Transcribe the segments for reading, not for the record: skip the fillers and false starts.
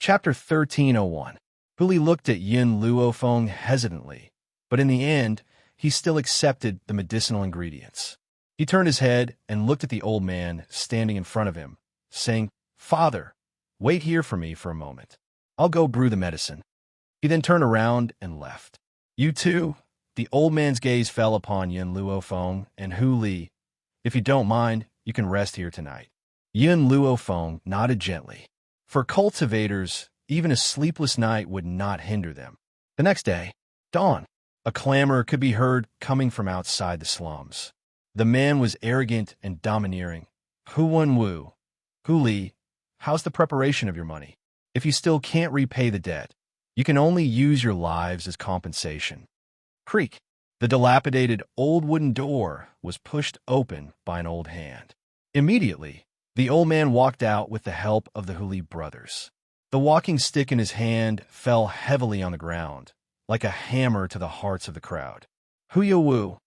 Chapter 1301. Huli looked at Yin Luofeng hesitantly, but in the end, he still accepted the medicinal ingredients. He turned his head and looked at the old man standing in front of him, saying, "Father, wait here for me for a moment. I'll go brew the medicine." He then turned around and left. "You too?" The old man's gaze fell upon Yin Luofeng and Huli. "If you don't mind, you can rest here tonight." Yin Luofeng nodded gently. For cultivators, even a sleepless night would not hinder them. The next day, dawn. A clamor could be heard coming from outside the slums. The man was arrogant and domineering. "Hu Wenwu, Huli, how's the preparation of your money? If you still can't repay the debt, you can only use your lives as compensation." Creak. The dilapidated old wooden door was pushed open by an old hand. Immediately, the old man walked out with the help of the Huli brothers. The walking stick in his hand fell heavily on the ground, like a hammer to the hearts of the crowd. "Huyawu,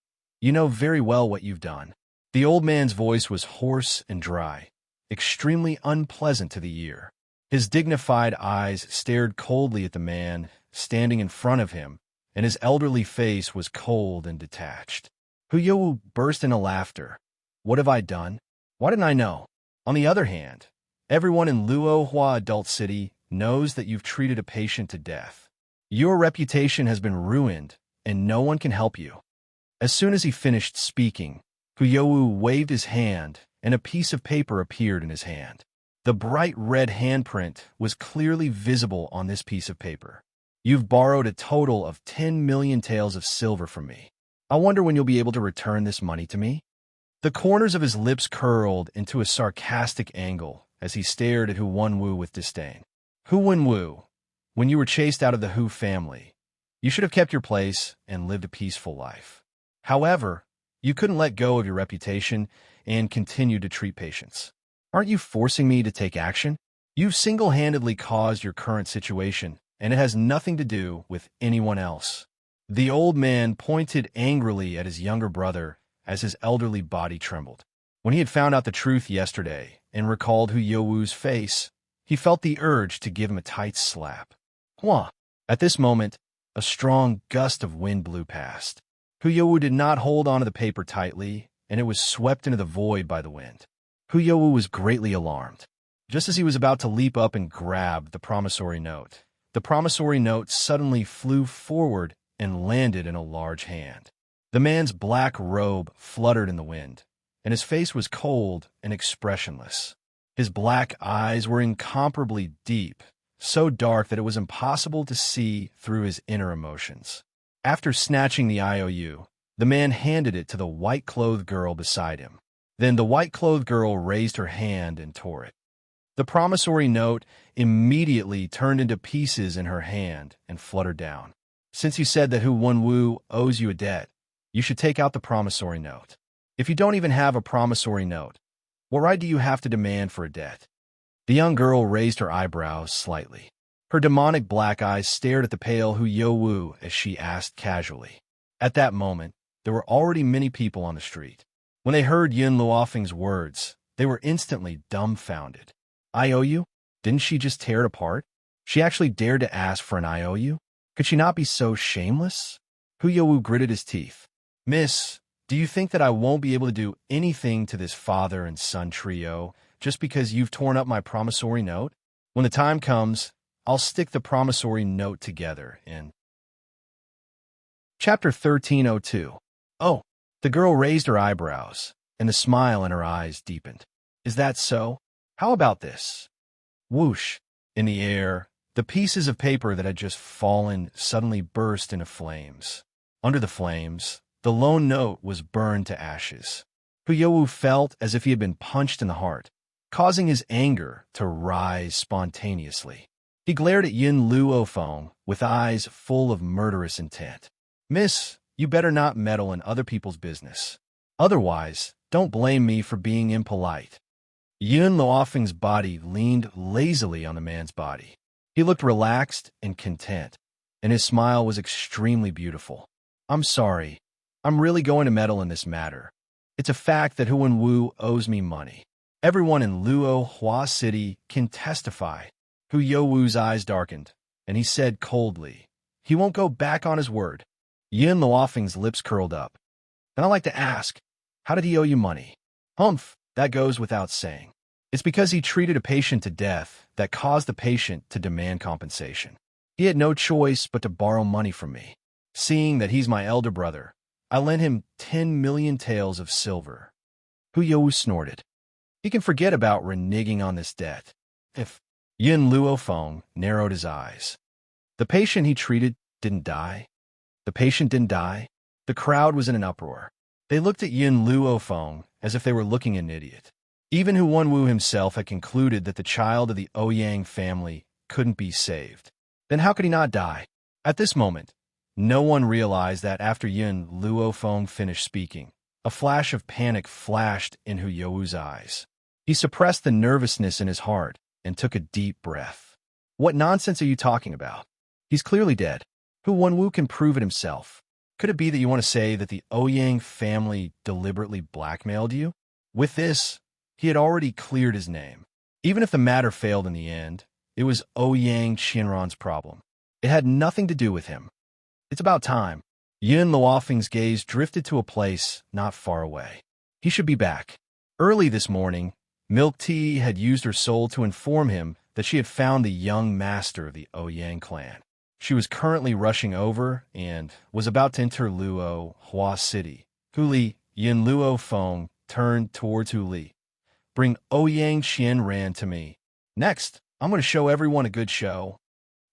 you know very well what you've done." The old man's voice was hoarse and dry, extremely unpleasant to the ear. His dignified eyes stared coldly at the man standing in front of him, and his elderly face was cold and detached. Huyawu burst into laughter. "What have I done? Why didn't I know? On the other hand, everyone in Luohua Adult City knows that you've treated a patient to death. Your reputation has been ruined, and no one can help you." As soon as he finished speaking, Huyawu waved his hand, and a piece of paper appeared in his hand. The bright red handprint was clearly visible on this piece of paper. "You've borrowed a total of 10 million taels of silver from me. I wonder when you'll be able to return this money to me?" The corners of his lips curled into a sarcastic angle as he stared at Hu Wenwu with disdain. "Hu Wenwu, when you were chased out of the Hu family, you should have kept your place and lived a peaceful life. However, you couldn't let go of your reputation and continued to treat patients. Aren't you forcing me to take action? You've single-handedly caused your current situation, and it has nothing to do with anyone else." The old man pointed angrily at his younger brother as his elderly body trembled. When he had found out the truth yesterday and recalled Huyawu's face, he felt the urge to give him a tight slap. Hua! At this moment, a strong gust of wind blew past. Huyawu did not hold onto the paper tightly, and it was swept into the void by the wind. Huyawu was greatly alarmed. Just as he was about to leap up and grab the promissory note, the promissory note suddenly flew forward and landed in a large hand. The man's black robe fluttered in the wind, and his face was cold and expressionless. His black eyes were incomparably deep, so dark that it was impossible to see through his inner emotions. After snatching the IOU, the man handed it to the white-clothed girl beside him. Then the white-clothed girl raised her hand and tore it. The promissory note immediately turned into pieces in her hand and fluttered down. "Since you said that Hu Wenwu owes you a debt, you should take out the promissory note. If you don't even have a promissory note, what right do you have to demand for a debt?" The young girl raised her eyebrows slightly. Her demonic black eyes stared at the pale Huyawu as she asked casually. At that moment, there were already many people on the street. When they heard Yin Luofeng's words, they were instantly dumbfounded. "IOU? Didn't she just tear it apart? She actually dared to ask for an IOU? Could she not be so shameless?" Huyawu gritted his teeth. "Miss, do you think that I won't be able to do anything to this father and son trio just because you've torn up my promissory note? When the time comes, I'll stick the promissory note together in..." Chapter 1302. "Oh." The girl raised her eyebrows, and the smile in her eyes deepened. "Is that so? How about this?" Whoosh! In the air, the pieces of paper that had just fallen suddenly burst into flames. Under the flames, the lone note was burned to ashes. Huyawu felt as if he had been punched in the heart, causing his anger to rise spontaneously. He glared at Yin Luofeng with eyes full of murderous intent. "Miss, you better not meddle in other people's business. Otherwise, don't blame me for being impolite." Yin Luofeng's body leaned lazily on the man's body. He looked relaxed and content, and his smile was extremely beautiful. "I'm sorry. I'm really going to meddle in this matter. It's a fact that Hu Wenwu owes me money. Everyone in Luohua City can testify. Hu Youwu's eyes darkened, and he said coldly, "He won't go back on his word." Yin Luofeng's lips curled up. "Then I'd like to ask, how did he owe you money?" "Humph, that goes without saying. It's because he treated a patient to death that caused the patient to demand compensation. He had no choice but to borrow money from me. Seeing that he's my elder brother, I lent him 10 million taels of silver." Hu Youwu snorted. "He can forget about reneging on this debt. If..." Yin Luofeng narrowed his eyes. "The patient he treated didn't die? The patient didn't die?" The crowd was in an uproar. They looked at Yin Luofeng as if they were looking at an idiot. Even Hu Wenwu himself had concluded that the child of the Ouyang family couldn't be saved. Then how could he not die? At this moment, no one realized that after Yin Luofeng finished speaking, a flash of panic flashed in Hu Youwu's eyes. He suppressed the nervousness in his heart and took a deep breath. "What nonsense are you talking about? He's clearly dead. Hu Wenwu can prove it himself. Could it be that you want to say that the Ouyang family deliberately blackmailed you?" With this, he had already cleared his name. Even if the matter failed in the end, it was Ouyang Qianran's problem. It had nothing to do with him. "It's about time." Yin Luofeng's gaze drifted to a place not far away. He should be back. Early this morning, Milk Tea had used her soul to inform him that she had found the young master of the Ouyang clan. She was currently rushing over and was about to enter Luo Hua City. "Hu Li," Yin Luofeng turned towards Hu Li. "Bring Ouyang Qianran to me. Next, I'm going to show everyone a good show."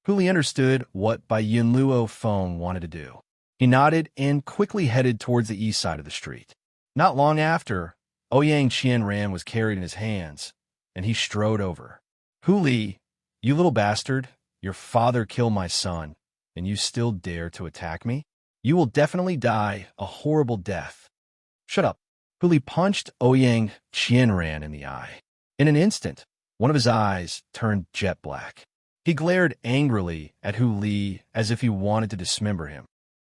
Hu Li understood what Bai Yin Luofeng wanted to do. He nodded and quickly headed towards the east side of the street. Not long after, Ouyang Qianran was carried in his hands, and he strode over. "Hu Li, you little bastard, your father killed my son, and you still dare to attack me? You will definitely die a horrible death." "Shut up." Hu Li punched Ouyang Qianran in the eye. In an instant, one of his eyes turned jet black. He glared angrily at Hu Li as if he wanted to dismember him.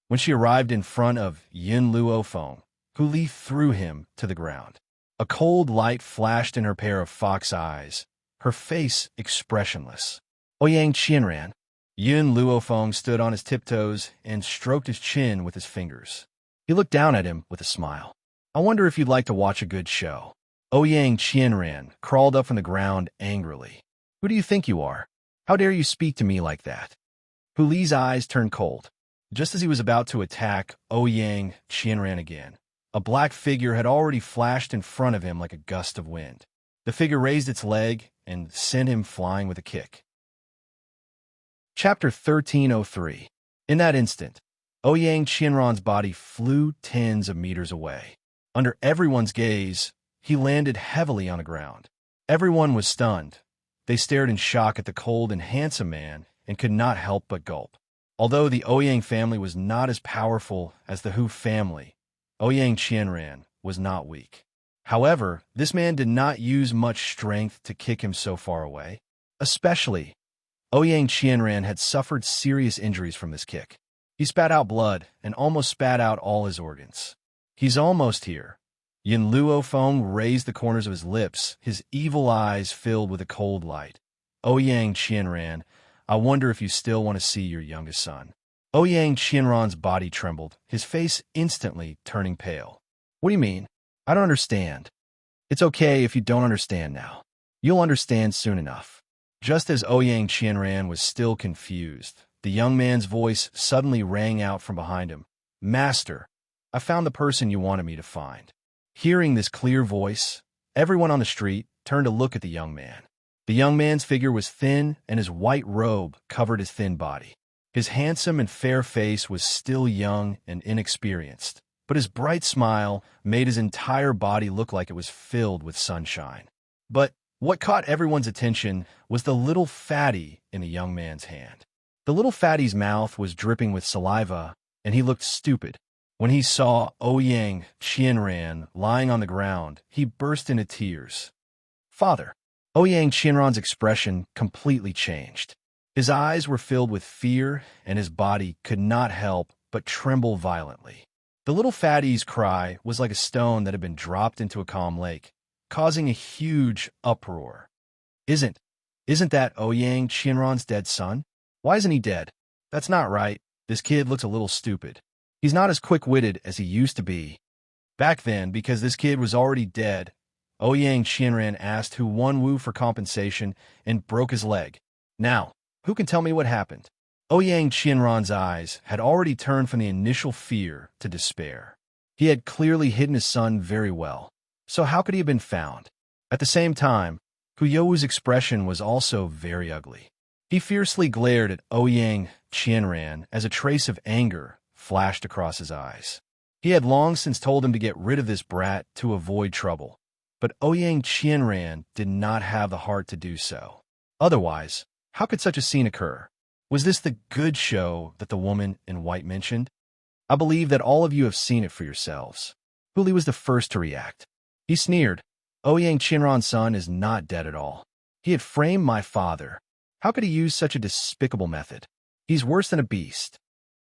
When she arrived in front of Yin Luofeng, Hu Li threw him to the ground. A cold light flashed in her pair of fox eyes, her face expressionless. "Ouyang Qianran." Yin Luofeng stood on his tiptoes and stroked his chin with his fingers. He looked down at him with a smile. "I wonder if you'd like to watch a good show." Ouyang Qianran crawled up from the ground angrily. "Who do you think you are? How dare you speak to me like that?" Hu Li's eyes turned cold. Just as he was about to attack Ouyang Qianran again, a black figure had already flashed in front of him like a gust of wind. The figure raised its leg and sent him flying with a kick. Chapter 1303. In that instant, Ouyang Qianran's body flew tens of meters away. Under everyone's gaze, he landed heavily on the ground. Everyone was stunned. They stared in shock at the cold and handsome man and could not help but gulp. Although the Ouyang family was not as powerful as the Hu family, Ouyang Qianran was not weak. However, this man did not use much strength to kick him so far away. Especially, Ouyang Qianran had suffered serious injuries from this kick. He spat out blood and almost spat out all his organs. "He's almost here." Yin Luofeng raised the corners of his lips, his evil eyes filled with a cold light. "Ouyang Qianran, I wonder if you still want to see your youngest son." Ouyang Qianran's body trembled, his face instantly turning pale. "What do you mean? I don't understand." "It's okay if you don't understand now. You'll understand soon enough." Just as Ouyang Qianran was still confused, the young man's voice suddenly rang out from behind him. "Master, I found the person you wanted me to find." Hearing this clear voice, everyone on the street turned to look at the young man. The young man's figure was thin, and his white robe covered his thin body. His handsome and fair face was still young and inexperienced, but his bright smile made his entire body look like it was filled with sunshine. But what caught everyone's attention was the little fatty in the young man's hand. The little fatty's mouth was dripping with saliva, and he looked stupid. When he saw Ouyang Qianran lying on the ground, he burst into tears. "Father." Ouyang Qianran's expression completely changed. His eyes were filled with fear, and his body could not help but tremble violently. The little fatty's cry was like a stone that had been dropped into a calm lake, causing a huge uproar. "Isn't Isn't that Ouyang Qianran's dead son? Why isn't he dead? That's not right. This kid looks a little stupid. He's not as quick-witted as he used to be. Back then, because this kid was already dead, Ouyang Qianran asked Hu Wenwu for compensation and broke his leg. Now, who can tell me what happened? Ouyang Qianran's eyes had already turned from the initial fear to despair. He had clearly hidden his son very well, so how could he have been found? At the same time, Hu Youwu's expression was also very ugly. He fiercely glared at Ouyang Qianran as a trace of anger flashed across his eyes. He had long since told him to get rid of this brat to avoid trouble, but Ouyang Qianran did not have the heart to do so. Otherwise, how could such a scene occur? Was this the good show that the woman in white mentioned? I believe that all of you have seen it for yourselves. Huli was the first to react. He sneered. Ouyang Qianran's son is not dead at all. He had framed my father. How could he use such a despicable method? He's worse than a beast.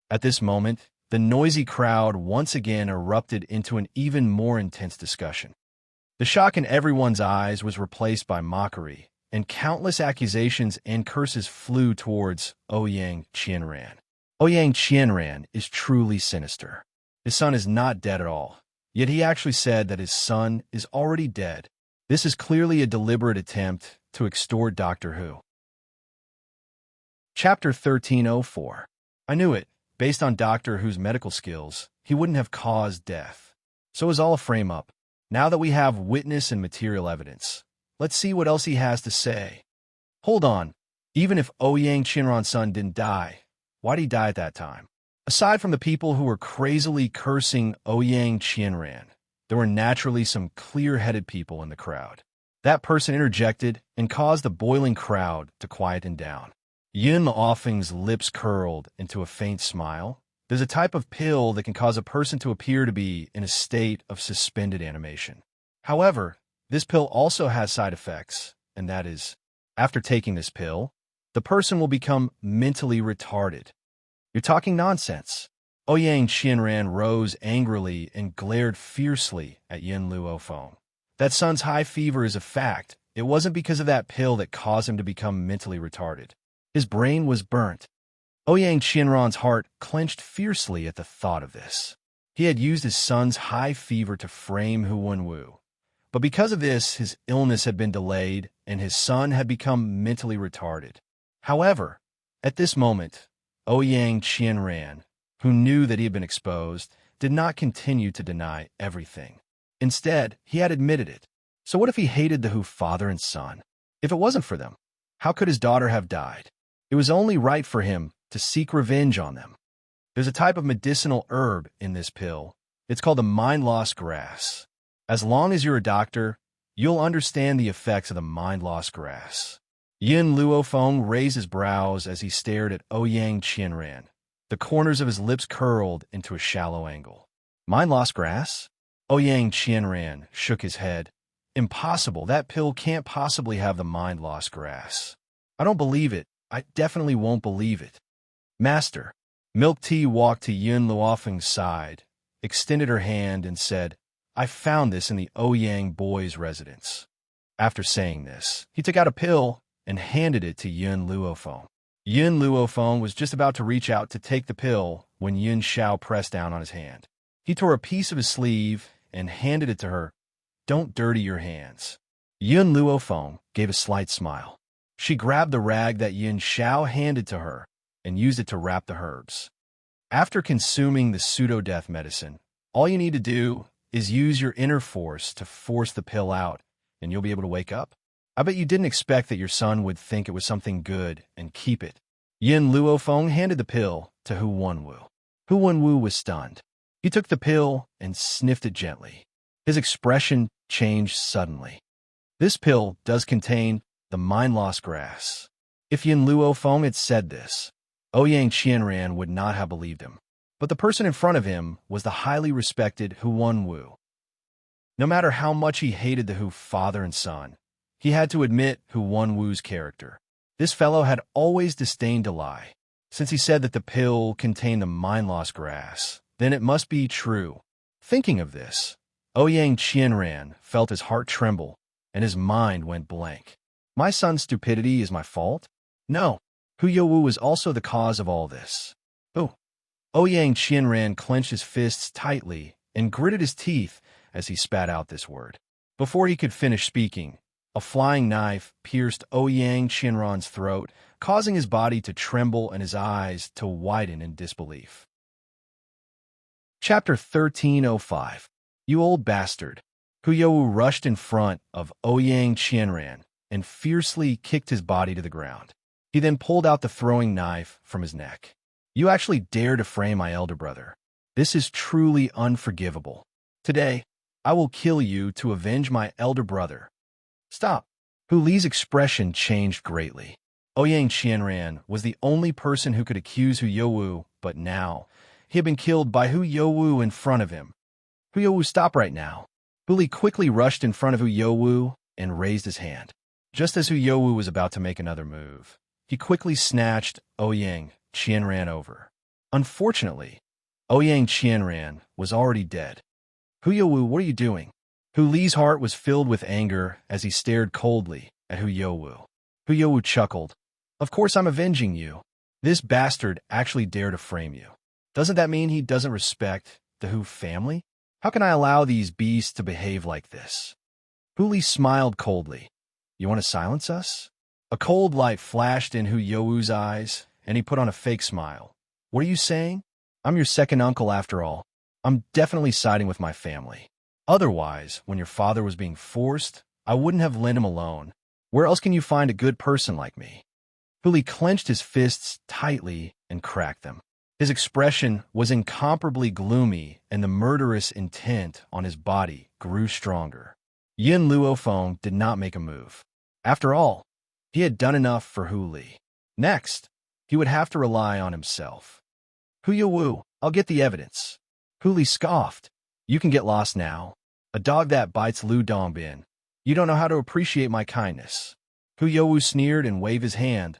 At this moment, the noisy crowd once again erupted into an even more intense discussion. The shock in everyone's eyes was replaced by mockery, and countless accusations and curses flew towards Ouyang Qianran. Ouyang Qianran is truly sinister. His son is not dead at all, yet he actually said that his son is already dead. This is clearly a deliberate attempt to extort Doctor Who. Chapter 1304. I knew it. Based on Doctor Who's medical skills, he wouldn't have caused death. So it was all a frame-up. Now that we have witness and material evidence, let's see what else he has to say. Hold on. Even if Ouyang Qianran's son didn't die, why did he die at that time? Aside from the people who were crazily cursing Ouyang Qianran, there were naturally some clear-headed people in the crowd. That person interjected and caused the boiling crowd to quieten down. Yun Offing's lips curled into a faint smile. There's a type of pill that can cause a person to appear to be in a state of suspended animation. However, this pill also has side effects, and that is, after taking this pill, the person will become mentally retarded. You're talking nonsense. Ouyang Qianran rose angrily and glared fiercely at Yun Luofeng. That son's high fever is a fact. It wasn't because of that pill that caused him to become mentally retarded. His brain was burnt. Ouyang Qianran's heart clenched fiercely at the thought of this. He had used his son's high fever to frame Hu Wenwu. But because of this, his illness had been delayed, and his son had become mentally retarded. However, at this moment, Ouyang Qianran, who knew that he had been exposed, did not continue to deny everything. Instead, he had admitted it. So what if he hated the Hu father and son? If it wasn't for them, how could his daughter have died? It was only right for him to seek revenge on them. There's a type of medicinal herb in this pill. It's called the mind-loss grass. As long as you're a doctor, you'll understand the effects of the mind-loss grass. Yun Luofeng raised his brows as he stared at Ouyang Qianran. The corners of his lips curled into a shallow angle. Mind-loss grass? Ouyang Qianran shook his head. Impossible. That pill can't possibly have the mind-loss grass. I don't believe it. I definitely won't believe it. Master. Milk Tea walked to Yun Luofeng's side, extended her hand, and said, I found this in the Ouyang boy's residence. After saying this, he took out a pill and handed it to Yun Luofeng. Yun Luofeng was just about to reach out to take the pill when Yun Xiao pressed down on his hand. He tore a piece of his sleeve and handed it to her. Don't dirty your hands. Yun Luofeng gave a slight smile. She grabbed the rag that Yun Xiao handed to her and used it to wrap the herbs. After consuming the pseudo-death medicine, all you need to do is use your inner force to force the pill out, and you'll be able to wake up. I bet you didn't expect that your son would think it was something good and keep it. Yun Luofeng handed the pill to Hu Wenwu. Hu Wenwu was stunned. He took the pill and sniffed it gently. His expression changed suddenly. This pill does contain the mind-loss grass. If Yun Luofeng had said this, Ouyang Qianran would not have believed him. But the person in front of him was the highly respected Hu Wenwu. No matter how much he hated the Hu father and son, he had to admit Hu Wenwu's character. This fellow had always disdained to lie. Since he said that the pill contained the mind-loss grass, then it must be true. Thinking of this, Ouyang Qianran felt his heart tremble and his mind went blank. My son's stupidity is my fault? No. Hu Youwu was also the cause of all this. Oh. Ouyang Qianran clenched his fists tightly and gritted his teeth as he spat out this word. Before he could finish speaking, a flying knife pierced Ouyang Qianran's throat, causing his body to tremble and his eyes to widen in disbelief. Chapter 1305. You old bastard. Hu Youwu rushed in front of Ouyang Qianran and fiercely kicked his body to the ground. He then pulled out the throwing knife from his neck. You actually dare to frame my elder brother. This is truly unforgivable. Today, I will kill you to avenge my elder brother. Stop. Hu Li's expression changed greatly. Ouyang Qianran was the only person who could accuse Hu Youwu, but now, he had been killed by Hu Youwu in front of him. Hu Youwu, stop right now. Hu Li quickly rushed in front of Hu Youwu and raised his hand. Just as Hu Youwu was about to make another move, he quickly snatched Ouyang Qianran over. Unfortunately, Ouyang Qianran was already dead. Hu Youwu, what are you doing? Hu Li's heart was filled with anger as he stared coldly at Hu Youwu. Hu Youwu chuckled. Of course I'm avenging you. This bastard actually dared to frame you. Doesn't that mean he doesn't respect the Hu family? How can I allow these beasts to behave like this? Hu Li smiled coldly. You want to silence us? A cold light flashed in Hu Youwu's eyes, and he put on a fake smile. What are you saying? I'm your second uncle after all. I'm definitely siding with my family. Otherwise, when your father was being forced, I wouldn't have lent him alone. Where else can you find a good person like me? Hu Li clenched his fists tightly and cracked them. His expression was incomparably gloomy, and the murderous intent on his body grew stronger. Yin Luofeng did not make a move. After all, he had done enough for Hu Li. Next, he would have to rely on himself. Hu Youwu, I'll get the evidence. Hu Li scoffed. You can get lost now. A dog that bites Lu Dongbin. You don't know how to appreciate my kindness. Hu Youwu sneered and waved his hand.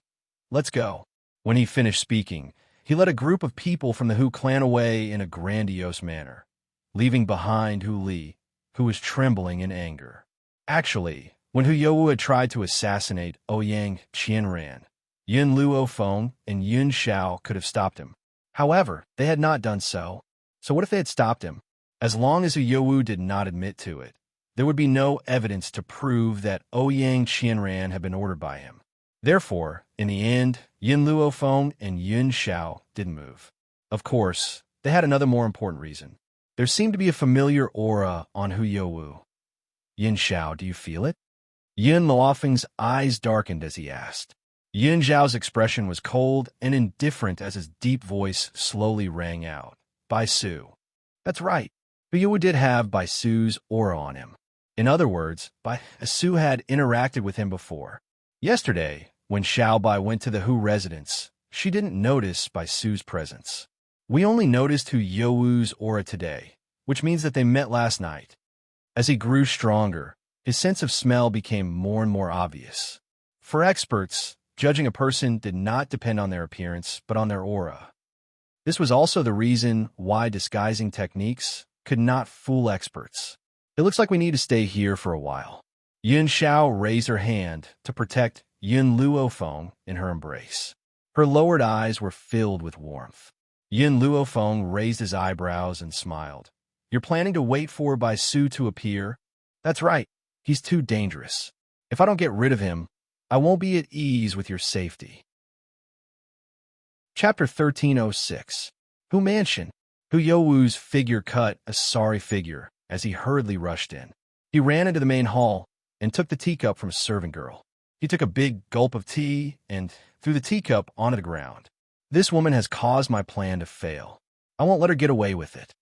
Let's go. When he finished speaking, he led a group of people from the Hu clan away in a grandiose manner, leaving behind Hu Li, who was trembling in anger. Actually, when Hu Youwu had tried to assassinate Ouyang Qianran, Yin Luofeng and Yun Xiao could have stopped him. However, they had not done so. So what if they had stopped him? As long as Hu Youwu did not admit to it, there would be no evidence to prove that Ouyang Qianran had been ordered by him. Therefore, in the end, Yin Luofeng and Yun Xiao didn't move. Of course, they had another more important reason. There seemed to be a familiar aura on Hu Youwu. Yin Xiao, do you feel it? Yin Luofeng's eyes darkened as he asked. Yin Xiao's expression was cold and indifferent as his deep voice slowly rang out. Bai Su. That's right. Hu Youwu did have Bai Su's aura on him. In other words, Bai Su had interacted with him before. Yesterday, when Xiao Bai went to the Hu residence, she didn't notice Bai Su's presence. We only noticed Hu Youwu's aura today, which means that they met last night. As he grew stronger, his sense of smell became more and more obvious. For experts, judging a person did not depend on their appearance, but on their aura. This was also the reason why disguising techniques could not fool experts. It looks like we need to stay here for a while. Yun Xiao raised her hand to protect Yin Luofeng in her embrace. Her lowered eyes were filled with warmth. Yin Luofeng raised his eyebrows and smiled. You're planning to wait for Bai Su to appear? That's right. He's too dangerous. If I don't get rid of him, I won't be at ease with your safety. Chapter 1306. Hu Mansion. Hu Youwu's figure cut a sorry figure as he hurriedly rushed in. He ran into the main hall and took the teacup from a servant girl. He took a big gulp of tea and threw the teacup onto the ground. This woman has caused my plan to fail. I won't let her get away with it.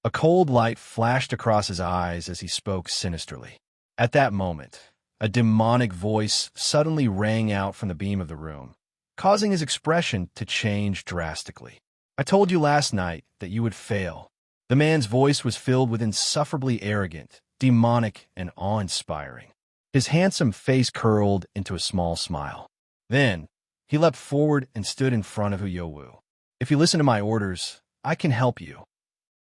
A cold light flashed across his eyes as he spoke sinisterly. At that moment, a demonic voice suddenly rang out from the beam of the room, causing his expression to change drastically. I told you last night that you would fail. The man's voice was filled with insufferably arrogant, demonic, and awe-inspiring. His handsome face curled into a small smile. Then, he leapt forward and stood in front of Hu Youwu. If you listen to my orders, I can help you.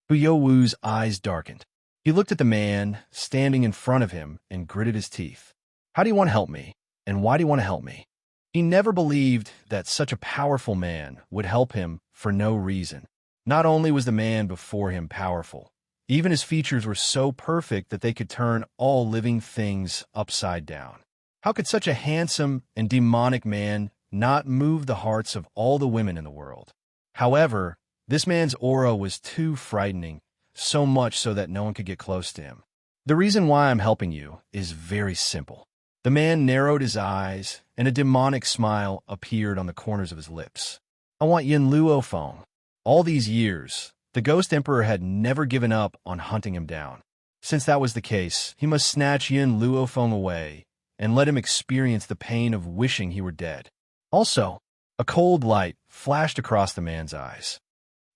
Hu Youwu's eyes darkened. He looked at the man standing in front of him and gritted his teeth. How do you want to help me? and why do you want to help me? He never believed that such a powerful man would help him for no reason. Not only was the man before him powerful, even his features were so perfect that they could turn all living things upside down. How could such a handsome and demonic man not move the hearts of all the women in the world? However, this man's aura was too frightening, so much so that no one could get close to him. The reason why I'm helping you is very simple. The man narrowed his eyes, and a demonic smile appeared on the corners of his lips. I want Yin Luo Feng. All these years, the Ghost Emperor had never given up on hunting him down. Since that was the case, he must snatch Yin Luo Feng away and let him experience the pain of wishing he were dead. Also, a cold light flashed across the man's eyes.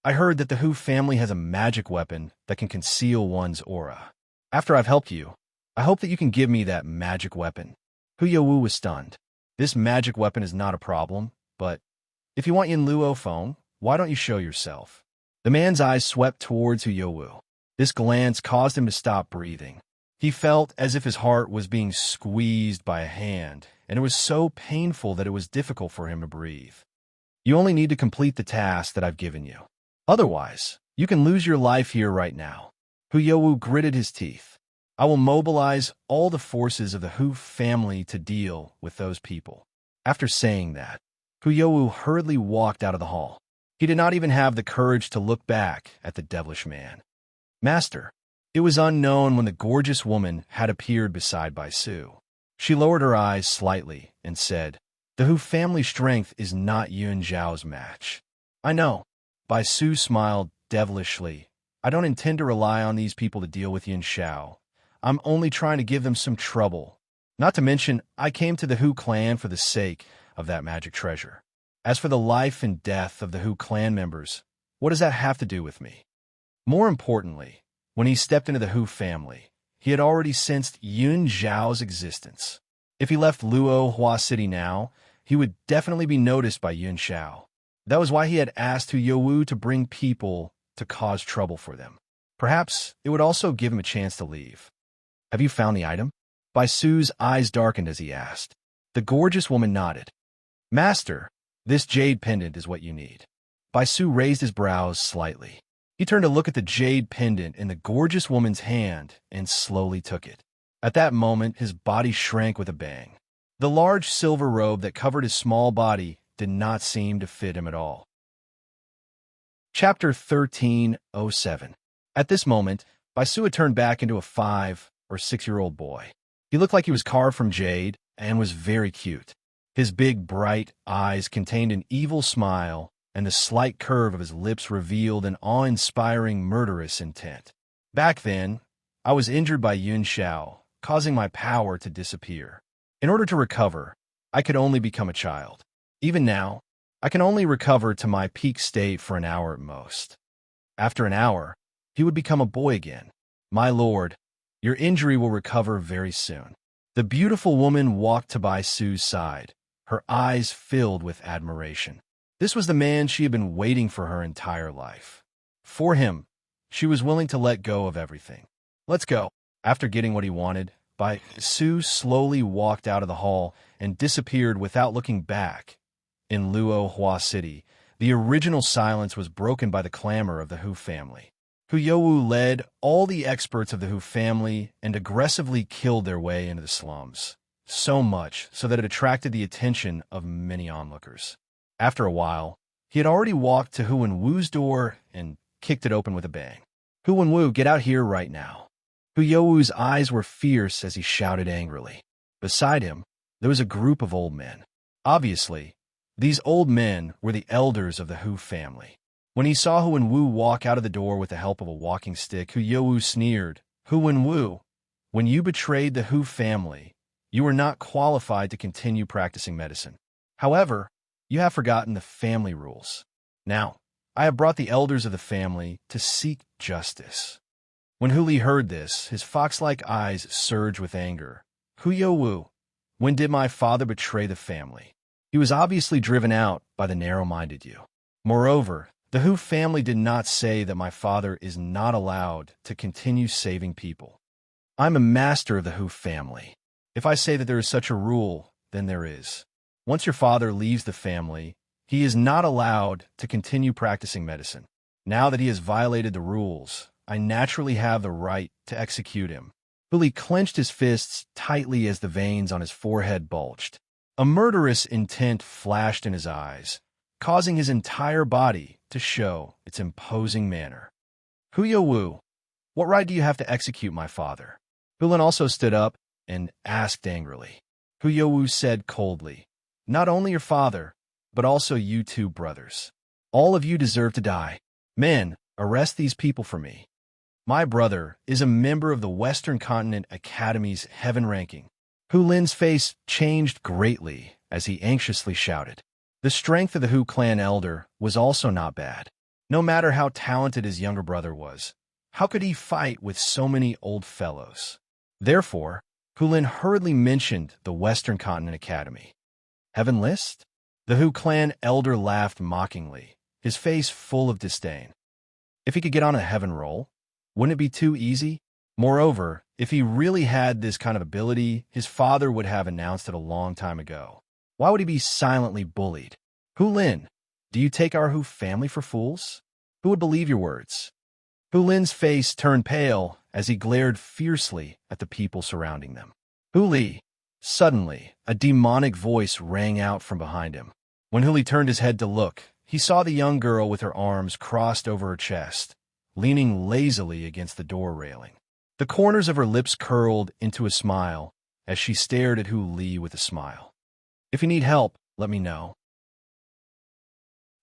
I heard that the Hu family has a magic weapon that can conceal one's aura. After I've helped you, I hope that you can give me that magic weapon. Hu Youwu was stunned. This magic weapon is not a problem, but if you want Yin Luo Feng, why don't you show yourself? The man's eyes swept towards Hu Youwu. This glance caused him to stop breathing. He felt as if his heart was being squeezed by a hand, and it was so painful that it was difficult for him to breathe. You only need to complete the task that I've given you. Otherwise, you can lose your life here right now. Hu Youwu gritted his teeth. I will mobilize all the forces of the Hu family to deal with those people. After saying that, Hu Youwu hurriedly walked out of the hall. He did not even have the courage to look back at the devilish man. Master, it was unknown when the gorgeous woman had appeared beside Bai Su. She lowered her eyes slightly and said, the Hu family strength is not Yun Zhao's match. I know. Bai Su smiled devilishly. I don't intend to rely on these people to deal with Yun Zhao. I'm only trying to give them some trouble. Not to mention, I came to the Hu clan for the sake of that magic treasure. As for the life and death of the Hu clan members, what does that have to do with me? More importantly, when he stepped into the Hu family, he had already sensed Yun Zhao's existence. If he left Luo Hua City now, he would definitely be noticed by Yun Zhao. That was why he had asked Hu Youwu to bring people to cause trouble for them. Perhaps it would also give him a chance to leave. Have you found the item? Bai Su's eyes darkened as he asked. The gorgeous woman nodded. Master, this jade pendant is what you need. Bai Su raised his brows slightly. He turned to look at the jade pendant in the gorgeous woman's hand and slowly took it. At that moment, his body shrank with a bang. The large silver robe that covered his small body did not seem to fit him at all. Chapter 1307. At this moment, Bai Su had turned back into a 5- or 6-year-old boy. He looked like he was carved from jade and was very cute. His big, bright eyes contained an evil smile, and the slight curve of his lips revealed an awe-inspiring murderous intent. Back then, I was injured by Yun Zhao, causing my power to disappear. In order to recover, I could only become a child. Even now, I can only recover to my peak state for an hour at most. After an hour, he would become a boy again. My lord, your injury will recover very soon. The beautiful woman walked to Bai Su's side, her eyes filled with admiration. This was the man she had been waiting for her entire life. For him, she was willing to let go of everything. Let's go. After getting what he wanted, Bai Su slowly walked out of the hall and disappeared without looking back. In Luo Hua City, the original silence was broken by the clamor of the Hu family. Hu Youwu led all the experts of the Hu family and aggressively killed their way into the slums, so much so that it attracted the attention of many onlookers. After a while, he had already walked to Hu Wenwu's door and kicked it open with a bang. Hu Wenwu, get out here right now. Hu Youwu's eyes were fierce as he shouted angrily. Beside him, there was a group of old men. Obviously, these old men were the elders of the Hu family. When he saw Hu Wenwu walk out of the door with the help of a walking stick, Hu Youwu sneered, Hu Wenwu, when you betrayed the Hu family, you were not qualified to continue practicing medicine. However, you have forgotten the family rules. Now, I have brought the elders of the family to seek justice. When Hu Li heard this, his fox-like eyes surged with anger. Hu Youwu, when did my father betray the family? He was obviously driven out by the narrow-minded you. Moreover, the Hu family did not say that my father is not allowed to continue saving people. I'm a master of the Hu family. If I say that there is such a rule, than there is. Once your father leaves the family, he is not allowed to continue practicing medicine. Now that he has violated the rules, I naturally have the right to execute him." Billy clenched his fists tightly as the veins on his forehead bulged. A murderous intent flashed in his eyes, causing his entire body to show its imposing manner. "Wu, what right do you have to execute my father?" Bilin also stood up and asked angrily. Wu said coldly, "Not only your father, but also you two brothers. All of you deserve to die. Men, arrest these people for me. My brother is a member of the Western Continent Academy's Heaven ranking." Hu Lin's face changed greatly as he anxiously shouted. The strength of the Hu clan elder was also not bad. No matter how talented his younger brother was, how could he fight with so many old fellows? Therefore, Hu Lin hurriedly mentioned the Western Continent Academy. "Heaven list?" The Hu clan elder laughed mockingly, his face full of disdain. If he could get on a heaven roll, wouldn't it be too easy? Moreover, if he really had this kind of ability, his father would have announced it a long time ago. Why would he be silently bullied? "Hu Lin, do you take our Hu family for fools? Who would believe your words?" Hu Lin's face turned pale as he glared fiercely at the people surrounding them. "Hu Li!" Suddenly, a demonic voice rang out from behind him. When Hu Li turned his head to look, he saw the young girl with her arms crossed over her chest, leaning lazily against the door railing. The corners of her lips curled into a smile as she stared at Hu Li with a smile. "If you need help, let me know."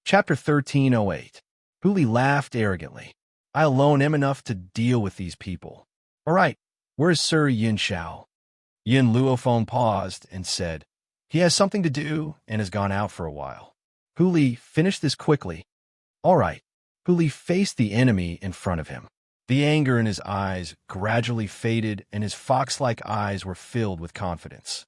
Chapter 1308. Hu Li laughed arrogantly. "I alone am enough to deal with these people. All right, where is Sir Yin Xiao?" Yin Luofeng paused and said, "He has something to do and has gone out for a while." Hu Li finished this quickly. "All right." Hu Li faced the enemy in front of him. The anger in his eyes gradually faded and his fox-like eyes were filled with confidence.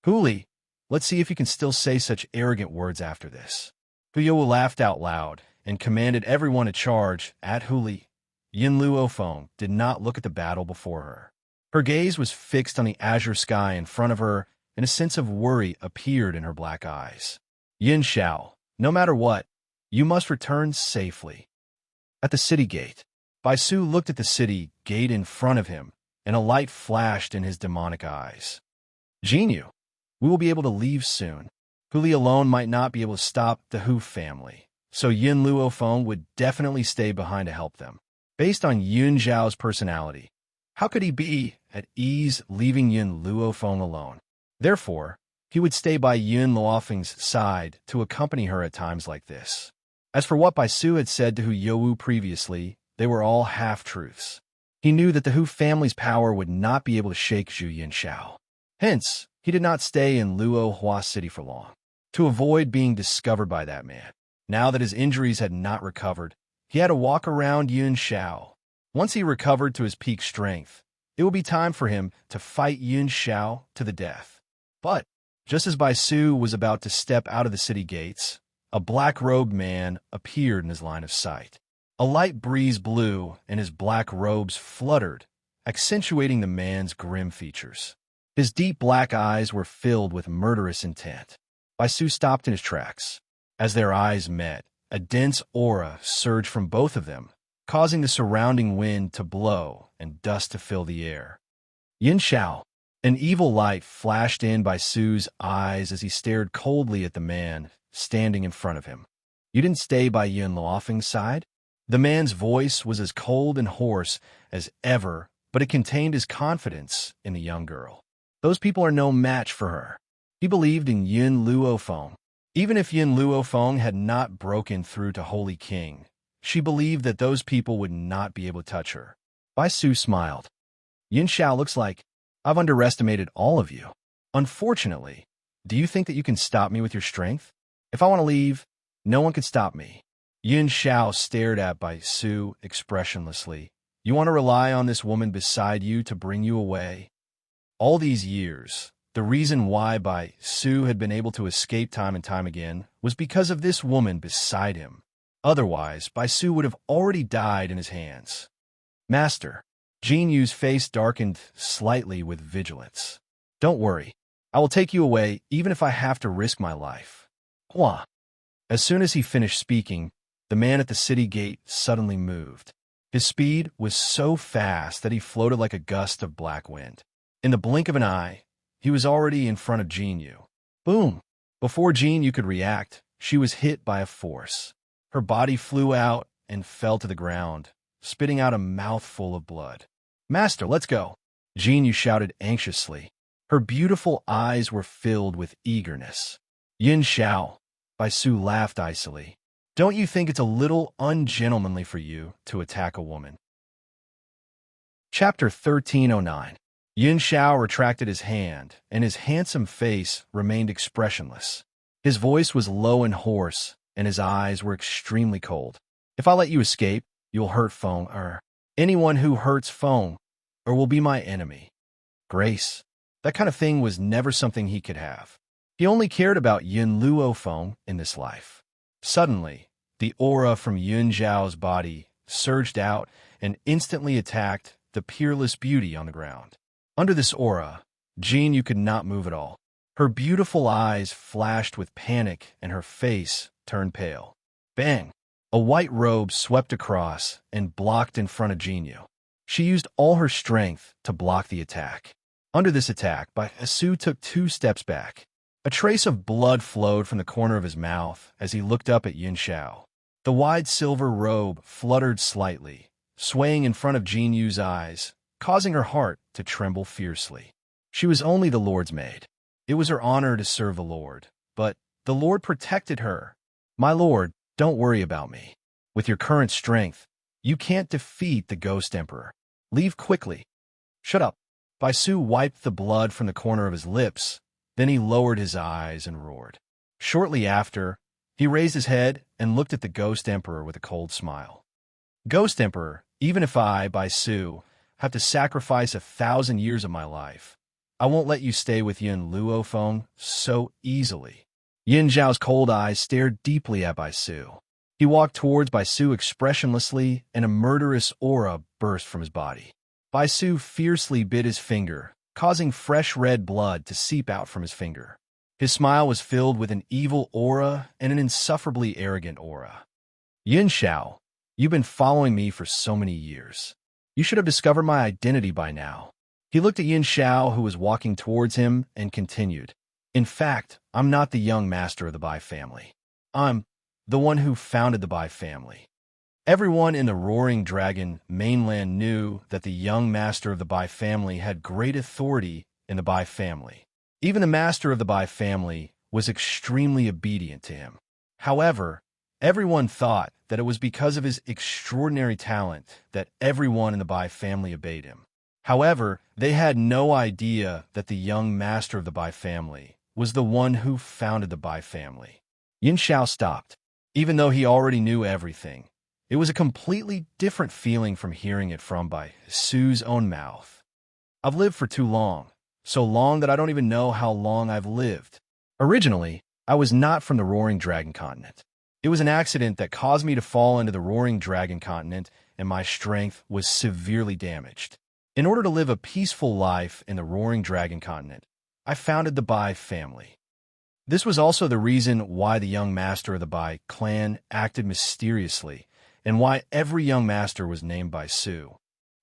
"Hu Li, let's see if you can still say such arrogant words after this." Hu Yo laughed out loud and commanded everyone to charge at Hu Li. Yin Luofeng did not look at the battle before her. Her gaze was fixed on the azure sky in front of her, and a sense of worry appeared in her black eyes. "Yin Xiao, no matter what, you must return safely." At the city gate, Baisu looked at the city gate in front of him, and a light flashed in his demonic eyes. "Jinyu, we will be able to leave soon. Hu Li alone might not be able to stop the Hu family, so Yin Luofeng would definitely stay behind to help them." Based on Yun Zhao's personality, how could he be at ease leaving Yin Luofeng alone? Therefore, he would stay by Yun Luofeng's side to accompany her at times like this. As for what Baisu had said to Hu Youwu previously, they were all half-truths. He knew that the Hu family's power would not be able to shake Zhu Yinxiao. Hence, he did not stay in Luo Hua City for long, to avoid being discovered by that man. Now that his injuries had not recovered, he had to walk around Yun Xiao. Once he recovered to his peak strength, it would be time for him to fight Yun Xiao to the death. But, just as Baisu was about to step out of the city gates, a black-robed man appeared in his line of sight. A light breeze blew, and his black robes fluttered, accentuating the man's grim features. His deep black eyes were filled with murderous intent. Baisu stopped in his tracks. As their eyes met, a dense aura surged from both of them, causing the surrounding wind to blow and dust to fill the air. "Yin Xiao." An evil light flashed in Baisu's eyes as he stared coldly at the man standing in front of him. "You didn't stay by Yun Luofeng's side?" The man's voice was as cold and hoarse as ever, but it contained his confidence in the young girl. Those people are no match for her. He believed in Yun Luofeng. Even if Yun Luofeng had not broken through to Holy King, she believed that those people would not be able to touch her. Baisu smiled. "Yin Xiao, looks like I've underestimated all of you. Unfortunately, do you think that you can stop me with your strength? If I want to leave, no one can stop me." Yin Xiao stared at Baisu expressionlessly. "You want to rely on this woman beside you to bring you away?" All these years, the reason why Baisu had been able to escape time and time again was because of this woman beside him. Otherwise, Baisu would have already died in his hands. "Master," Jinyu's face darkened slightly with vigilance. "Don't worry. I will take you away even if I have to risk my life. Hua. As soon as he finished speaking, the man at the city gate suddenly moved. His speed was so fast that he floated like a gust of black wind. In the blink of an eye, he was already in front of Jinyu. Boom! Before Jinyu could react, she was hit by a force. Her body flew out and fell to the ground, spitting out a mouthful of blood. Master, let's go! Jinyu shouted anxiously. Her beautiful eyes were filled with eagerness. Yin Xiao, Baisu laughed icily. Don't you think it's a little ungentlemanly for you to attack a woman? Chapter 1309. Yin Xiao retracted his hand, and his handsome face remained expressionless. His voice was low and hoarse, and his eyes were extremely cold. If I let you escape, you'll hurt Feng, or anyone who hurts Feng, or will be my enemy. Grace. That kind of thing was never something he could have. He only cared about Yin Luo Feng in this life. Suddenly, the aura from Yun Zhao's body surged out and instantly attacked the peerless beauty on the ground. Under this aura, Jinyu could not move at all. Her beautiful eyes flashed with panic and her face turned pale. Bang! A white robe swept across and blocked in front of Jinyu. She used all her strength to block the attack. Under this attack, Baisu took 2 steps back. A trace of blood flowed from the corner of his mouth as he looked up at Yin Xiao. The wide silver robe fluttered slightly, swaying in front of Jinyu's eyes, causing her heart to tremble fiercely. She was only the Lord's maid. It was her honor to serve the Lord, but the Lord protected her. My Lord, don't worry about me. With your current strength, you can't defeat the Ghost Emperor. Leave quickly. Shut up. Baisu wiped the blood from the corner of his lips. Then he lowered his eyes and roared. Shortly after, he raised his head and looked at the Ghost Emperor with a cold smile. Ghost Emperor, even if I, Baisu, have to sacrifice 1,000 years of my life, I won't let you stay with Yin Luo Feng so easily. Yin Zhao's cold eyes stared deeply at Baisu. He walked towards Baisu expressionlessly, and a murderous aura burst from his body. Baisu fiercely bit his finger, causing fresh red blood to seep out from his finger. His smile was filled with an evil aura and an insufferably arrogant aura. Yin Xiao, you've been following me for so many years. You should have discovered my identity by now. He looked at Yin Xiao, who was walking towards him, and continued. In fact, I'm not the young master of the Bai family. I'm the one who founded the Bai family. Everyone in the Roaring Dragon mainland knew that the young master of the Bai family had great authority in the Bai family. Even the master of the Bai family was extremely obedient to him. However, everyone thought that it was because of his extraordinary talent that everyone in the Bai family obeyed him. However, they had no idea that the young master of the Bai family was the one who founded the Bai family. Yin Xiao stopped. Even though he already knew everything, it was a completely different feeling from hearing it from Baisu's own mouth. I've lived for too long, so long that I don't even know how long I've lived. Originally, I was not from the Roaring Dragon continent. It was an accident that caused me to fall into the Roaring Dragon continent, and my strength was severely damaged. In order to live a peaceful life in the Roaring Dragon continent, I founded the Bai family. This was also the reason why the young master of the Bai clan acted mysteriously, and why every young master was named Baisu.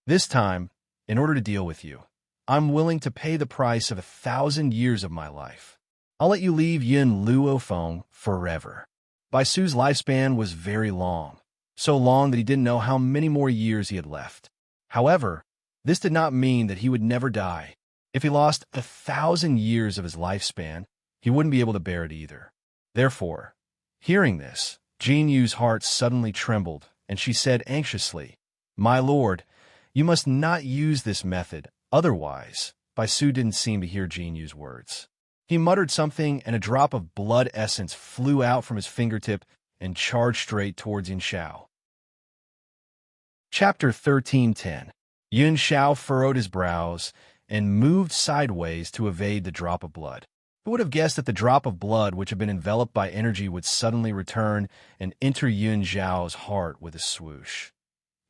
This time, in order to deal with you, I'm willing to pay the price of 1,000 years of my life. I'll let you leave Yin Luo Feng forever. Baisu's lifespan was very long, so long that he didn't know how many more years he had left. However, this did not mean that he would never die. If he lost 1,000 years of his lifespan, he wouldn't be able to bear it either. Therefore, hearing this, Jinyu's heart suddenly trembled, and she said anxiously, My lord, you must not use this method, otherwise. Baisu didn't seem to hear Jinyu's words. He muttered something, and a drop of blood essence flew out from his fingertip and charged straight towards Yin Xiao. Chapter 1310. Yin Xiao furrowed his brows and moved sideways to evade the drop of blood. Who would have guessed that the drop of blood, which had been enveloped by energy, would suddenly return and enter Yin Zhao's heart with a swoosh?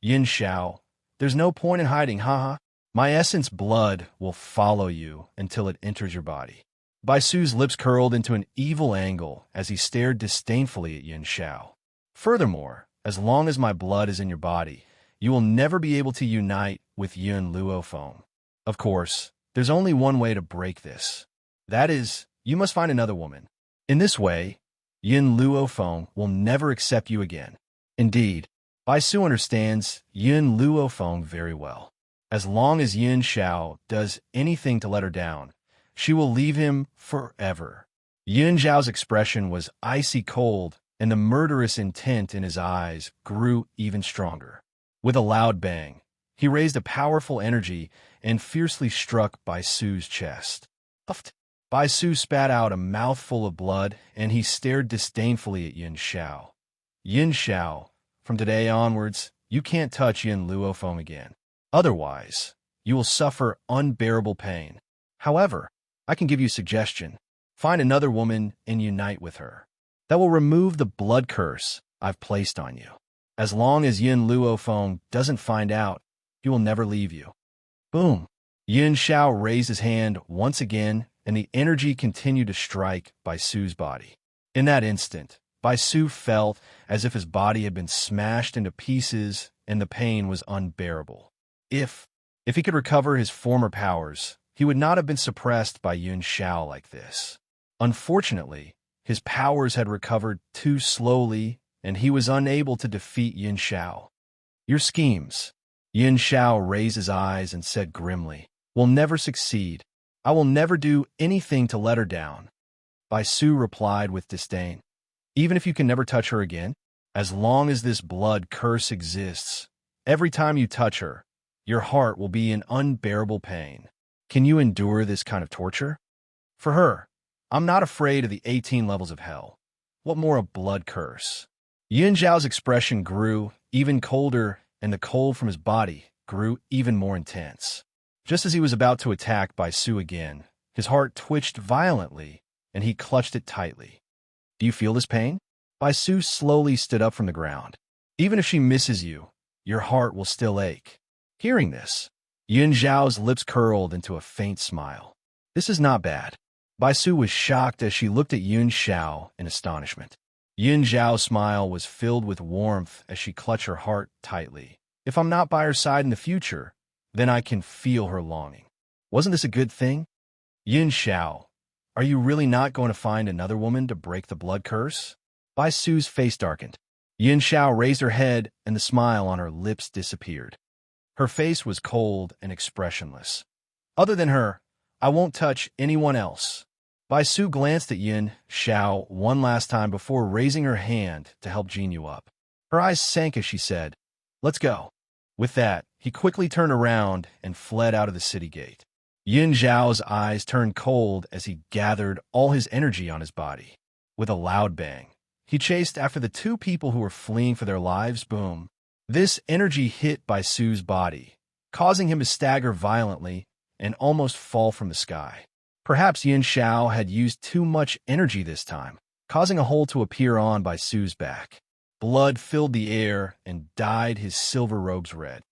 Yin Xiao, there's no point in hiding, haha. My essence blood will follow you until it enters your body. Bai Su's lips curled into an evil angle as he stared disdainfully at Yin Xiao. Furthermore, as long as my blood is in your body, you will never be able to unite with Yun Luofeng. Of course, there's only one way to break this. That is, you must find another woman. In this way, Yun Luofeng will never accept you again. Indeed, Bai Su understands Yun Luofeng very well. As long as Yin Xiao does anything to let her down, she will leave him forever. Yin Xiao's expression was icy cold, and the murderous intent in his eyes grew even stronger. With a loud bang, he raised a powerful energy and fiercely struck Bai Su's chest. Bai Su spat out a mouthful of blood, and he stared disdainfully at Yin Xiao. Yin Xiao, from today onwards, you can't touch Yin Luofeng again. Otherwise, you will suffer unbearable pain. However, I can give you a suggestion. Find another woman and unite with her. That will remove the blood curse I've placed on you. As long as Yin Luofeng doesn't find out, he will never leave you. Boom! Yin Xiao raised his hand once again, and the energy continued to strike Bai Su's body. In that instant, Bai Su felt as if his body had been smashed into pieces, and the pain was unbearable. If he could recover his former powers, he would not have been suppressed by Yin Xiao like this. Unfortunately, his powers had recovered too slowly, and he was unable to defeat Yin Xiao. Your schemes, Yin Xiao raised his eyes and said grimly, will never succeed. I will never do anything to let her down. Bai Su replied with disdain. Even if you can never touch her again, as long as this blood curse exists, every time you touch her, your heart will be in unbearable pain. Can you endure this kind of torture? For her, I'm not afraid of the 18 levels of hell. What more a blood curse? Yin Zhao's expression grew even colder, and the cold from his body grew even more intense. Just as he was about to attack Bai Su again, his heart twitched violently, and he clutched it tightly. Do you feel this pain? Bai Su slowly stood up from the ground. Even if she misses you, your heart will still ache. Hearing this, Yin Zhao's lips curled into a faint smile. This is not bad. Bai Su was shocked as she looked at Yin Xiao in astonishment. Yin Zhao's smile was filled with warmth as she clutched her heart tightly. If I'm not by her side in the future, then I can feel her longing. Wasn't this a good thing? Yin Xiao, are you really not going to find another woman to break the blood curse? Bai Su's face darkened. Yin Xiao raised her head, and the smile on her lips disappeared. Her face was cold and expressionless. Other than her, I won't touch anyone else. Bai Su glanced at Yin Xiao one last time before raising her hand to help Jinyu up. Her eyes sank as she said, "Let's go." With that, he quickly turned around and fled out of the city gate. Yin Zhao's eyes turned cold as he gathered all his energy on his body. With a loud bang, he chased after the two people who were fleeing for their lives. Boom. This energy hit Bai Su's body, causing him to stagger violently and almost fall from the sky. Perhaps Yin Xiao had used too much energy this time, causing a hole to appear on Bai Su's back. Blood filled the air and dyed his silver robes red.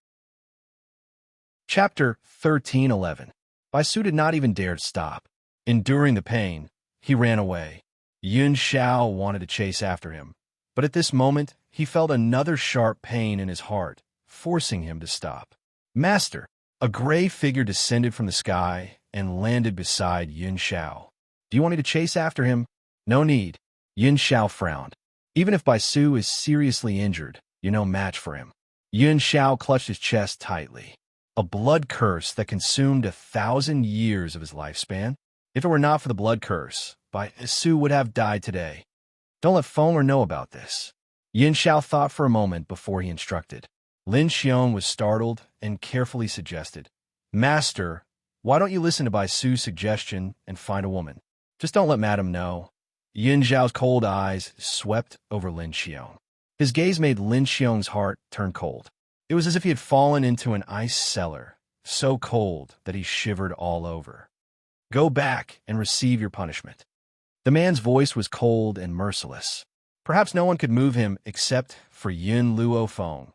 Chapter 13:11. Bai Su did not even dare to stop. Enduring the pain, he ran away. Yin Xiao wanted to chase after him, but at this moment, he felt another sharp pain in his heart, forcing him to stop. Master! A gray figure descended from the sky and landed beside Yin Xiao. Do you want me to chase after him? No need. Yin Xiao frowned. Even if Bai Su is seriously injured, you're no match for him. Yin Xiao clutched his chest tightly. A blood curse that consumed 1,000 years of his lifespan? If it were not for the blood curse, Bai Su would have died today. Don't let Feng'er know about this. Yin Xiao thought for a moment before he instructed. Lin Xiong was startled and carefully suggested, Master, why don't you listen to Bai Su's suggestion and find a woman? Just don't let Madam know. Yin Zhao's cold eyes swept over Lin Xiong. His gaze made Lin Xiong's heart turn cold. It was as if he had fallen into an ice cellar, so cold that he shivered all over. Go back and receive your punishment. The man's voice was cold and merciless. Perhaps no one could move him except for Yin Luofeng.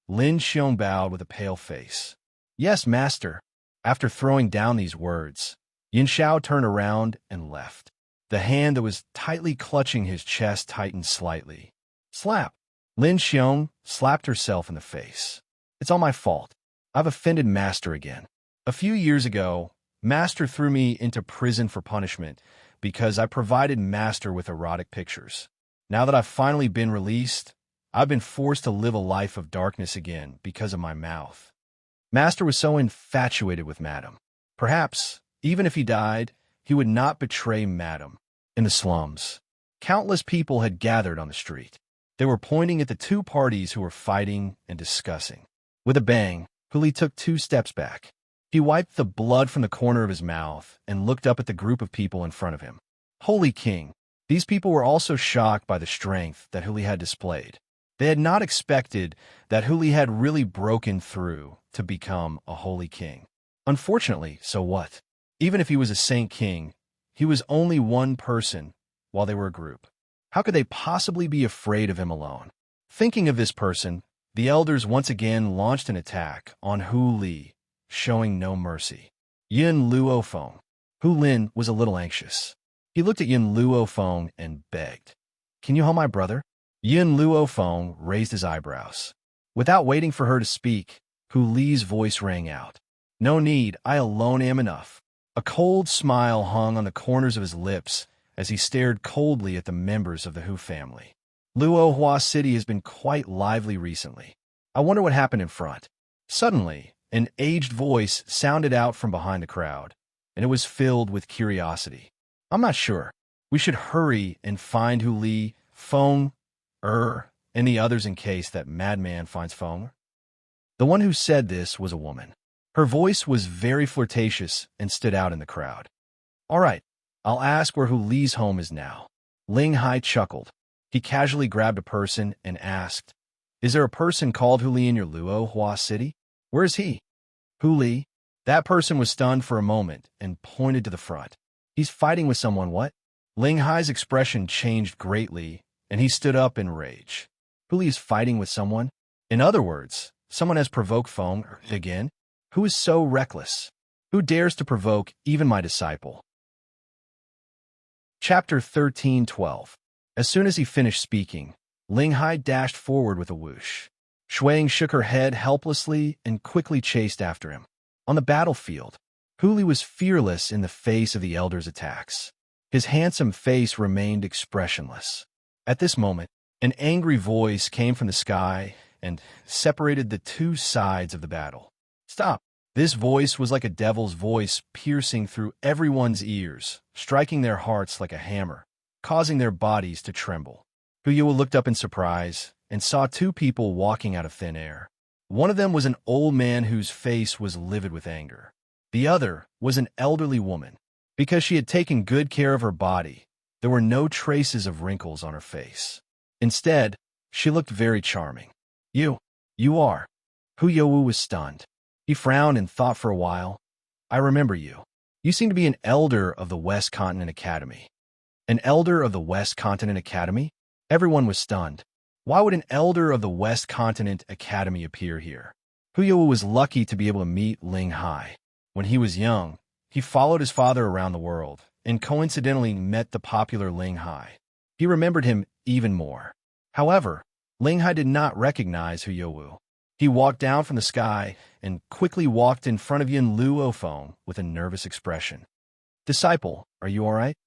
Lin Xiong bowed with a pale face. Yes, master. After throwing down these words, Yin Xiao turned around and left. The hand that was tightly clutching his chest tightened slightly. Slap! Lin Xiong slapped herself in the face. It's all my fault. I've offended Master again. A few years ago, Master threw me into prison for punishment because I provided Master with erotic pictures. Now that I've finally been released, I've been forced to live a life of darkness again because of my mouth. Master was so infatuated with Madam. Perhaps, even if he died, he would not betray Madam. In the slums, countless people had gathered on the street. They were pointing at the two parties who were fighting and discussing. With a bang, Huli took 2 steps back. He wiped the blood from the corner of his mouth and looked up at the group of people in front of him. Holy King! These people were also shocked by the strength that Huli had displayed. They had not expected that Huli had really broken through to become a holy king. Unfortunately, so what? Even if he was a saint king, he was only one person while they were a group. How could they possibly be afraid of him alone? Thinking of this person, the elders once again launched an attack on Hu Li, showing no mercy. Yin Luofeng. Hu Lin was a little anxious. He looked at Yin Luofeng and begged, "Can you help my brother?" Yin Luofeng raised his eyebrows. Without waiting for her to speak, Hu Li's voice rang out. "No need, I alone am enough." A cold smile hung on the corners of his lips as he stared coldly at the members of the Hu family. Luohua City has been quite lively recently. I wonder what happened in front. Suddenly, an aged voice sounded out from behind the crowd, and it was filled with curiosity. "I'm not sure. We should hurry and find Hu Li, Feng, and the others in case that madman finds Feng." The one who said this was a woman. Her voice was very flirtatious and stood out in the crowd. "All right, I'll ask where Hu Li's home is now." Ling Hai chuckled. He casually grabbed a person and asked, "Is there a person called Hu Li in your Luohua city? Where is he?" "Hu Li?" That person was stunned for a moment and pointed to the front. "He's fighting with someone, what?" Ling Hai's expression changed greatly, and he stood up in rage. Hu Li is fighting with someone? In other words, someone has provoked Feng again? Who is so reckless? Who dares to provoke even my disciple? Chapter 13:12. As soon as he finished speaking, Ling Hai dashed forward with a whoosh. Shuang shook her head helplessly and quickly chased after him. On the battlefield, Hu Li was fearless in the face of the elders' attacks. His handsome face remained expressionless. At this moment, an angry voice came from the sky and separated the two sides of the battle. "Stop!" This voice was like a devil's voice piercing through everyone's ears, striking their hearts like a hammer, causing their bodies to tremble. Huyua looked up in surprise and saw 2 people walking out of thin air. One of them was an old man whose face was livid with anger. The other was an elderly woman. Because she had taken good care of her body, there were no traces of wrinkles on her face. Instead, she looked very charming. You are." Huyua was stunned. He frowned and thought for a while. "I remember you. You seem to be an elder of the West Continent Academy." An elder of the West Continent Academy? Everyone was stunned. Why would an elder of the West Continent Academy appear here? Huyua was lucky to be able to meet Ling Hai. When he was young, he followed his father around the world and coincidentally met the popular Ling Hai. He remembered him even more. However, Ling Hai did not recognize Huyua. He walked down from the sky and quickly walked in front of Yin Luofeng with a nervous expression. "Disciple, are you all right?"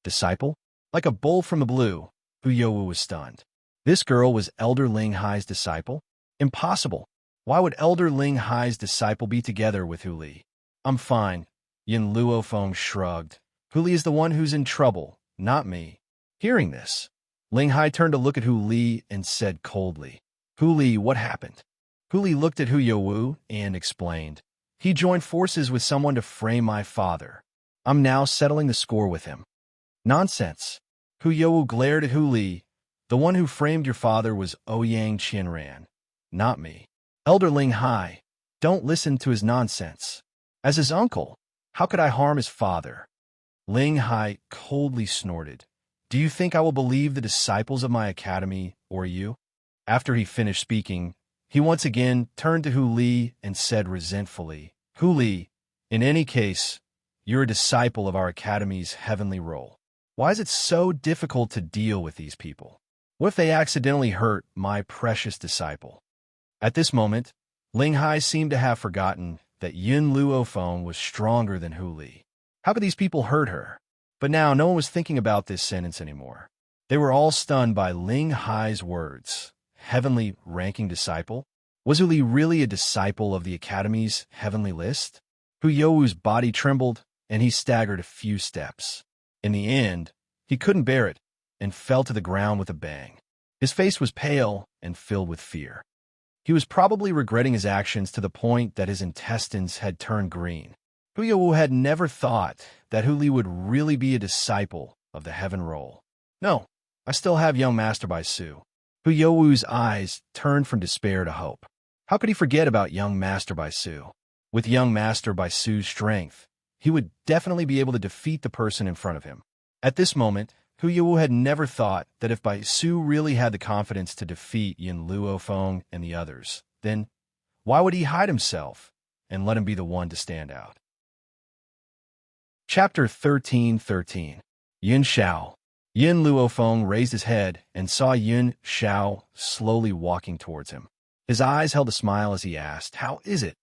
"Disciple?" Like a bull from the blue, Huyua was stunned. This girl was Elder Ling Hai's disciple? Impossible. Why would Elder Ling Hai's disciple be together with Hu Li? "I'm fine." Yin Luofeng shrugged. "Hu Li is the one who's in trouble, not me." Hearing this, Ling Hai turned to look at Hu Li and said coldly, "Hu Li, what happened?" Hu Li looked at Huyua and explained, "He joined forces with someone to frame my father. I'm now settling the score with him." "Nonsense." Huyua glared at Hu Li. "The one who framed your father was Ouyang Qianran, not me." "Elder Ling Hai, don't listen to his nonsense. As his uncle, how could I harm his father?" Ling Hai coldly snorted. "Do you think I will believe the disciples of my academy or you?" After he finished speaking, he once again turned to Hu Li and said resentfully, "Hu Li, in any case, you're a disciple of our academy's heavenly role. Why is it so difficult to deal with these people? What if they accidentally hurt my precious disciple? At this moment, Ling Hai seemed to have forgotten that Yun Luofeng was stronger than Hu Li. How could these people hurt her? But now no one was thinking about this sentence anymore. They were all stunned by Ling Hai's words. Heavenly ranking disciple? Was Hu Li really a disciple of the Academy's heavenly list? Hu You's body trembled, and he staggered a few steps. In the end, he couldn't bear it and fell to the ground with a bang. His face was pale and filled with fear. He was probably regretting his actions to the point that his intestines had turned green. Hu You had never thought that Hu Li would really be a disciple of the heaven role. No, I still have young Master Bai Su. Hu You's eyes turned from despair to hope. How could he forget about young Master Bai Su? With young Master Bai Su's strength, he would definitely be able to defeat the person in front of him. At this moment, Hu You had never thought that if Bai Su really had the confidence to defeat Yin Luofeng and the others, then why would he hide himself and let him be the one to stand out? Chapter 13:13. Yin Xiao. Yin Luofeng raised his head and saw Yin Xiao slowly walking towards him. His eyes held a smile as he asked, "How is it?"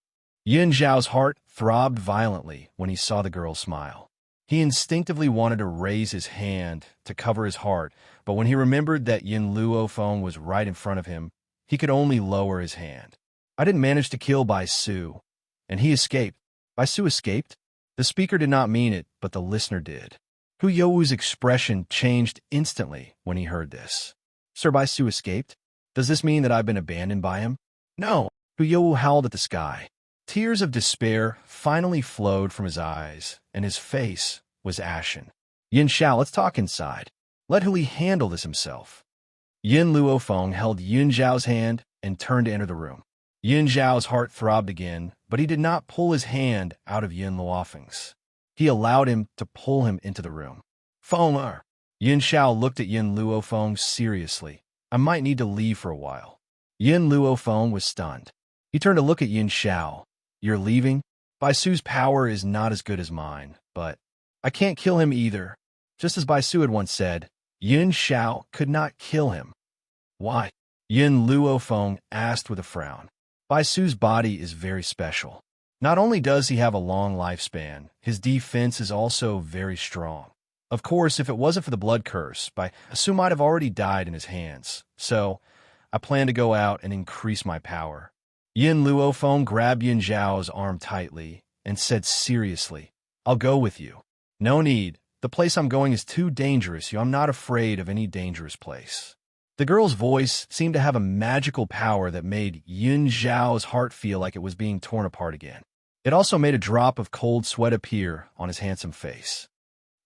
Yin Xiao's heart throbbed violently when he saw the girl smile. He instinctively wanted to raise his hand to cover his heart, but when he remembered that Yin Luofeng was right in front of him, he could only lower his hand. "I didn't manage to kill Bai Su, and he escaped." Bai Su escaped? The speaker did not mean it, but the listener did. Hu You's expression changed instantly when he heard this. "Sir Bai Su escaped? Does this mean that I've been abandoned by him?" "No!" Hu You howled at the sky. Tears of despair finally flowed from his eyes, and his face was ashen. "Yin Xiao, let's talk inside. Let Hu Li handle this himself." Yin Luofeng held Yin Zhao's hand and turned to enter the room. Yin Zhao's heart throbbed again, but he did not pull his hand out of Yin Luofeng's. He allowed him to pull him into the room. "Feng." Yin Xiao looked at Yin Luofeng seriously. "I might need to leave for a while." Yin Luofeng was stunned. He turned to look at Yin Xiao. "You're leaving? Bai Su's power is not as good as mine, but I can't kill him either." Just as Bai Su had once said, Yin Xiao could not kill him. "Why?" Yin Luofeng asked with a frown. "Bai Su's body is very special. Not only does he have a long lifespan, his defense is also very strong. Of course, if it wasn't for the blood curse, Bai Su might have already died in his hands, so I plan to go out and increase my power." Yin Luofeng grabbed Yin Zhao's arm tightly and said seriously, "I'll go with you." "No need. The place I'm going is too dangerous. I'm not afraid of any dangerous place." The girl's voice seemed to have a magical power that made Yin Zhao's heart feel like it was being torn apart again. It also made a drop of cold sweat appear on his handsome face.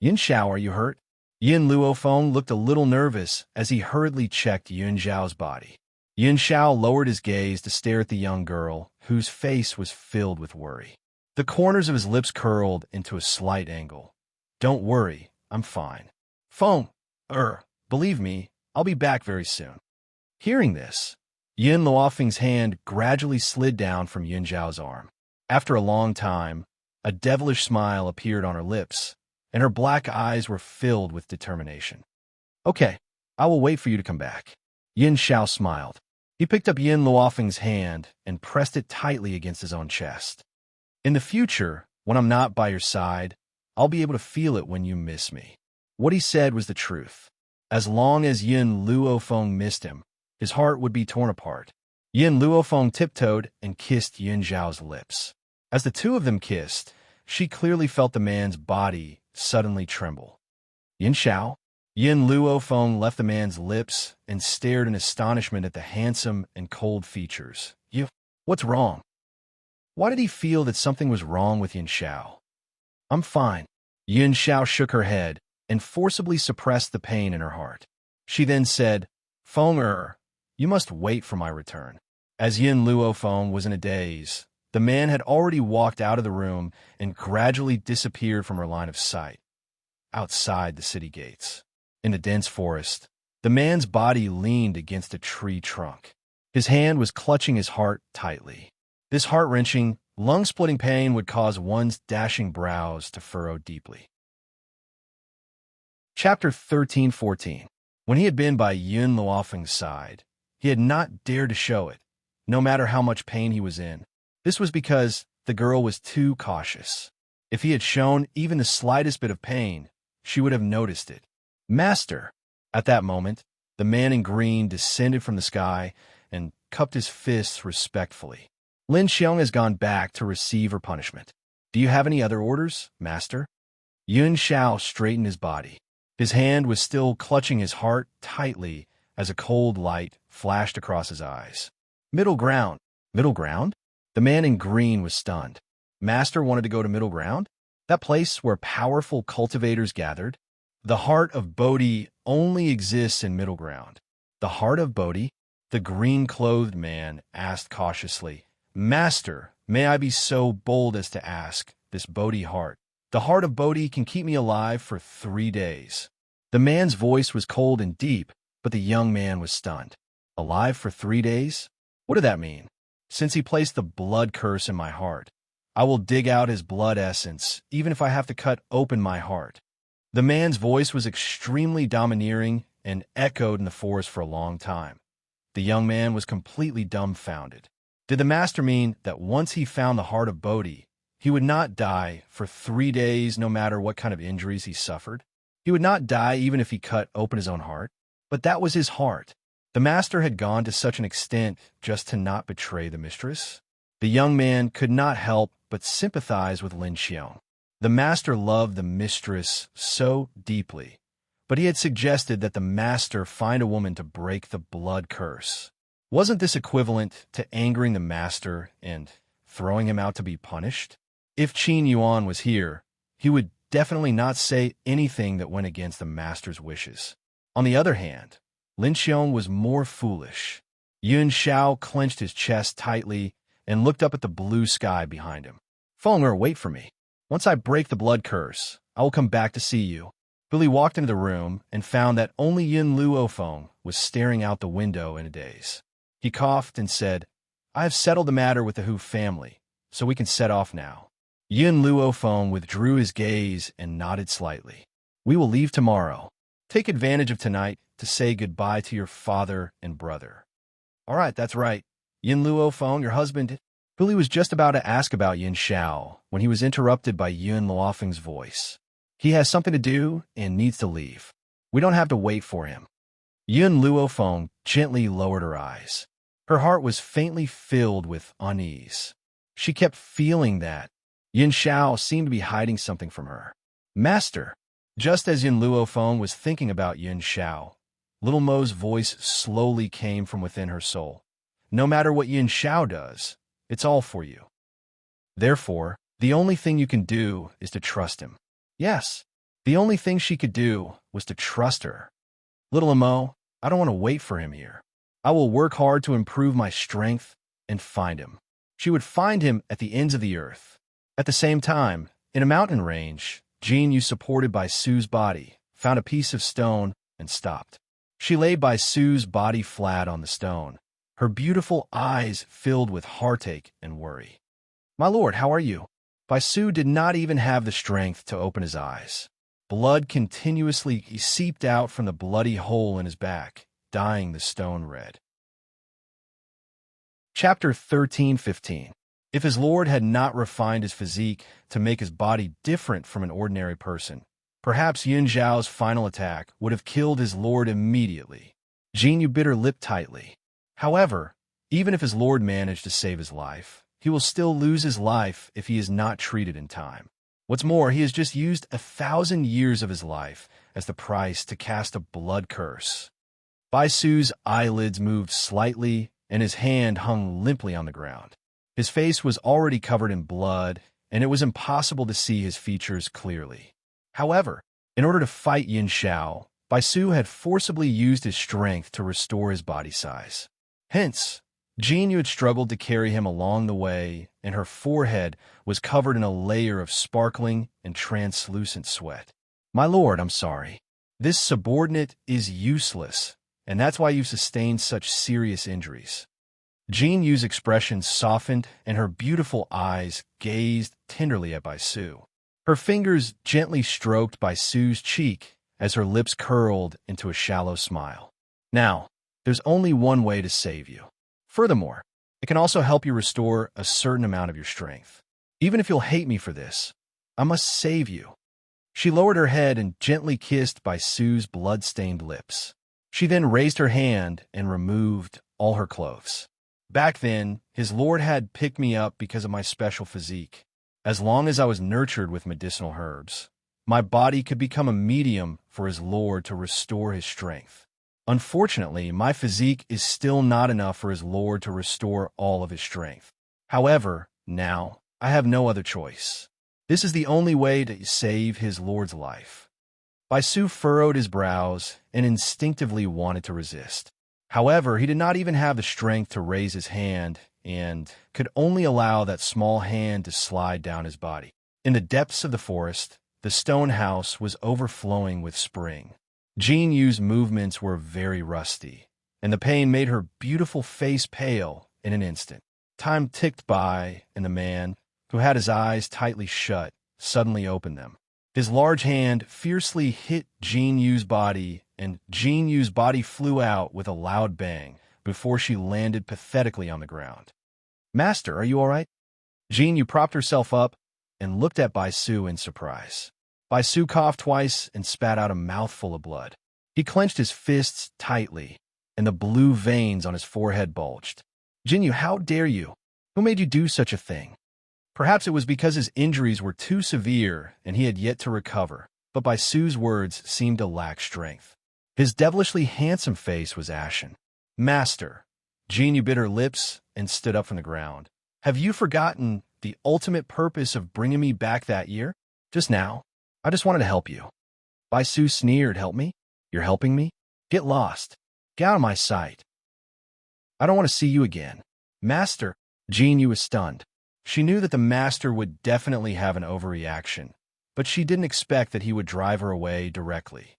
"Yin Xiao, are you hurt?" Yin Luofeng looked a little nervous as he hurriedly checked Yin Zhao's body. Yin Xiao lowered his gaze to stare at the young girl, whose face was filled with worry. The corners of his lips curled into a slight angle. "Don't worry, I'm fine." "Feng, believe me, I'll be back very soon." Hearing this, Yin Luofeng's hand gradually slid down from Yin Zhao's arm. After a long time, a devilish smile appeared on her lips, and her black eyes were filled with determination. "Okay, I will wait for you to come back." Yin Xiao smiled. He picked up Yin Luofeng's hand and pressed it tightly against his own chest. "In the future, when I'm not by your side, I'll be able to feel it when you miss me." What he said was the truth. As long as Yin Luofeng missed him, his heart would be torn apart. Yin Luofeng tiptoed and kissed Yin Zhao's lips. As the two of them kissed, she clearly felt the man's body suddenly tremble. "Yin Xiao?" Yin Luofeng left the man's lips and stared in astonishment at the handsome and cold features. What's wrong?" Why did he feel that something was wrong with Yin Xiao? "I'm fine." Yin Xiao shook her head and forcibly suppressed the pain in her heart. She then said, "Feng, you must wait for my return." As Yin Luofeng was in a daze, the man had already walked out of the room and gradually disappeared from her line of sight. Outside the city gates, in the dense forest, the man's body leaned against a tree trunk. His hand was clutching his heart tightly. This heart-wrenching, lung-splitting pain would cause one's dashing brows to furrow deeply. Chapter 13-14. When he had been by Yun Luofeng's side, he had not dared to show it, no matter how much pain he was in. This was because the girl was too cautious. If he had shown even the slightest bit of pain, she would have noticed it. "Master!" At that moment, the man in green descended from the sky and cupped his fists respectfully. "Lin Xiong has gone back to receive her punishment. Do you have any other orders, Master?" Yun Xiao straightened his body. His hand was still clutching his heart tightly as a cold light flashed across his eyes. "Middle ground." "Middle ground?" The man in green was stunned. Master wanted to go to Middle Ground? That place where powerful cultivators gathered? The heart of Bodhi only exists in Middle Ground. The heart of Bodhi? The green-clothed man asked cautiously. "Master, may I be so bold as to ask, this Bodhi heart? The heart of Bodhi can keep me alive for 3 days." The man's voice was cold and deep, but the young man was stunned. Alive for 3 days? What did that mean? Since he placed the blood curse in my heart, I will dig out his blood essence, even if I have to cut open my heart. The man's voice was extremely domineering and echoed in the forest for a long time. The young man was completely dumbfounded. Did the master mean that once he found the heart of Bodhi, he would not die for 3 days no matter what kind of injuries he suffered? He would not die even if he cut open his own heart? But that was his heart. The master had gone to such an extent just to not betray the mistress. The young man could not help but sympathize with Lin Xiong. The master loved the mistress so deeply, but he had suggested that the master find a woman to break the blood curse. Wasn't this equivalent to angering the master and throwing him out to be punished? If Qin Yuan was here, he would definitely not say anything that went against the master's wishes. On the other hand, Lin Xiong was more foolish. Yun Xiao clenched his chest tightly and looked up at the blue sky behind him. "Feng'er, wait for me. Once I break the blood curse, I will come back to see you." Billy walked into the room and found that only Yun Luofeng was staring out the window in a daze. He coughed and said, "I have settled the matter with the Hu family, so we can set off now." Yun Luofeng withdrew his gaze and nodded slightly. "We will leave tomorrow. Take advantage of tonight to say goodbye to your father and brother." "All right, that's right. Yun Luofeng, your husband..." Billy was just about to ask about Yun Xiao when he was interrupted by Yun Luofeng's voice. "He has something to do and needs to leave. We don't have to wait for him." Yun Luofeng gently lowered her eyes. Her heart was faintly filled with unease. She kept feeling that Yun Xiao seemed to be hiding something from her. "Master." Just as Yun Luofeng was thinking about Yun Xiao, Little Mo's voice slowly came from within her soul. "No matter what Yun Xiao does, it's all for you. Therefore, the only thing you can do is to trust him." Yes, the only thing she could do was to trust her. "Little Mo, I don't want to wait for him here. I will work hard to improve my strength and find him." She would find him at the ends of the earth. At the same time, in a mountain range, Jean Yu, supported by Sue's body, found a piece of stone and stopped. She lay by Sue's body flat on the stone, her beautiful eyes filled with heartache and worry. "My lord, how are you?" Bai Su did not even have the strength to open his eyes. Blood continuously seeped out from the bloody hole in his back, dyeing the stone red. Chapter 13-15. If his lord had not refined his physique to make his body different from an ordinary person, perhaps Yun Zhao's final attack would have killed his lord immediately. Jean Yu bit her lip tightly. However, even if his lord managed to save his life, he will still lose his life if he is not treated in time. What's more, he has just used 1,000 years of his life as the price to cast a blood curse. Bai Su's eyelids moved slightly, and his hand hung limply on the ground. His face was already covered in blood, and it was impossible to see his features clearly. However, in order to fight Yin Xiao, Bai Su had forcibly used his strength to restore his body size. Hence, Jean Yu had struggled to carry him along the way, and her forehead was covered in a layer of sparkling and translucent sweat. "My lord, I'm sorry. This subordinate is useless, and that's why you've sustained such serious injuries." Jin Yu's expression softened and her beautiful eyes gazed tenderly at Bai Su. Her fingers gently stroked Bai Su's cheek as her lips curled into a shallow smile. Now, there's only one way to save you. Furthermore, it can also help you restore a certain amount of your strength. Even if you'll hate me for this, I must save you. She lowered her head and gently kissed Bai Su's blood-stained lips. She then raised her hand and removed all her clothes. Back then, his lord had picked me up because of my special physique. As long as I was nurtured with medicinal herbs, my body could become a medium for his lord to restore his strength. Unfortunately, my physique is still not enough for his lord to restore all of his strength. However, now, I have no other choice. This is the only way to save his lord's life. Bai Su furrowed his brows and instinctively wanted to resist. However, he did not even have the strength to raise his hand and could only allow that small hand to slide down his body. In the depths of the forest, the stone house was overflowing with spring. Jin Yu's movements were very rusty, and the pain made her beautiful face pale in an instant. Time ticked by, and the man, who had his eyes tightly shut, suddenly opened them. His large hand fiercely hit Jin Yu's body, and Jin Yu's body flew out with a loud bang before she landed pathetically on the ground. "Master, are you all right?" Jin Yu propped herself up and looked at Bai Su in surprise. Bai Su coughed twice and spat out a mouthful of blood. He clenched his fists tightly, and the blue veins on his forehead bulged. "Jin Yu, how dare you? Who made you do such a thing?" Perhaps it was because his injuries were too severe and he had yet to recover, but Bai Su's words seemed to lack strength. His devilishly handsome face was ashen. "Master," Jin Yu bit her lips and stood up from the ground. "Have you forgotten the ultimate purpose of bringing me back that year? Just now, I just wanted to help you." Bai Su sneered. "Help me? You're helping me? Get lost. Get out of my sight. I don't want to see you again." "Master," Jin Yu was stunned. She knew that the master would definitely have an overreaction, but she didn't expect that he would drive her away directly.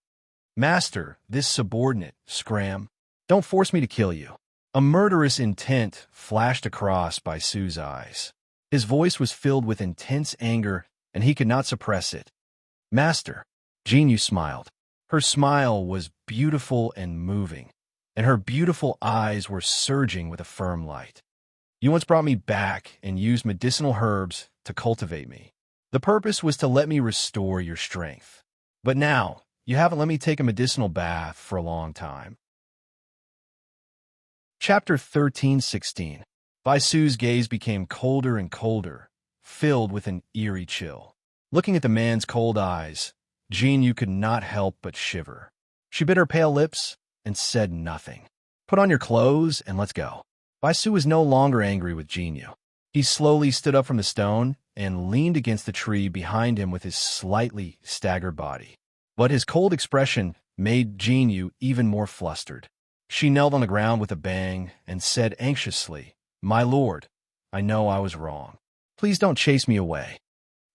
"Master, this subordinate, scram. Don't force me to kill you." A murderous intent flashed across Bai Su's eyes. His voice was filled with intense anger, and he could not suppress it. "Master," Jin Yu smiled. Her smile was beautiful and moving, and her beautiful eyes were surging with a firm light. "You once brought me back and used medicinal herbs to cultivate me. The purpose was to let me restore your strength. But now, you haven't let me take a medicinal bath for a long time." Chapter 13:16. Bai Su's gaze became colder and colder, filled with an eerie chill. Looking at the man's cold eyes, Jin Yu could not help but shiver. She bit her pale lips and said nothing. "Put on your clothes and let's go." Bai Su was no longer angry with Jin Yu. He slowly stood up from the stone and leaned against the tree behind him with his slightly staggered body. But his cold expression made Jin Yu even more flustered. She knelt on the ground with a bang and said anxiously, "My lord, I know I was wrong. Please don't chase me away."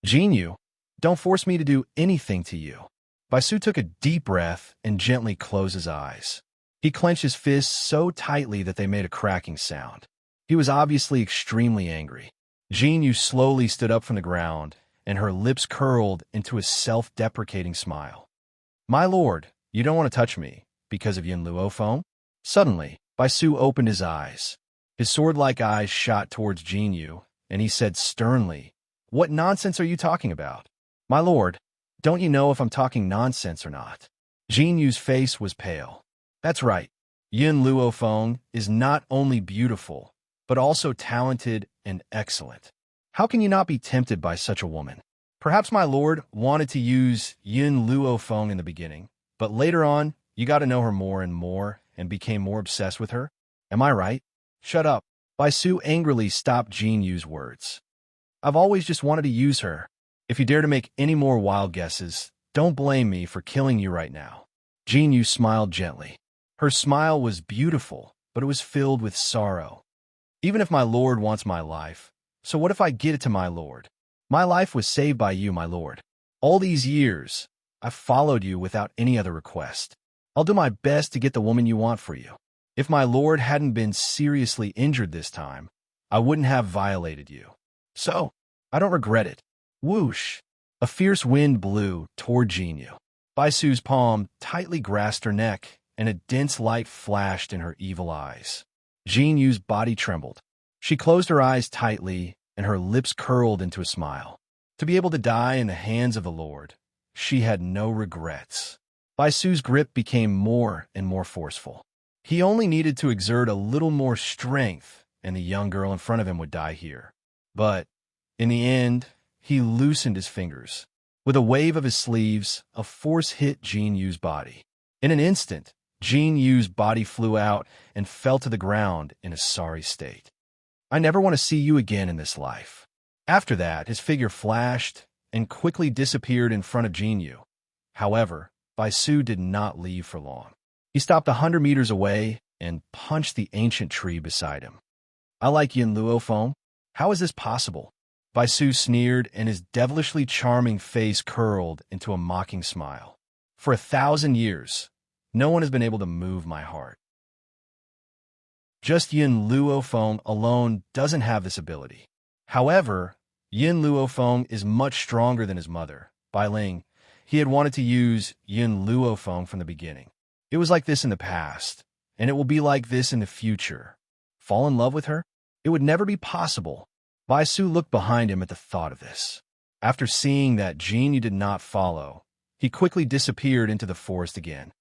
"Jin Yu, don't force me to do anything to you." Bai Su took a deep breath and gently closed his eyes. He clenched his fists so tightly that they made a cracking sound. He was obviously extremely angry. Jin Yu slowly stood up from the ground, and her lips curled into a self-deprecating smile. "My lord, you don't want to touch me because of Yin Luo Feng?" Suddenly, Bai Su opened his eyes. His sword-like eyes shot towards Jin Yu, and he said sternly, "What nonsense are you talking about? My lord, don't you know if I'm talking nonsense or not?" Jin Yu's face was pale. "That's right. Yin Luo Feng is not only beautiful, but also talented and excellent. How can you not be tempted by such a woman? Perhaps my lord wanted to use Yin Luo Feng in the beginning, but later on, you got to know her more and more and became more obsessed with her. Am I right?" "Shut up." Bai Su angrily stopped Jin Yu's words. "I've always just wanted to use her. If you dare to make any more wild guesses, don't blame me for killing you right now." Jin Yu smiled gently. Her smile was beautiful, but it was filled with sorrow. "Even if my lord wants my life, so what if I get it to my lord? My life was saved by you, my lord. All these years, I've followed you without any other request. I'll do my best to get the woman you want for you. If my lord hadn't been seriously injured this time, I wouldn't have violated you. So, I don't regret it. Whoosh! A fierce wind blew toward Jinyu. Baisu's palm tightly grasped her neck, and a dense light flashed in her evil eyes. Jinyu's body trembled. She closed her eyes tightly, and her lips curled into a smile. To be able to die in the hands of the Lord, she had no regrets. Baisu's grip became more and more forceful. He only needed to exert a little more strength, and the young girl in front of him would die here. But, in the end, he loosened his fingers. With a wave of his sleeves, a force hit Jinyu's body. In an instant, Jinyu's body flew out and fell to the ground in a sorry state. I never want to see you again in this life. After that, his figure flashed and quickly disappeared in front of Jinyu. However, Baisu did not leave for long. He stopped 100 meters away and punched the ancient tree beside him. I like Yin Luofeng. How is this possible? Baisu sneered, and his devilishly charming face curled into a mocking smile. For 1,000 years, no one has been able to move my heart. Just Yin Luofeng alone doesn't have this ability. However, Yin Luofeng is much stronger than his mother, Bai Ling. He had wanted to use Yin Luofeng from the beginning. It was like this in the past, and it will be like this in the future. Fall in love with her? It would never be possible. Baisu looked behind him at the thought of this. After seeing that Jinyu did not follow, he quickly disappeared into the forest again.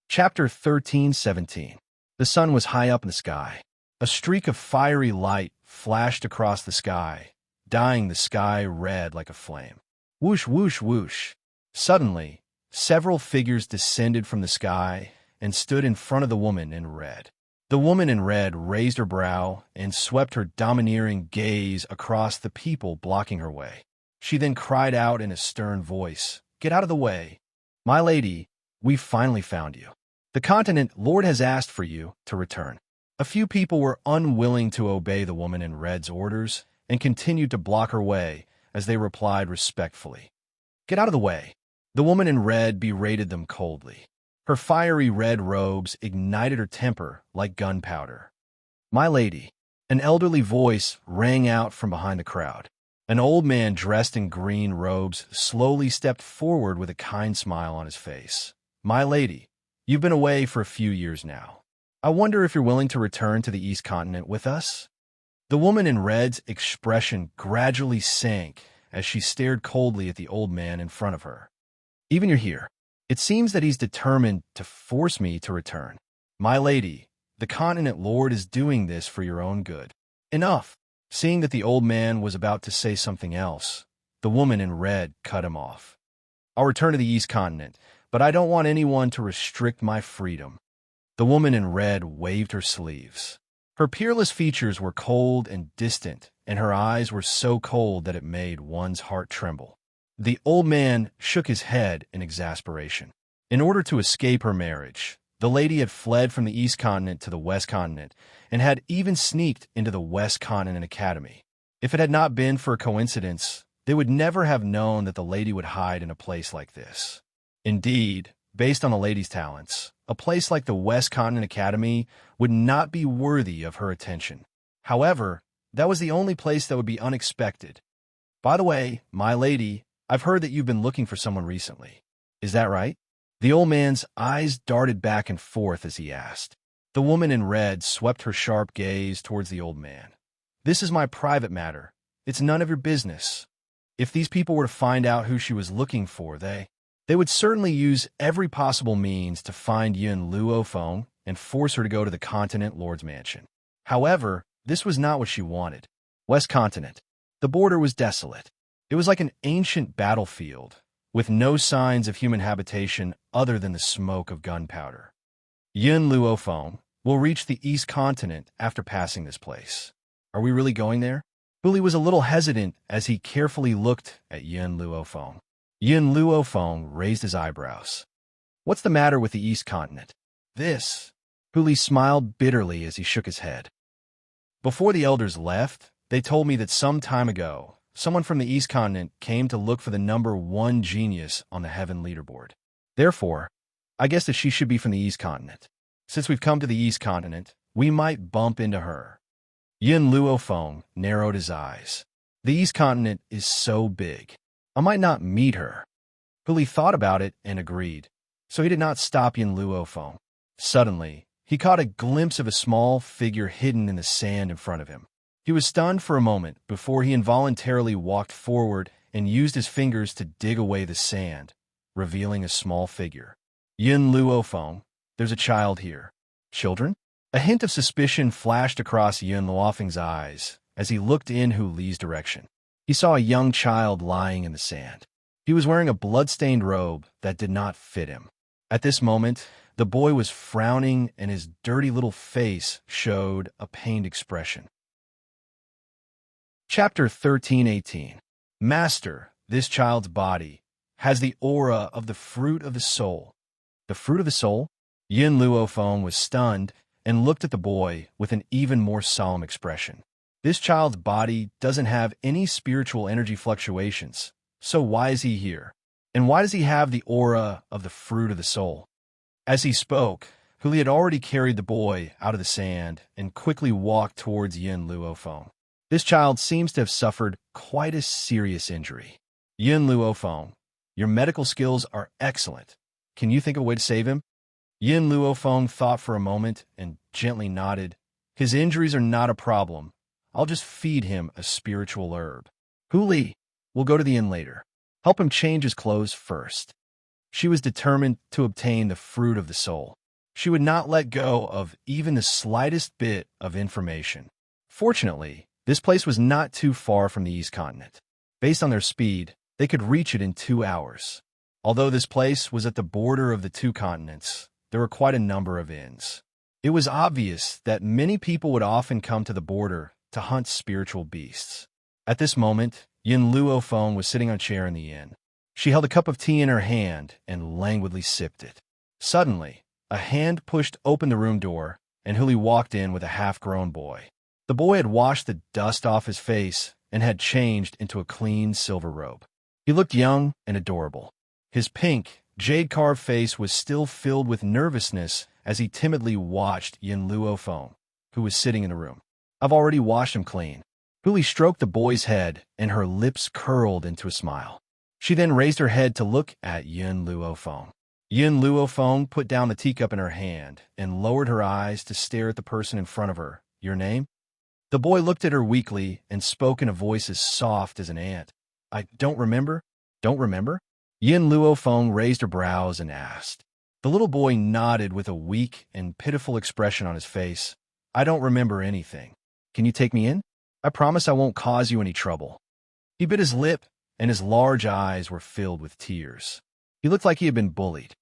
Chapter 13-17. The sun was high up in the sky. A streak of fiery light flashed across the sky, dyeing the sky red like a flame. Whoosh, whoosh, whoosh. Suddenly, several figures descended from the sky and stood in front of the woman in red. The woman in red raised her brow and swept her domineering gaze across the people blocking her way. She then cried out in a stern voice, "Get out of the way! My lady, we've finally found you. The continent Lord has asked for you to return." A few people were unwilling to obey the woman in red's orders and continued to block her way as they replied respectfully, "Get out of the way." The woman in red berated them coldly. Her fiery red robes ignited her temper like gunpowder. "My lady," an elderly voice rang out from behind the crowd. An old man dressed in green robes slowly stepped forward with a kind smile on his face. "My lady, you've been away for a few years now. I wonder if you're willing to return to the East Continent with us?" The woman in red's expression gradually sank as she stared coldly at the old man in front of her. "Even you're here. It seems that he's determined to force me to return. My lady, the continent lord is doing this for your own good." "Enough." Seeing that the old man was about to say something else, the woman in red cut him off. "I'll return to the East Continent, but I don't want anyone to restrict my freedom." The woman in red waved her sleeves. Her peerless features were cold and distant, and her eyes were so cold that it made one's heart tremble. The old man shook his head in exasperation. In order to escape her marriage, the lady had fled from the East Continent to the West Continent and had even sneaked into the West Continent Academy. If it had not been for a coincidence, they would never have known that the lady would hide in a place like this. Indeed, based on the lady's talents, a place like the West Continent Academy would not be worthy of her attention. However, that was the only place that would be unexpected. "By the way, my lady, I've heard that you've been looking for someone recently. Is that right?" The old man's eyes darted back and forth as he asked. The woman in red swept her sharp gaze towards the old man. "This is my private matter. It's none of your business." If these people were to find out who she was looking for, they would certainly use every possible means to find Yin Luofeng and force her to go to the continent lord's mansion. However, this was not what she wanted. West Continent. The border was desolate. It was like an ancient battlefield, with no signs of human habitation other than the smoke of gunpowder. Yin Luofeng will reach the East Continent after passing this place. Are we really going there? Billy was a little hesitant as he carefully looked at Yin Luofeng. Yin Luofeng raised his eyebrows. "What's the matter with the East Continent?" "This." Huli smiled bitterly as he shook his head. "Before the elders left, they told me that some time ago, someone from the East Continent came to look for the number 1 genius on the heaven leaderboard. Therefore, I guess that she should be from the East Continent." Since we've come to the East Continent, we might bump into her. Yin Luofeng narrowed his eyes. The East Continent is so big. I might not meet her. Huli thought about it and agreed, so he did not stop Yin Luofeng. Suddenly, he caught a glimpse of a small figure hidden in the sand in front of him. He was stunned for a moment before he involuntarily walked forward and used his fingers to dig away the sand, revealing a small figure. Yin Luofeng, there's a child here. Children? A hint of suspicion flashed across Yin Luofeng's eyes as he looked in Huli's direction. He saw a young child lying in the sand. He was wearing a blood-stained robe that did not fit him. At this moment, the boy was frowning and his dirty little face showed a pained expression. Chapter 13:18. Master, this child's body has the aura of the fruit of the soul. The fruit of the soul? Yin Luofeng was stunned and looked at the boy with an even more solemn expression. This child's body doesn't have any spiritual energy fluctuations, so why is he here? And why does he have the aura of the fruit of the soul? As he spoke, Huli had already carried the boy out of the sand and quickly walked towards Yin Luofeng. This child seems to have suffered quite a serious injury. Yin Luofeng, your medical skills are excellent. Can you think of a way to save him? Yin Luofeng thought for a moment and gently nodded. His injuries are not a problem. I'll just feed him a spiritual herb. Huli, we'll go to the inn later. Help him change his clothes first. She was determined to obtain the fruit of the soul. She would not let go of even the slightest bit of information. Fortunately, this place was not too far from the East Continent. Based on their speed, they could reach it in 2 hours. Although this place was at the border of the 2 continents, there were quite a number of inns. It was obvious that many people would often come to the border to hunt spiritual beasts. At this moment, Yin Luofeng was sitting on a chair in the inn. She held a cup of tea in her hand and languidly sipped it. Suddenly, a hand pushed open the room door, and Huli walked in with a half-grown boy. The boy had washed the dust off his face and had changed into a clean silver robe. He looked young and adorable. His pink, jade-carved face was still filled with nervousness as he timidly watched Yin Luofeng, who was sitting in the room. I've already washed him clean. Huli stroked the boy's head, and her lips curled into a smile. She then raised her head to look at Yin Luofeng. Yin Luofeng put down the teacup in her hand and lowered her eyes to stare at the person in front of her. Your name? The boy looked at her weakly and spoke in a voice as soft as an ant. I don't remember. Don't remember? Yin Luofeng raised her brows and asked. The little boy nodded with a weak and pitiful expression on his face. I don't remember anything. Can you take me in? I promise I won't cause you any trouble. He bit his lip, and his large eyes were filled with tears. He looked like he had been bullied.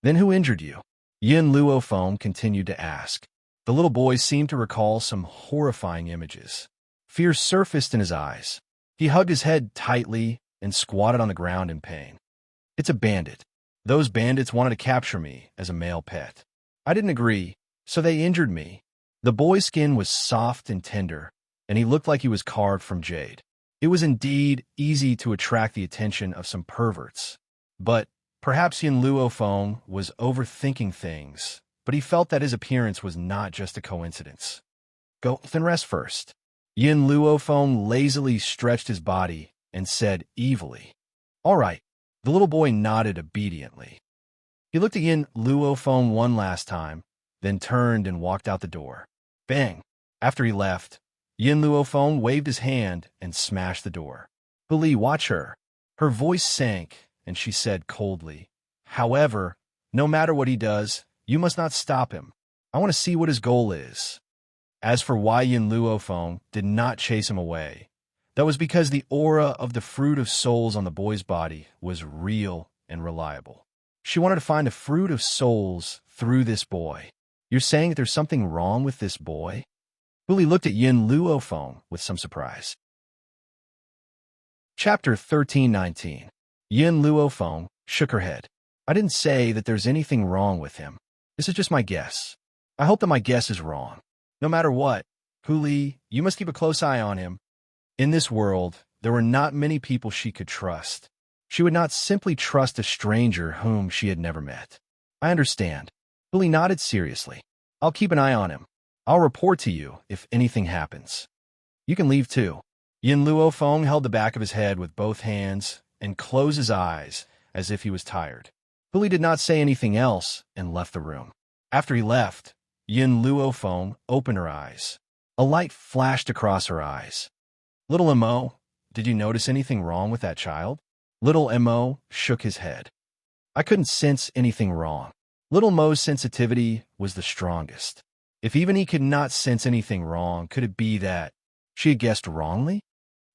Then who injured you? Yin Luofeng continued to ask. The little boy seemed to recall some horrifying images. Fear surfaced in his eyes. He hugged his head tightly and squatted on the ground in pain. It's a bandit. Those bandits wanted to capture me as a male pet. I didn't agree, so they injured me. The boy's skin was soft and tender, and he looked like he was carved from jade. It was indeed easy to attract the attention of some perverts. But perhaps Yin Luofeng was overthinking things, but he felt that his appearance was not just a coincidence. Go and rest first. Yin Luofeng lazily stretched his body and said evilly, All right. The little boy nodded obediently. He looked at Yin Luofeng one last time, then turned and walked out the door. Bang! After he left, Yin Luofeng waved his hand and smashed the door. Huli, watch her. Her voice sank, and she said coldly, However, no matter what he does, you must not stop him. I want to see what his goal is. As for why Yin Luofeng did not chase him away, that was because the aura of the fruit of souls on the boy's body was real and reliable. She wanted to find a fruit of souls through this boy. You're saying that there's something wrong with this boy? Huli looked at Yin Luofeng with some surprise. Chapter 13:19. Yin Luofeng shook her head. I didn't say that there's anything wrong with him. This is just my guess. I hope that my guess is wrong. No matter what, Huli, you must keep a close eye on him. In this world, there were not many people she could trust. She would not simply trust a stranger whom she had never met. I understand. Huli nodded seriously. I'll keep an eye on him. I'll report to you if anything happens. You can leave too. Yin Luofeng held the back of his head with both hands and closed his eyes as if he was tired. Huli did not say anything else and left the room. After he left, Yin Luofeng opened her eyes. A light flashed across her eyes. Little Mo, did you notice anything wrong with that child? Little Mo shook his head. I couldn't sense anything wrong. Little Mo's sensitivity was the strongest. If even he could not sense anything wrong, could it be that she had guessed wrongly?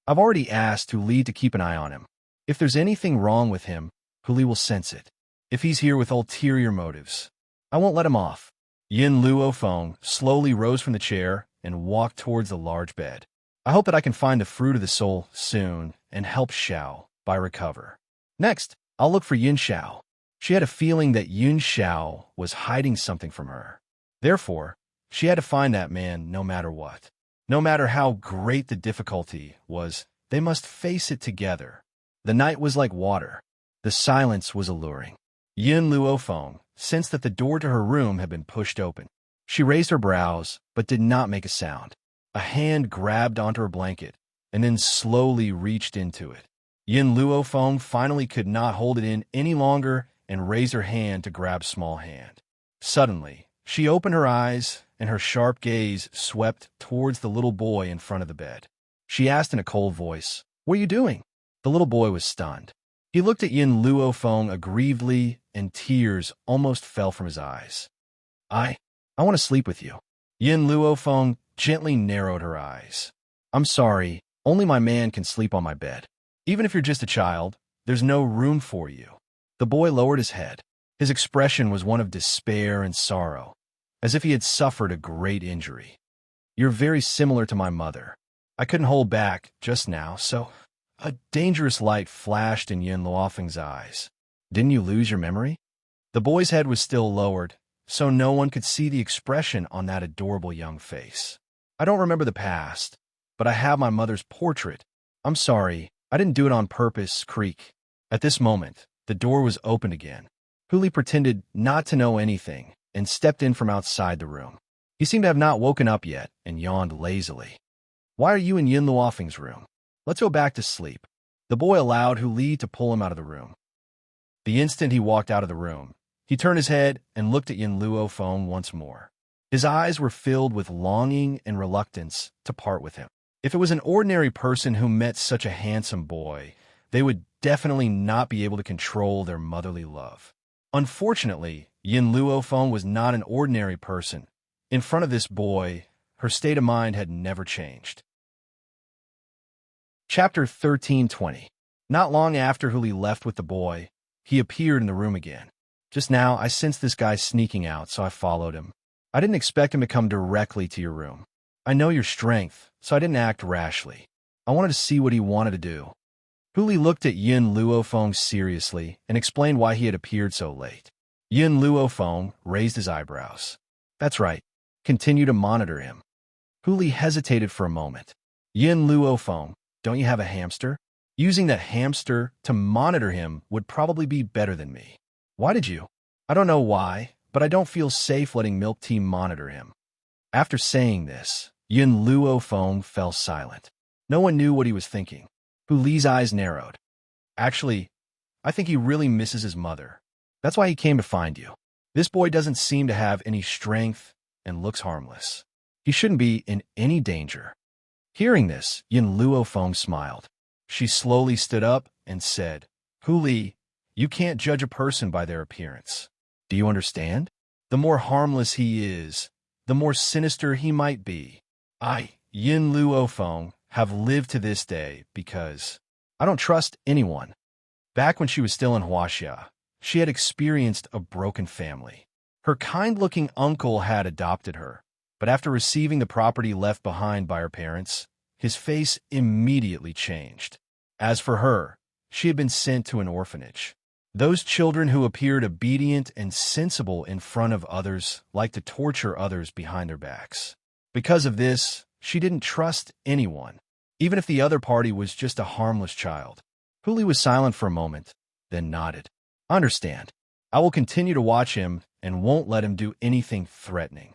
I've already asked Huli to keep an eye on him. If there's anything wrong with him, Huli will sense it. If he's here with ulterior motives, I won't let him off. Yin Luofeng slowly rose from the chair and walked towards the large bed. I hope that I can find the fruit of the soul soon and help Xiao by recover. Next, I'll look for Yin Xiao. She had a feeling that Yin Xiao was hiding something from her. Therefore, she had to find that man no matter what. No matter how great the difficulty was, they must face it together. The night was like water. The silence was alluring. Yin Luofeng sensed that the door to her room had been pushed open. She raised her brows, but did not make a sound. A hand grabbed onto her blanket, and then slowly reached into it. Yin Luofeng finally could not hold it in any longer and raised her hand to grab Small Hand. Suddenly, she opened her eyes, and her sharp gaze swept towards the little boy in front of the bed. She asked in a cold voice, "What are you doing?" The little boy was stunned. He looked at Yin Luofeng aggrievedly, and tears almost fell from his eyes. I want to sleep with you." Yin Luofeng gently narrowed her eyes. "I'm sorry, only my man can sleep on my bed. Even if you're just a child, there's no room for you." The boy lowered his head. His expression was one of despair and sorrow, as if he had suffered a great injury. "You're very similar to my mother. I couldn't hold back just now, so—" A dangerous light flashed in Yin Luofeng's eyes. "Didn't you lose your memory?" The boy's head was still lowered, so no one could see the expression on that adorable young face. "I don't remember the past, but I have my mother's portrait. I'm sorry, I didn't do it on purpose, Creek." At this moment, the door was opened again. Huli pretended not to know anything and stepped in from outside the room. He seemed to have not woken up yet and yawned lazily. "Why are you in Yin Luofeng's room? Let's go back to sleep." The boy allowed Huli to pull him out of the room. The instant he walked out of the room, he turned his head and looked at Yin Luofeng once more. His eyes were filled with longing and reluctance to part with him. If it was an ordinary person who met such a handsome boy, they would definitely not be able to control their motherly love. Unfortunately, Yin Luofeng was not an ordinary person. In front of this boy, her state of mind had never changed. Chapter 13:20. Not long after Huli left with the boy, he appeared in the room again. "Just now, I sensed this guy sneaking out, so I followed him. I didn't expect him to come directly to your room. I know your strength, so I didn't act rashly. I wanted to see what he wanted to do." Huli looked at Yin Luofeng seriously and explained why he had appeared so late. Yin Luofeng raised his eyebrows. "That's right. Continue to monitor him." Huli hesitated for a moment. "Yin Luofeng, don't you have a hamster? Using that hamster to monitor him would probably be better than me." "Why did you?" "I don't know why, but I don't feel safe letting Milk Tea monitor him." After saying this, Yin Luofeng fell silent. No one knew what he was thinking. Huli's eyes narrowed. "Actually, I think he really misses his mother. That's why he came to find you. This boy doesn't seem to have any strength and looks harmless. He shouldn't be in any danger." Hearing this, Yin Luofeng smiled. She slowly stood up and said, "Huli, you can't judge a person by their appearance. Do you understand? The more harmless he is, the more sinister he might be. I, Yin Luofeng, have lived to this day because I don't trust anyone." Back when she was still in Huaxia, she had experienced a broken family. Her kind-looking uncle had adopted her, but after receiving the property left behind by her parents, his face immediately changed. As for her, she had been sent to an orphanage. Those children who appeared obedient and sensible in front of others liked to torture others behind their backs. Because of this, she didn't trust anyone, even if the other party was just a harmless child. Huli was silent for a moment, then nodded. "I understand. I will continue to watch him and won't let him do anything threatening."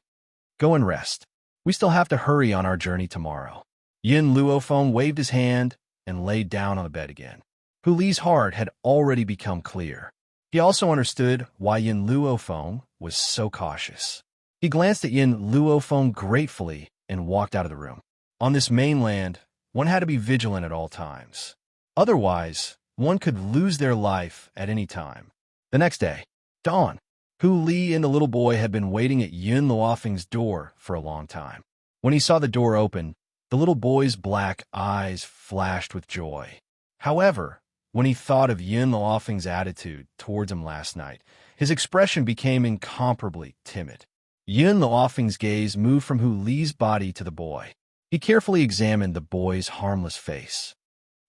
Go and rest. We still have to hurry on our journey tomorrow. Yin Luofeng waved his hand and laid down on the bed again. Hu Li's heart had already become clear. He also understood why Yin Luofeng was so cautious. He glanced at Yin Luofeng gratefully and walked out of the room. On this mainland, one had to be vigilant at all times. Otherwise, one could lose their life at any time. The next day, dawn. Hu Li and the little boy had been waiting at Yin Luofeng's door for a long time. When he saw the door open, the little boy's black eyes flashed with joy. However, when he thought of Yin Luofeng's attitude towards him last night, his expression became incomparably timid. Yin Luofeng's gaze moved from Hu Li's body to the boy. He carefully examined the boy's harmless face.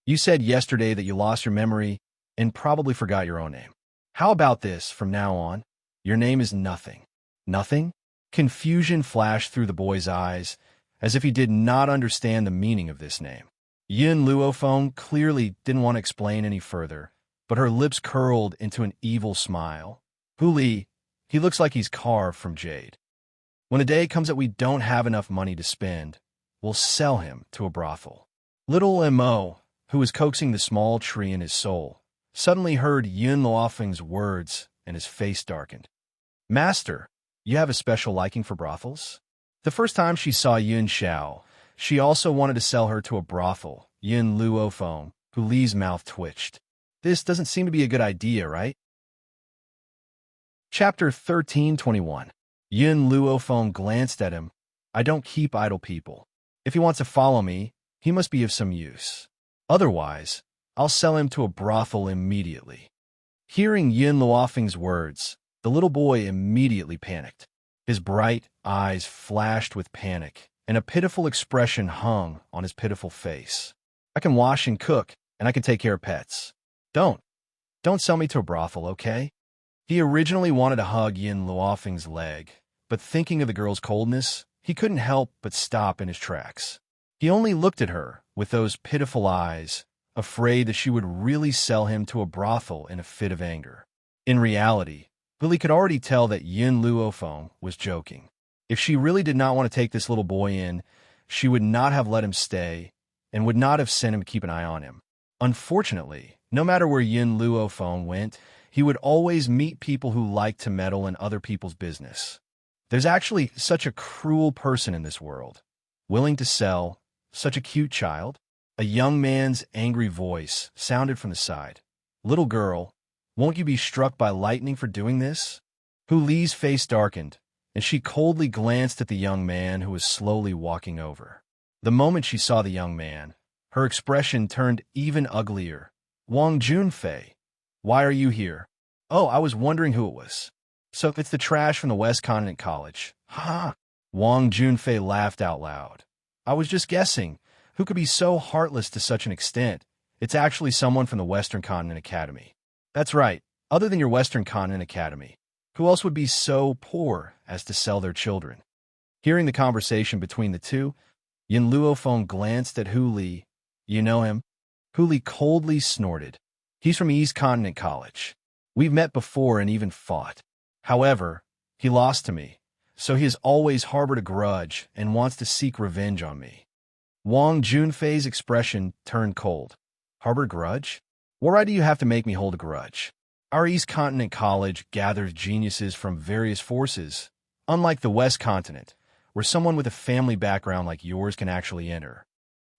You said yesterday that you lost your memory and probably forgot your own name. How about this from now on? Your name is Nothing. Nothing? Confusion flashed through the boy's eyes, as if he did not understand the meaning of this name. Yin Luofeng clearly didn't want to explain any further, but her lips curled into an evil smile. Hu Li, he looks like he's carved from jade. When a day comes that we don't have enough money to spend, we'll sell him to a brothel. Little Mo, who was coaxing the small tree in his soul, suddenly heard Yin Luofeng's words and his face darkened. Master, you have a special liking for brothels? The first time she saw Yun Xiao, she also wanted to sell her to a brothel. Yin Luofeng, Hu Li's mouth twitched. This doesn't seem to be a good idea, right? Chapter 13:21. Yin Luofeng glanced at him. I don't keep idle people. If he wants to follow me, he must be of some use. Otherwise, I'll sell him to a brothel immediately. Hearing Yin Luofeng's words, the little boy immediately panicked. His bright eyes flashed with panic, and a pitiful expression hung on his pitiful face. I can wash and cook, and I can take care of pets. Don't sell me to a brothel, okay? He originally wanted to hug Yin Luofeng's leg, but thinking of the girl's coldness, he couldn't help but stop in his tracks. He only looked at her with those pitiful eyes, afraid that she would really sell him to a brothel in a fit of anger. In reality, Billy could already tell that Yin Luofeng was joking. If she really did not want to take this little boy in, she would not have let him stay and would not have sent him to keep an eye on him. Unfortunately, no matter where Yin Luofeng went, he would always meet people who liked to meddle in other people's business. There's actually such a cruel person in this world, willing to sell such a cute child. A young man's angry voice sounded from the side. Little girl, won't you be struck by lightning for doing this? Hu Li's face darkened, and she coldly glanced at the young man who was slowly walking over. The moment she saw the young man, her expression turned even uglier. Wang Junfei, why are you here? Oh, I was wondering who it was. So it's the trash from the West Continent College. Ha! Wang Junfei laughed out loud. I was just guessing. Who could be so heartless to such an extent? It's actually someone from the Western Continent Academy. That's right. Other than your Western Continent Academy, who else would be so poor as to sell their children? Hearing the conversation between the two, Yin Luofeng glanced at Hu Li. You know him? Hu Li coldly snorted. He's from East Continent College. We've met before and even fought. However, he lost to me, so he has always harbored a grudge and wants to seek revenge on me. Wang Junfei's expression turned cold. Harbor grudge? Why do you have to make me hold a grudge? Our East Continent College gathers geniuses from various forces, unlike the West Continent, where someone with a family background like yours can actually enter.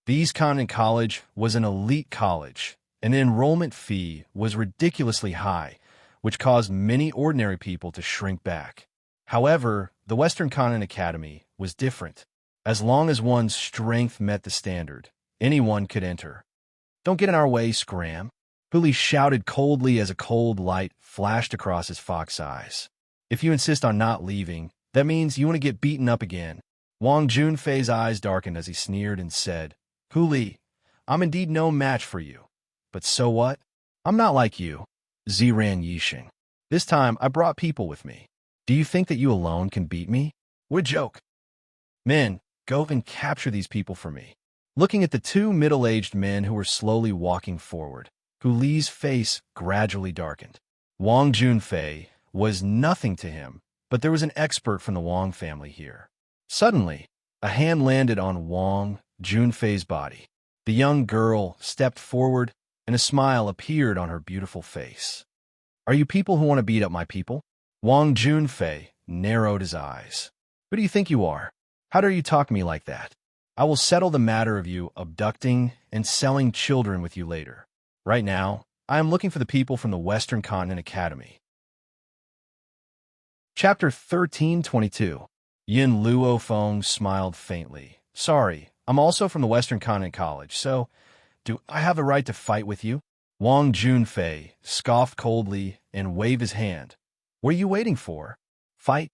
The East Continent College was an elite college, and the enrollment fee was ridiculously high, which caused many ordinary people to shrink back. However, the Western Continent Academy was different. As long as one's strength met the standard, anyone could enter. Don't get in our way, Scram. Hu Li shouted coldly as a cold light flashed across his fox eyes. If you insist on not leaving, that means you want to get beaten up again. Wang Junfei's eyes darkened as he sneered and said, Hu Li, I'm indeed no match for you. But so what? I'm not like you, Ziran Yixing. This time I brought people with me. Do you think that you alone can beat me? What a joke. Men, go and capture these people for me. Looking at the two middle-aged men who were slowly walking forward, Hu Li's face gradually darkened. Wang Junfei was nothing to him, but there was an expert from the Wang family here. Suddenly, a hand landed on Wang Junfei's body. The young girl stepped forward, and a smile appeared on her beautiful face. "Are you people who want to beat up my people?" Wang Junfei narrowed his eyes. "Who do you think you are? How dare you talk to me like that? I will settle the matter of you abducting and selling children with you later. Right now, I am looking for the people from the Western Continent Academy." Chapter 1322. Yin Luofeng smiled faintly. "Sorry, I'm also from the Western Continent College, so do I have a right to fight with you?" Wang Junfei scoffed coldly and waved his hand. "What are you waiting for? Fight?"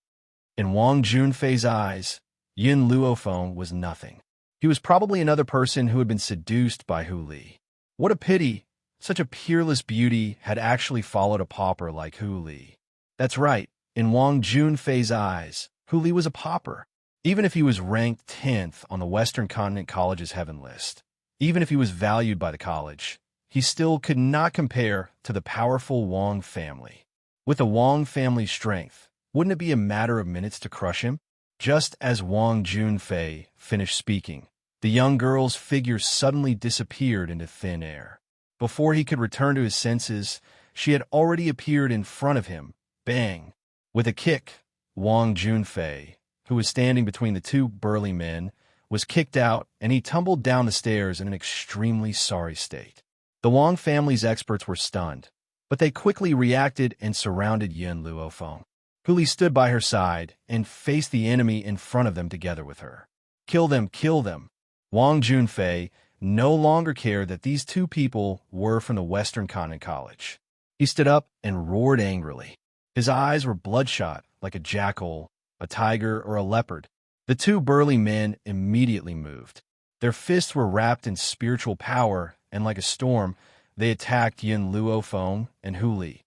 In Wang Junfei's eyes, Yin Luofeng was nothing. He was probably another person who had been seduced by Hu Li. What a pity such a peerless beauty had actually followed a pauper like Hu Li. That's right, in Wang Junfei's eyes, Hu Li was a pauper. Even if he was ranked 10th on the Western Continent College's heaven list, even if he was valued by the college, he still could not compare to the powerful Wang family. With the Wang family's strength, wouldn't it be a matter of minutes to crush him? Just as Wang Junfei finished speaking, the young girl's figure suddenly disappeared into thin air. Before he could return to his senses, she had already appeared in front of him. Bang! With a kick, Wang Junfei, who was standing between the two burly men, was kicked out, and he tumbled down the stairs in an extremely sorry state. The Wang family's experts were stunned, but they quickly reacted and surrounded Yin Luofeng. Hu Li stood by her side and faced the enemy in front of them together with her. "Kill them, kill them!" Wang Junfei no longer cared that these two people were from the Western Continent College. He stood up and roared angrily. His eyes were bloodshot like a jackal, a tiger, or a leopard. The two burly men immediately moved. Their fists were wrapped in spiritual power, and like a storm, they attacked Yin Luofeng and Hu Li.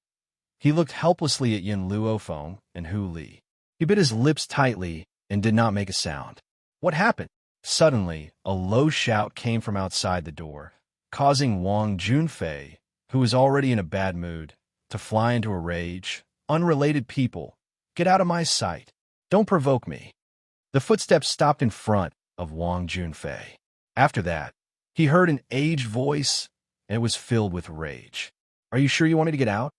He looked helplessly at Yin Luofeng and Hu Li. He bit his lips tightly and did not make a sound. What happened? Suddenly, a low shout came from outside the door, causing Wang Junfei, who was already in a bad mood, to fly into a rage. "Unrelated people, get out of my sight. Don't provoke me." The footsteps stopped in front of Wang Junfei. After that, he heard an aged voice, and it was filled with rage. "Are you sure you want me to get out?"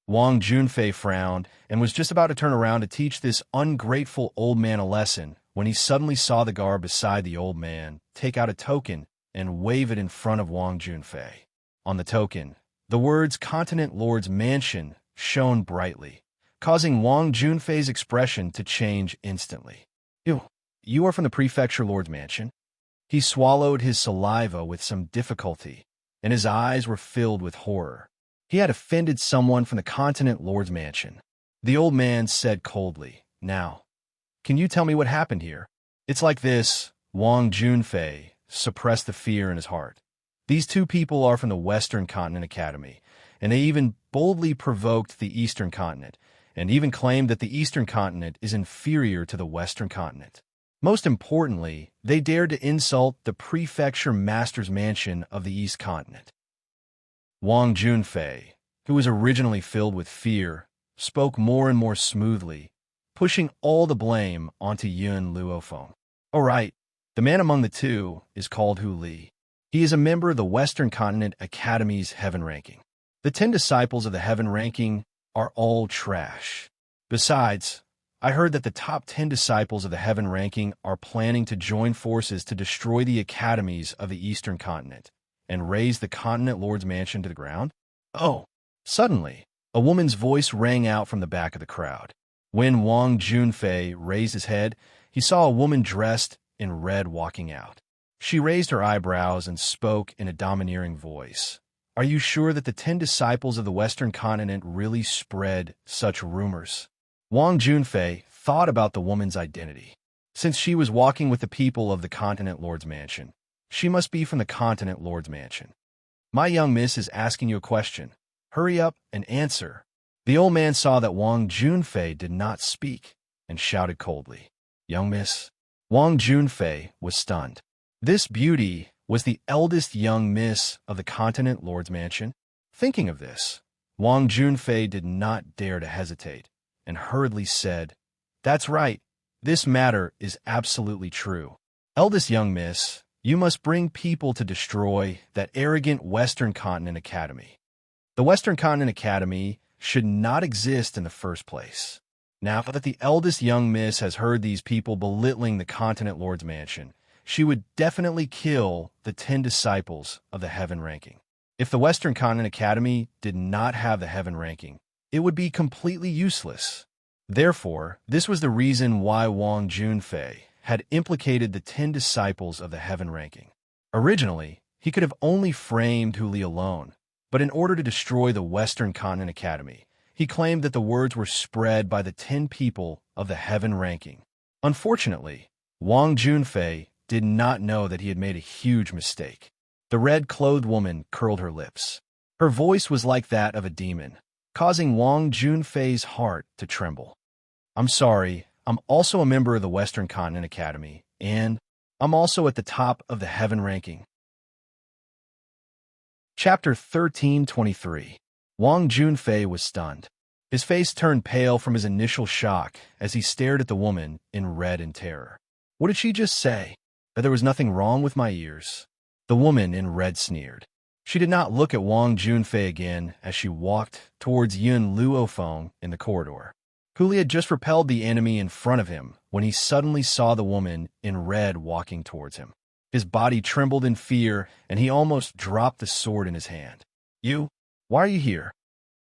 Wang Junfei frowned and was just about to turn around to teach this ungrateful old man a lesson when he suddenly saw the guard beside the old man take out a token and wave it in front of Wang Junfei. On the token, the words "Continent Lord's Mansion" shone brightly, causing Wang Junfei's expression to change instantly. You are from the Prefecture Lord's Mansion?" He swallowed his saliva with some difficulty, and his eyes were filled with horror. He had offended someone from the Continent Lord's Mansion. The old man said coldly, "Now, can you tell me what happened here?" "It's like this." Wang Junfei suppressed the fear in his heart. "These two people are from the Western Continent Academy, and they even boldly provoked the Eastern Continent, and even claimed that the Eastern Continent is inferior to the Western Continent. Most importantly, they dared to insult the Prefecture Master's Mansion of the East Continent." Wang Junfei, who was originally filled with fear, spoke more and more smoothly, pushing all the blame onto Yin Luofeng. "All right, the man among the two is called Hu Li. He is a member of the Western Continent Academy's Heaven Ranking. The 10 disciples of the Heaven Ranking are all trash. Besides, I heard that the top 10 disciples of the Heaven Ranking are planning to join forces to destroy the academies of the Eastern Continent and raise the Continent Lord's Mansion to the ground." "Oh!" Suddenly, a woman's voice rang out from the back of the crowd. When Wang Junfei raised his head, he saw a woman dressed in red walking out. She raised her eyebrows and spoke in a domineering voice. "Are you sure that the 10 disciples of the Western Continent really spread such rumors?" Wang Junfei thought about the woman's identity. Since she was walking with the people of the Continent Lord's Mansion, she must be from the Continent Lord's Mansion. "My young miss is asking you a question. Hurry up and answer." The old man saw that Wang Junfei did not speak and shouted coldly, "Young miss?" Wang Junfei was stunned. This beauty was the eldest young miss of the Continent Lord's Mansion. Thinking of this, Wang Junfei did not dare to hesitate and hurriedly said, "That's right. This matter is absolutely true. Eldest young miss, you must bring people to destroy that arrogant Western Continent Academy. The Western Continent Academy should not exist in the first place. Now that the eldest young miss has heard these people belittling the Continent Lord's mansion, she would definitely kill the 10 disciples of the heaven ranking. If the Western Continent Academy did not have the heaven ranking, it would be completely useless. Therefore, this was the reason why Wang Junfei had implicated the 10 disciples of the heaven ranking. Originally, he could have only framed Hu Li alone, but in order to destroy the Western Continent Academy, he claimed that the words were spread by the 10 people of the heaven ranking. Unfortunately, Wang Junfei did not know that he had made a huge mistake. The red-clothed woman curled her lips. Her voice was like that of a demon, causing Wang Junfei's heart to tremble. I'm sorry, I'm also a member of the Western Continent Academy, and I'm also at the top of the heaven ranking. Chapter 1323. Wang Junfei was stunned. His face turned pale from his initial shock as he stared at the woman in red and terror. What did she just say? That there was nothing wrong with my ears? The woman in red sneered. She did not look at Wang Junfei again as she walked towards Yun Luofeng in the corridor. Hu Li had just repelled the enemy in front of him when he suddenly saw the woman in red walking towards him. His body trembled in fear, and he almost dropped the sword in his hand. You? Why are you here?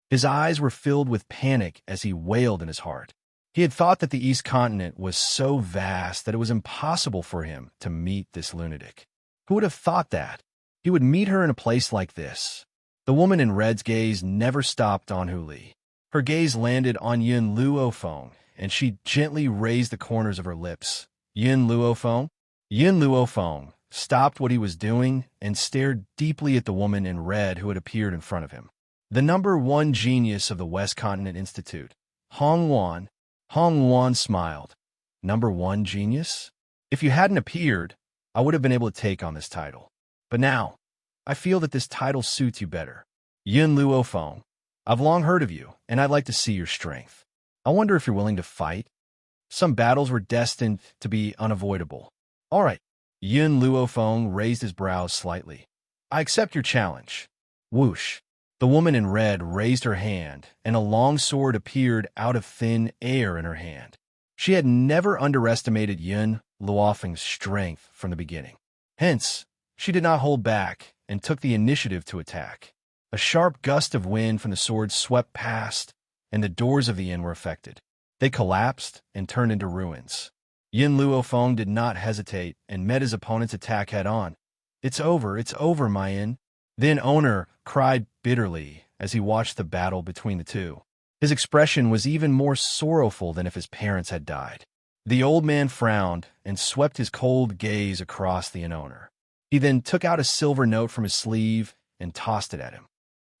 His eyes were filled with panic as he wailed in his heart. He had thought that the East Continent was so vast that it was impossible for him to meet this lunatic. Who would have thought that? He would meet her in a place like this. The woman in red's gaze never stopped on Hu Li. Her gaze landed on Yun Luofeng, and she gently raised the corners of her lips. Yun Luofeng? Yun Luofeng stopped what he was doing and stared deeply at the woman in red who had appeared in front of him. The number 1 genius of the West Continent Institute, Hong Wan. Hong Wan smiled. Number 1 genius? If you hadn't appeared, I would have been able to take on this title. But now, I feel that this title suits you better. Yun Luofeng, I've long heard of you, and I'd like to see your strength. I wonder if you're willing to fight? Some battles were destined to be unavoidable. All right. Yun Luofeng raised his brows slightly. I accept your challenge. Whoosh. The woman in red raised her hand, and a long sword appeared out of thin air in her hand. She had never underestimated Yun Luofeng's strength from the beginning. Hence, she did not hold back and took the initiative to attack. A sharp gust of wind from the sword swept past, and the doors of the inn were affected. They collapsed and turned into ruins. Yun Luofeng did not hesitate and met his opponent's attack head-on. It's over, my inn. The inn owner cried bitterly as he watched the battle between the two. His expression was even more sorrowful than if his parents had died. The old man frowned and swept his cold gaze across the inn owner. He then took out a silver note from his sleeve and tossed it at him.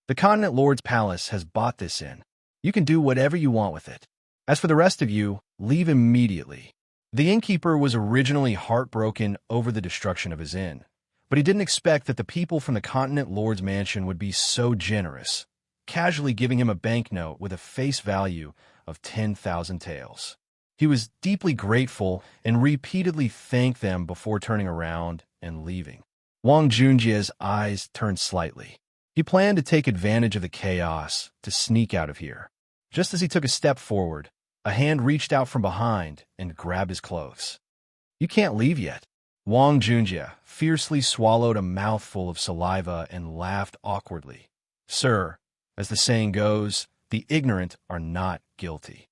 The Continent Lord's Palace has bought this inn. You can do whatever you want with it. As for the rest of you, leave immediately. The innkeeper was originally heartbroken over the destruction of his inn, but he didn't expect that the people from the Continent Lord's mansion would be so generous, casually giving him a banknote with a face value of 10,000 taels. He was deeply grateful and repeatedly thanked them before turning around and leaving. Wang Junjia's eyes turned slightly. He planned to take advantage of the chaos to sneak out of here. Just as he took a step forward, a hand reached out from behind and grabbed his clothes. You can't leave yet. Wang Junjia fiercely swallowed a mouthful of saliva and laughed awkwardly. Sir, as the saying goes, the ignorant are not guilty.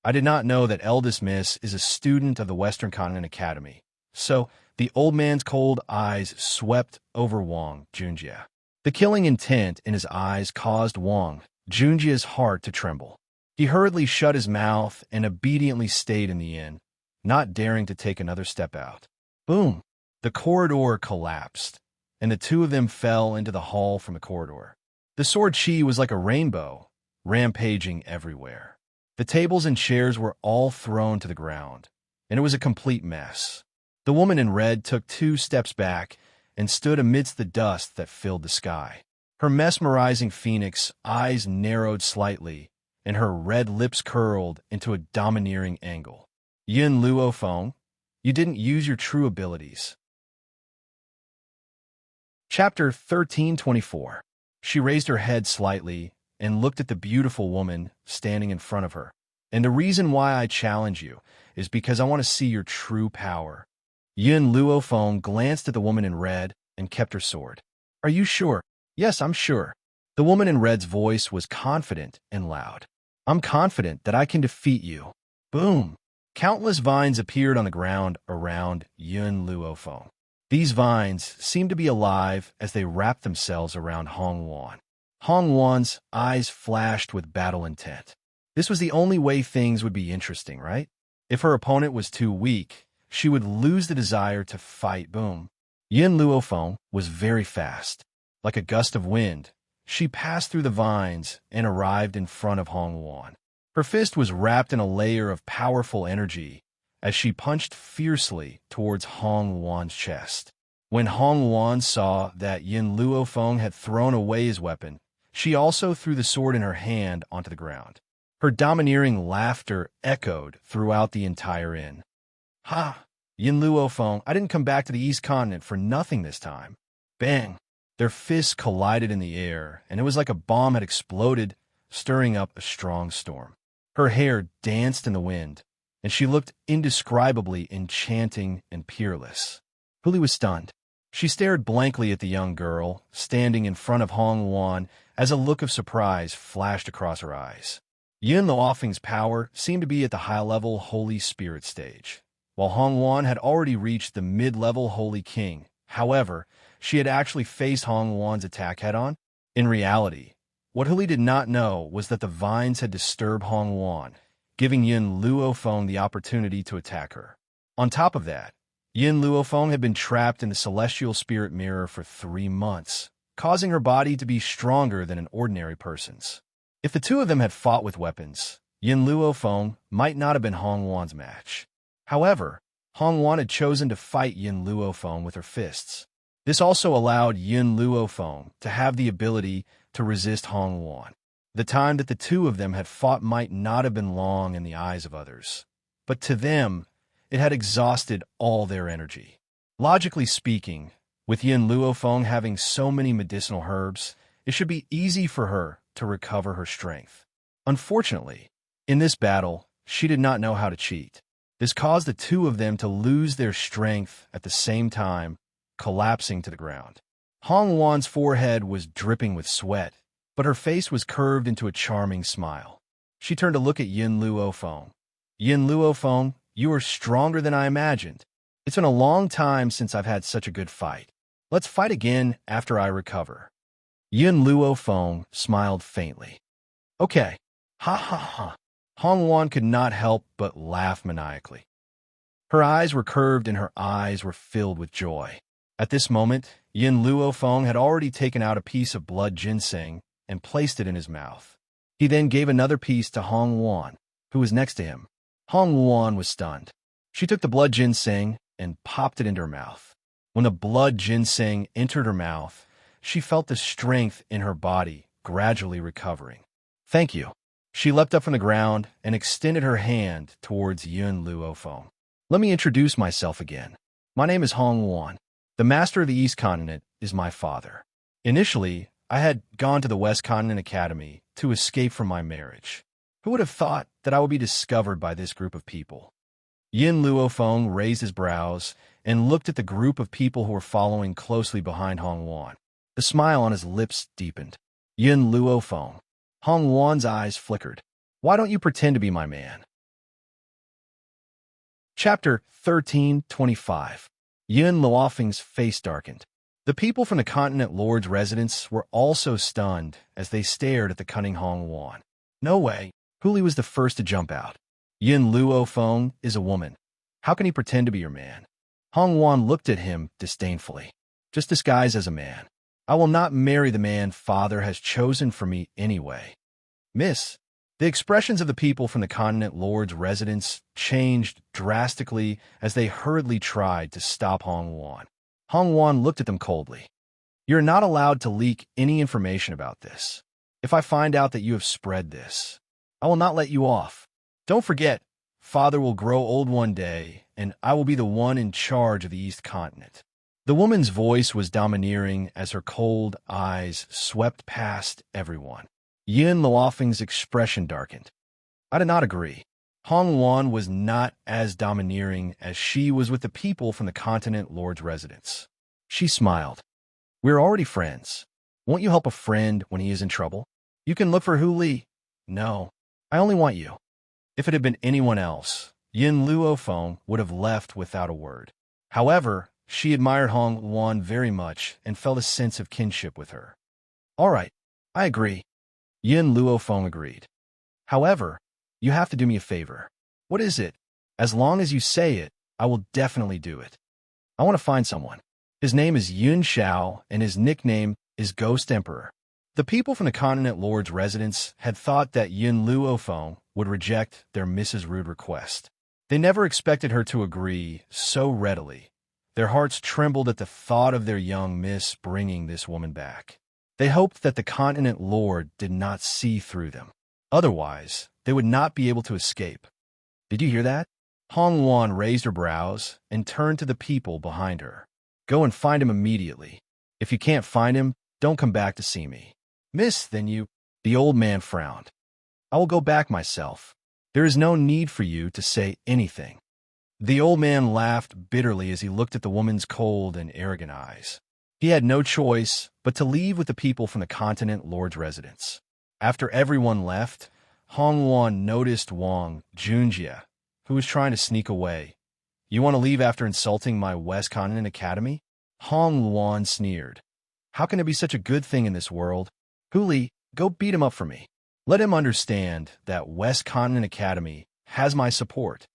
I did not know that Eldest Miss is a student of the Western Continent Academy, so the old man's cold eyes swept over Wang Junjia. The killing intent in his eyes caused Wang Junjia's heart to tremble. He hurriedly shut his mouth and obediently stayed in the inn, not daring to take another step out. Boom! The corridor collapsed, and the two of them fell into the hall from the corridor. The sword chi was like a rainbow, rampaging everywhere. The tables and chairs were all thrown to the ground, and it was a complete mess. The woman in red took 2 steps back and stood amidst the dust that filled the sky. Her mesmerizing phoenix eyes narrowed slightly, and her red lips curled into a domineering angle. Yin Luo Feng, you didn't use your true abilities. Chapter 1324. She raised her head slightly and looked at the beautiful woman standing in front of her. And the reason why I challenge you is because I want to see your true power. Yin Luo Feng glanced at the woman in red and kept her sword. Are you sure? Yes, I'm sure. The woman in red's voice was confident and loud. I'm confident that I can defeat you. Boom! Countless vines appeared on the ground around Yin Luo Feng. These vines seemed to be alive as they wrapped themselves around Hong Wan. Hong Wan's eyes flashed with battle intent. This was the only way things would be interesting, right? If her opponent was too weak, she would lose the desire to fight. Boom. Yin Luo Feng was very fast. Like a gust of wind, she passed through the vines and arrived in front of Hong Wan. Her fist was wrapped in a layer of powerful energy as she punched fiercely towards Hong Wan's chest. When Hong Wan saw that Yin Luo Feng had thrown away his weapon, she also threw the sword in her hand onto the ground. Her domineering laughter echoed throughout the entire inn. Ha! Yin Luo Feng, I didn't come back to the East Continent for nothing this time. Bang! Their fists collided in the air, and it was like a bomb had exploded, stirring up a strong storm. Her hair danced in the wind, and she looked indescribably enchanting and peerless. Huli was stunned. She stared blankly at the young girl, standing in front of Hong Wan, as a look of surprise flashed across her eyes. Yin Luofeng's power seemed to be at the high-level Holy Spirit stage, while Hong Wan had already reached the mid-level Holy King. However, she had actually faced Hong Wan's attack head-on. In reality, what Huli did not know was that the vines had disturbed Hong Wan, giving Yin Luo Feng the opportunity to attack her. On top of that, Yin Luo Feng had been trapped in the celestial spirit mirror for 3 months, causing her body to be stronger than an ordinary person's. If the two of them had fought with weapons, Yin Luo Feng might not have been Hong Wan's match. However, Hong Wan had chosen to fight Yin Luo Feng with her fists. This also allowed Yin Luo Feng to have the ability to resist Hong Wan. The time that the two of them had fought might not have been long in the eyes of others, but to them, it had exhausted all their energy. Logically speaking, with Yin Luo Feng having so many medicinal herbs, it should be easy for her to recover her strength. Unfortunately, in this battle, she did not know how to cheat. This caused the two of them to lose their strength at the same time, collapsing to the ground. Hong Wan's forehead was dripping with sweat, but her face was curved into a charming smile. She turned to look at Yin Luo Feng. Yin Luo Feng, you are stronger than I imagined. It's been a long time since I've had such a good fight. Let's fight again after I recover. Yin Luo Feng smiled faintly. Okay. Ha ha ha. Hong Wan could not help but laugh maniacally. Her eyes were curved and her eyes were filled with joy. At this moment, Yin Luo Feng had already taken out a piece of blood ginseng and placed it in his mouth. He then gave another piece to Hong Wan, who was next to him. Hong Wan was stunned. She took the blood ginseng and popped it into her mouth. When the blood ginseng entered her mouth, she felt the strength in her body gradually recovering. Thank you. She leapt up from the ground and extended her hand towards Yin Luo Feng. Let me introduce myself again. My name is Hong Wan. The master of the East Continent is my father. Initially, I had gone to the West Continent Academy to escape from my marriage. Who would have thought that I would be discovered by this group of people? Yin Luo Feng raised his brows and looked at the group of people who were following closely behind Hong Wan. The smile on his lips deepened. Yin Luo Feng. Hong Wan's eyes flickered. Why don't you pretend to be my man? Chapter 1325. Yin Luofeng's face darkened. The people from the Continent Lord's residence were also stunned as they stared at the cunning Hong Wan. No way. Huli was the first to jump out. Yin Luo Feng is a woman. How can he pretend to be your man? Hong Wan looked at him disdainfully. Just disguised as a man. I will not marry the man father has chosen for me anyway. Miss, the expressions of the people from the Continent Lord's residence changed drastically as they hurriedly tried to stop Hong Wan. Hong Wan looked at them coldly. You're not allowed to leak any information about this. If I find out that you have spread this, I will not let you off. Don't forget, Father will grow old one day, and I will be the one in charge of the East Continent." The woman's voice was domineering as her cold eyes swept past everyone. Yin Luofeng's expression darkened. I did not agree. Hong Wan was not as domineering as she was with the people from the Continent Lord's residence. She smiled. "We're already friends. Won't you help a friend when he is in trouble? You can look for Hu Li." "No, I only want you." If it had been anyone else, Yin Luofeng would have left without a word. However, she admired Hong Wan very much and felt a sense of kinship with her. "All right, I agree." Yin Luofeng agreed. "However, you have to do me a favor." "What is it?" "As long as you say it, I will definitely do it. I want to find someone. His name is Yun Xiao, and his nickname is Ghost Emperor." The people from the Continent Lord's residence had thought that Yin Luofeng would reject their Mrs. Rude request. They never expected her to agree so readily. Their hearts trembled at the thought of their young miss bringing this woman back. They hoped that the Continent Lord did not see through them. Otherwise, they would not be able to escape. "Did you hear that?" Hong Wan raised her brows and turned to the people behind her. "Go and find him immediately. If you can't find him, don't come back to see me." "Miss, then you—" The old man frowned. "I will go back myself. There is no need for you to say anything." The old man laughed bitterly as he looked at the woman's cold and arrogant eyes. He had no choice but to leave with the people from the Continent Lord's residence. After everyone left, Hong Wan noticed Wang Junjie, who was trying to sneak away. "You want to leave after insulting my West Continent Academy?" Hong Wan sneered. "How can it be such a good thing in this world? Hu Li, go beat him up for me. Let him understand that West Continent Academy has my support."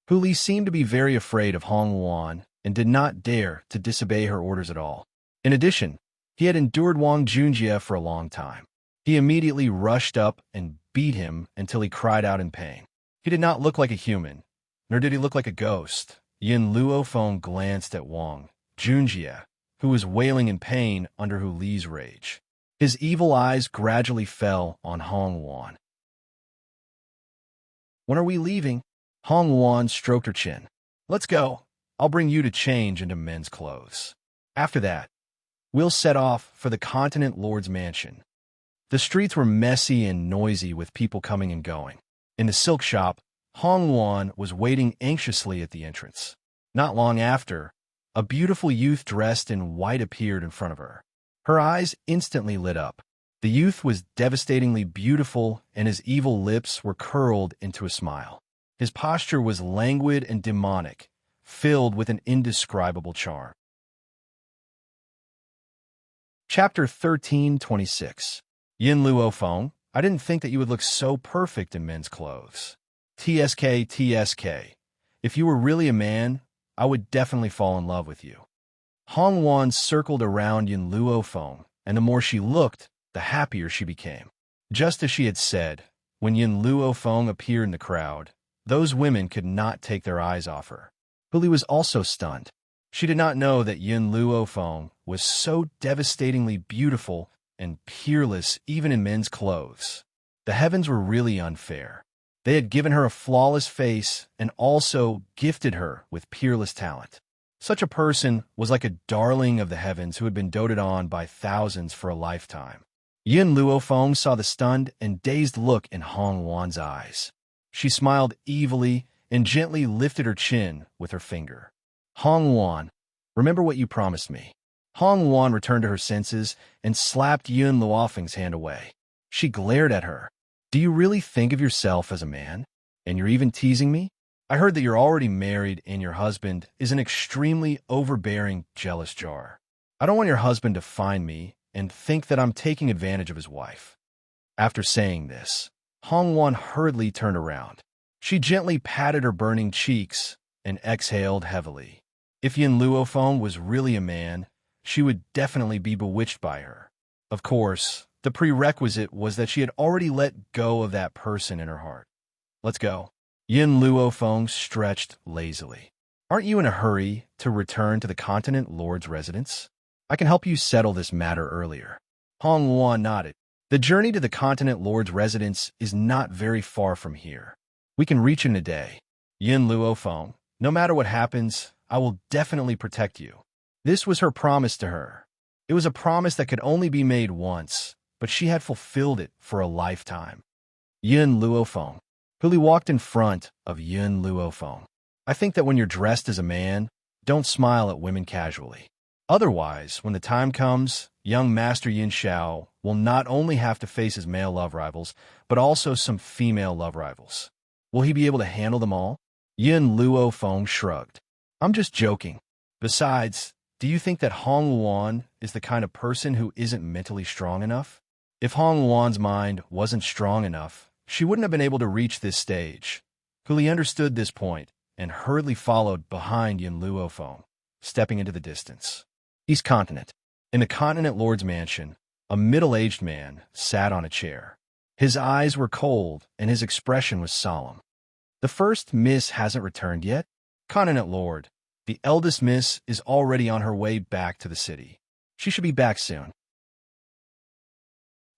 Hu Li seemed to be very afraid of Hong Wan and did not dare to disobey her orders at all. In addition, he had endured Wang Junjie for a long time. He immediately rushed up and beat him until he cried out in pain. He did not look like a human, nor did he look like a ghost. Yin Luofeng glanced at Wang Junjie, who was wailing in pain under Hu Li's rage. His evil eyes gradually fell on Hong Wan. "When are we leaving?" Hong Wan stroked her chin. "Let's go. I'll bring you to change into men's clothes. After that, we'll set off for the Continent Lord's mansion." The streets were messy and noisy with people coming and going. In the silk shop, Hong Wan was waiting anxiously at the entrance. Not long after, a beautiful youth dressed in white appeared in front of her. Her eyes instantly lit up. The youth was devastatingly beautiful, and his evil lips were curled into a smile. His posture was languid and demonic, filled with an indescribable charm. Chapter 13:26. Yin Luofeng, I didn't think that you would look so perfect in men's clothes. TSK. If you were really a man, I would definitely fall in love with you. Hong Wan circled around Yin Luofeng, and the more she looked, the happier she became. Just as she had said, when Yin Luofeng appeared in the crowd, those women could not take their eyes off her. Hu Li was also stunned. She did not know that Yin Luofeng was so devastatingly beautiful and peerless even in men's clothes. The heavens were really unfair. They had given her a flawless face and also gifted her with peerless talent. Such a person was like a darling of the heavens who had been doted on by thousands for a lifetime. Yin Luofeng saw the stunned and dazed look in Hong Wan's eyes. She smiled evilly and gently lifted her chin with her finger. "Hong Wan, remember what you promised me." Hong Wan returned to her senses and slapped Yin Luofeng's hand away. She glared at her. "Do you really think of yourself as a man? And you're even teasing me? I heard that you're already married and your husband is an extremely overbearing, jealous jar. I don't want your husband to find me and think that I'm taking advantage of his wife." After saying this, Hong Wan hurriedly turned around. She gently patted her burning cheeks and exhaled heavily. If Yin Luofeng was really a man, she would definitely be bewitched by her. Of course, the prerequisite was that she had already let go of that person in her heart. "Let's go." Yin Luofeng stretched lazily. "Aren't you in a hurry to return to the Continent Lord's residence? I can help you settle this matter earlier." Hong Wan nodded. "The journey to the Continent Lord's residence is not very far from here. We can reach in a day." Yin Luofeng, no matter what happens, I will definitely protect you. This was her promise to her. It was a promise that could only be made once, but she had fulfilled it for a lifetime. Yin Luofeng. Huli walked in front of Yin Luofeng. I think that when you're dressed as a man, don't smile at women casually. Otherwise, when the time comes, young Master Yin Xiao will not only have to face his male love rivals, but also some female love rivals. Will he be able to handle them all? Yin Luofeng shrugged. I'm just joking. Besides, do you think that Hong Luan is the kind of person who isn't mentally strong enough? If Hong Luan's mind wasn't strong enough, she wouldn't have been able to reach this stage. Huli understood this point and hurriedly followed behind Yin Luofeng, stepping into the distance. East Continent. In the Continent Lord's mansion, a middle-aged man sat on a chair. His eyes were cold and his expression was solemn. The first miss hasn't returned yet? Continent Lord, the eldest miss is already on her way back to the city. She should be back soon.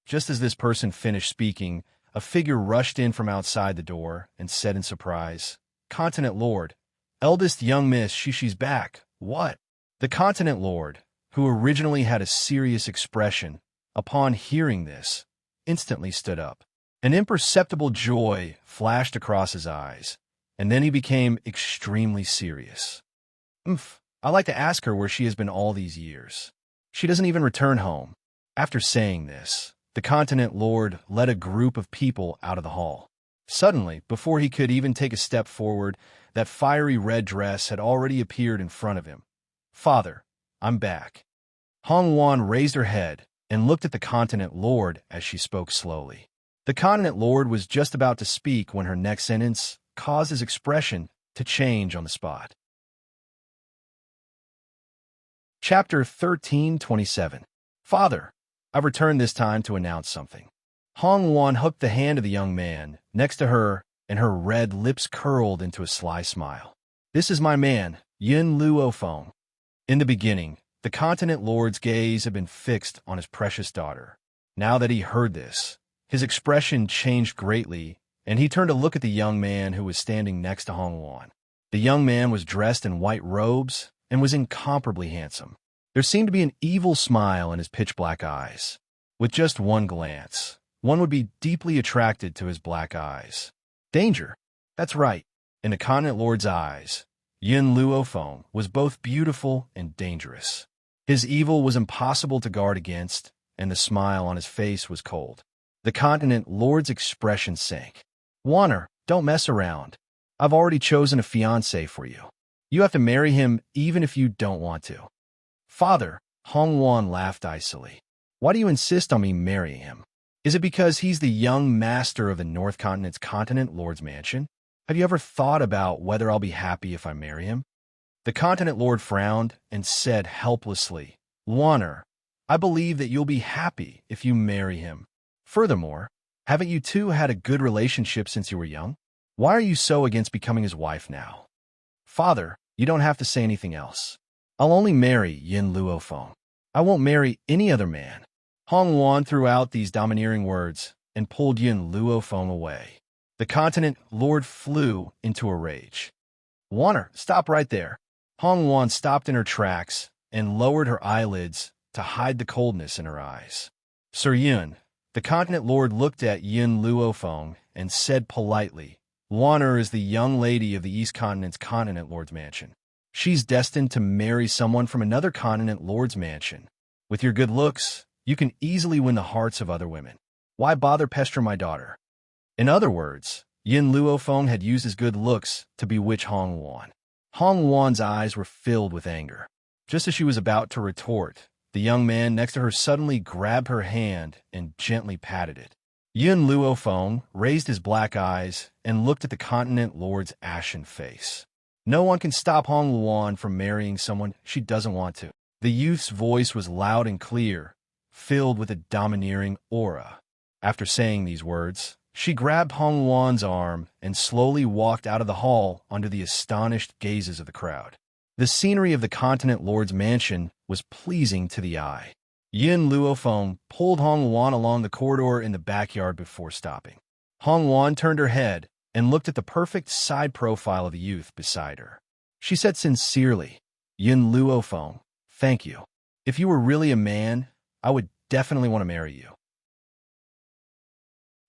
Just as this person finished speaking, a figure rushed in from outside the door and said in surprise, Continent Lord, eldest young miss, she's back. What? The Continent Lord, who originally had a serious expression, upon hearing this, instantly stood up. An imperceptible joy flashed across his eyes, and then he became extremely serious. I'd like to ask her where she has been all these years. She doesn't even return home. After saying this, the Continent Lord led a group of people out of the hall. Suddenly, before he could even take a step forward, that fiery red dress had already appeared in front of him. Father, I'm back. Hong Wan raised her head and looked at the Continent Lord as she spoke slowly. The Continent Lord was just about to speak when her next sentence caused his expression to change on the spot. Chapter 1327. Father, I've returned this time to announce something. Hong Wan hooked the hand of the young man next to her, and her red lips curled into a sly smile. This is my man, Yin Luofeng. In the beginning, the Continent Lord's gaze had been fixed on his precious daughter. Now that he heard this, his expression changed greatly, and he turned to look at the young man who was standing next to Hong Wan. The young man was dressed in white robes and was incomparably handsome. There seemed to be an evil smile in his pitch-black eyes. With just one glance, one would be deeply attracted to his black eyes. Danger. That's right. In the Continent Lord's eyes, Yin Luofeng was both beautiful and dangerous. His evil was impossible to guard against, and the smile on his face was cold. The Continent Lord's expression sank. Wanner, don't mess around. I've already chosen a fiancé for you. You have to marry him even if you don't want to. Father, Hong Wan laughed icily. Why do you insist on me marrying him? Is it because he's the young master of the North Continent's Continent Lord's mansion? Have you ever thought about whether I'll be happy if I marry him? The Continent Lord frowned and said helplessly, Wanner, I believe that you'll be happy if you marry him. Furthermore, haven't you two had a good relationship since you were young? Why are you so against becoming his wife now? Father, you don't have to say anything else. I'll only marry Yin Luofeng. I won't marry any other man. Hong Wan threw out these domineering words and pulled Yin Luofeng away. The Continent Lord flew into a rage. Wanner, stop right there. Hong Wan stopped in her tracks and lowered her eyelids to hide the coldness in her eyes. Sir Yun, the Continent Lord looked at Yin Luofeng and said politely, Wanner is the young lady of the East Continent's Continent Lord's mansion. She's destined to marry someone from another Continent Lord's mansion. With your good looks, you can easily win the hearts of other women. Why bother pester my daughter? In other words, Yin Luofeng had used his good looks to bewitch Hong Wan. Hong Wan's eyes were filled with anger. Just as she was about to retort, the young man next to her suddenly grabbed her hand and gently patted it. Yin Luofeng raised his black eyes and looked at the Continent Lord's ashen face. No one can stop Hong Luan from marrying someone she doesn't want to. The youth's voice was loud and clear, filled with a domineering aura. After saying these words, she grabbed Hong Wan's arm and slowly walked out of the hall under the astonished gazes of the crowd. The scenery of the Continent Lord's mansion was pleasing to the eye. Yin Luofeng pulled Hong Wan along the corridor in the backyard before stopping. Hong Wan turned her head and looked at the perfect side profile of the youth beside her. She said sincerely, "Yun Luofeng, thank you. If you were really a man, I would definitely want to marry you."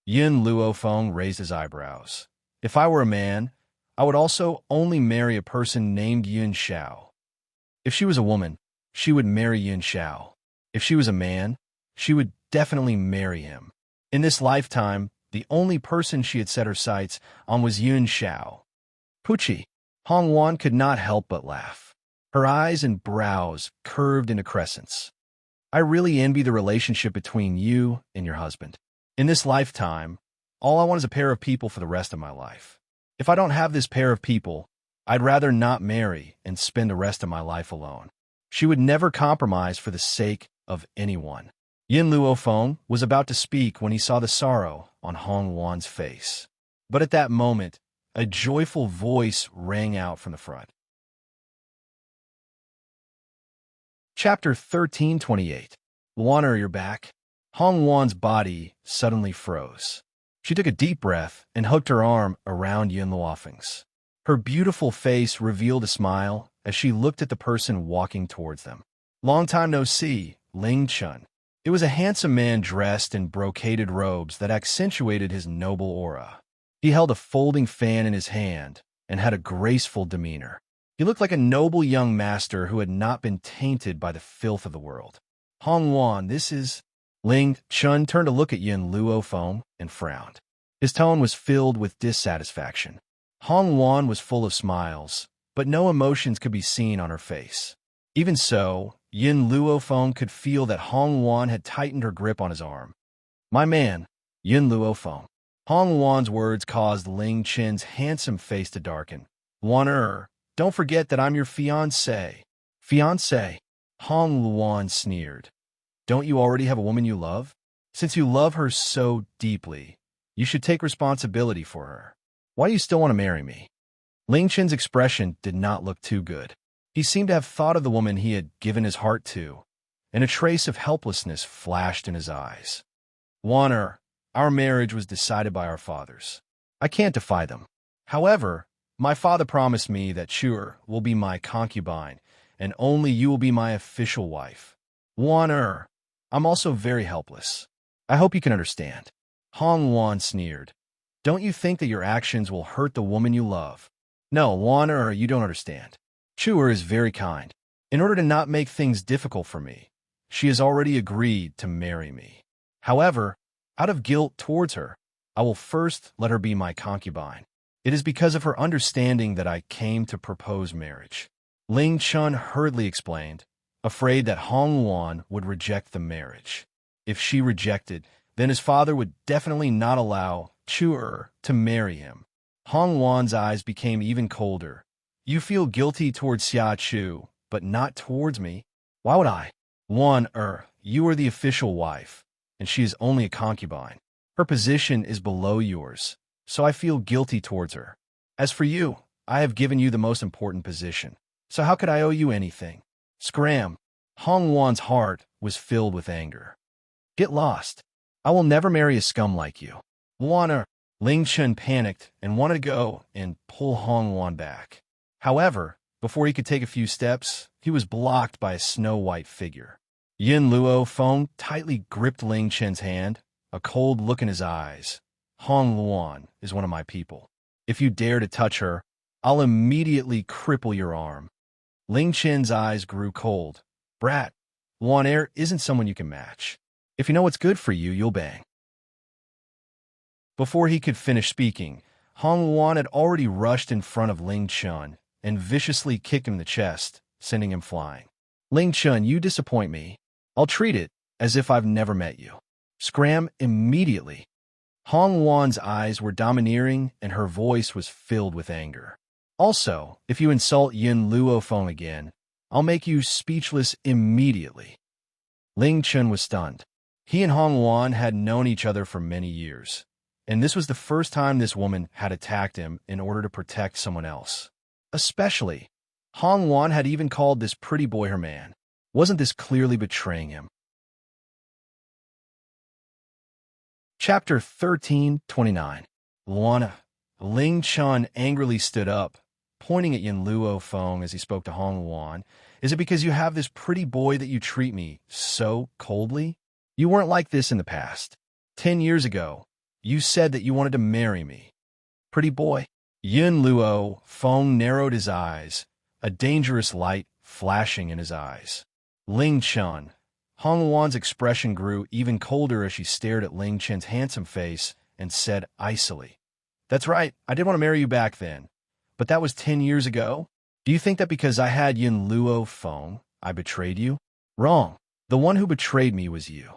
Yun Luofeng raised his eyebrows. "If I were a man, I would also only marry a person named Yun Xiao. If she was a woman, she would marry Yun Xiao. If she was a man, she would definitely marry him. In this lifetime, the only person she had set her sights on was Yun Xiao." Pucci. Hong Wan could not help but laugh. Her eyes and brows curved into crescents. "I really envy the relationship between you and your husband. In this lifetime, all I want is a pair of people for the rest of my life. If I don't have this pair of people, I'd rather not marry and spend the rest of my life alone." She would never compromise for the sake of anyone. Yin Luofeng was about to speak when he saw the sorrow on Hong Wan's face. But at that moment, a joyful voice rang out from the front. Chapter 1328. "Luana, you're back." Hong Wan's body suddenly froze. She took a deep breath and hooked her arm around Yun Luofeng's. Her beautiful face revealed a smile as she looked at the person walking towards them. "Long time no see, Ling Chun." It was a handsome man dressed in brocaded robes that accentuated his noble aura. He held a folding fan in his hand and had a graceful demeanor. He looked like a noble young master who had not been tainted by the filth of the world. "Hong Wan, this is—" Ling Chun turned to look at Yun Luofeng and frowned. His tone was filled with dissatisfaction. Hong Wan was full of smiles, but no emotions could be seen on her face. Even so, Yun Luofeng could feel that Hong Wan had tightened her grip on his arm. "My man, Yun Luofeng." Hong Wan's words caused Ling Chen's handsome face to darken. "Wan, don't forget that I'm your fiancé." "Fiancé?" Hong Wan sneered. "Don't you already have a woman you love? Since you love her so deeply, you should take responsibility for her. Why do you still want to marry me?" Ling Chen's expression did not look too good. He seemed to have thought of the woman he had given his heart to, and a trace of helplessness flashed in his eyes. "Wan, our marriage was decided by our fathers. I can't defy them. However, my father promised me that Chuer will be my concubine, and only you will be my official wife. Wan, I'm also very helpless. I hope you can understand." Hong Wan sneered. "Don't you think that your actions will hurt the woman you love?" "No, Wan, you don't understand. Chuer is very kind. In order to not make things difficult for me, she has already agreed to marry me. However, out of guilt towards her, I will first let her be my concubine. It is because of her understanding that I came to propose marriage." Ling Chun hurriedly explained, afraid that Hong Wan would reject the marriage. If she rejected, then his father would definitely not allow Chuer to marry him. Hong Wan's eyes became even colder. "You feel guilty towards Xia Chu, but not towards me. Why would I? Wan, you are the official wife, and she is only a concubine. Her position is below yours, so I feel guilty towards her. As for you, I have given you the most important position, so how could I owe you anything?" Scram! Hong Wan's heart was filled with anger. "Get lost. I will never marry a scum like you." "Wan, Ling Chun panicked and wanted to go and pull Hong Wan back. However, before he could take a few steps, he was blocked by a snow-white figure. Yin Luofeng tightly gripped Ling Chen's hand, a cold look in his eyes. "Hong Wan is one of my people. If you dare to touch her, I'll immediately cripple your arm." Ling Chen's eyes grew cold. "Brat, Wan isn't someone you can match. If you know what's good for you, you'll bang." Before he could finish speaking, Hong Wan had already rushed in front of Ling Chun and viciously kicked him in the chest, sending him flying. "Ling Chun, you disappoint me. I'll treat it as if I've never met you." Scram immediately. Hong Wan's eyes were domineering and her voice was filled with anger. "Also, if you insult Yin Luofeng again, I'll make you speechless immediately." Ling Chun was stunned. He and Hong Wan had known each other for many years, and this was the first time this woman had attacked him in order to protect someone else. Especially, Hong Wan had even called this pretty boy her man. Wasn't this clearly betraying him? Chapter 1329. "Luana, Ling Chun angrily stood up, pointing at Yin Luo Feng as he spoke to Hong Wan. Is it because you have this pretty boy that you treat me so coldly? You weren't like this in the past. 10 years ago, you said that you wanted to marry me. Pretty boy. Yin Luo Feng narrowed his eyes, a dangerous light flashing in his eyes. Ling Chun. Hong Wan's expression grew even colder as she stared at Ling Chen's handsome face and said icily, "That's right, I did want to marry you back then. But that was 10 years ago? Do you think that because I had Yin Luo Feng, I betrayed you? Wrong. The one who betrayed me was you."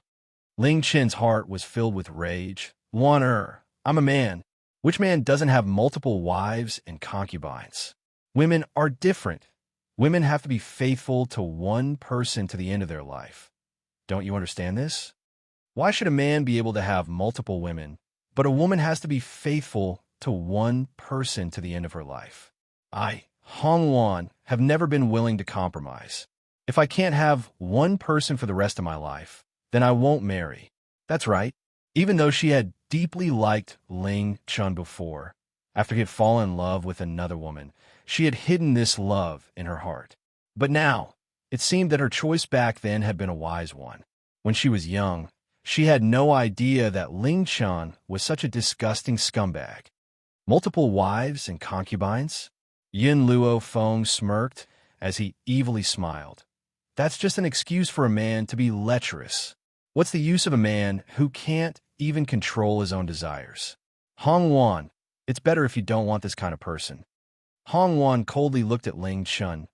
Ling Chen's heart was filled with rage. I'm a man. Which man doesn't have multiple wives and concubines? Women are different. Women have to be faithful to one person to the end of their life. Don't you understand this? Why should a man be able to have multiple women, but a woman has to be faithful to one person to the end of her life? I, Hong Wan, have never been willing to compromise. If I can't have one person for the rest of my life, then I won't marry. That's right. Even though she had deeply liked Ling Chun before, after he had fallen in love with another woman, she had hidden this love in her heart. But now, it seemed that her choice back then had been a wise one. When she was young, she had no idea that Ling Chun was such a disgusting scumbag. Multiple wives and concubines? Yin Luo Feng smirked as he evilly smiled. That's just an excuse for a man to be lecherous. What's the use of a man who can't even control his own desires? Hong Wan, it's better if you don't want this kind of person. Hong Wan coldly looked at Ling Chun.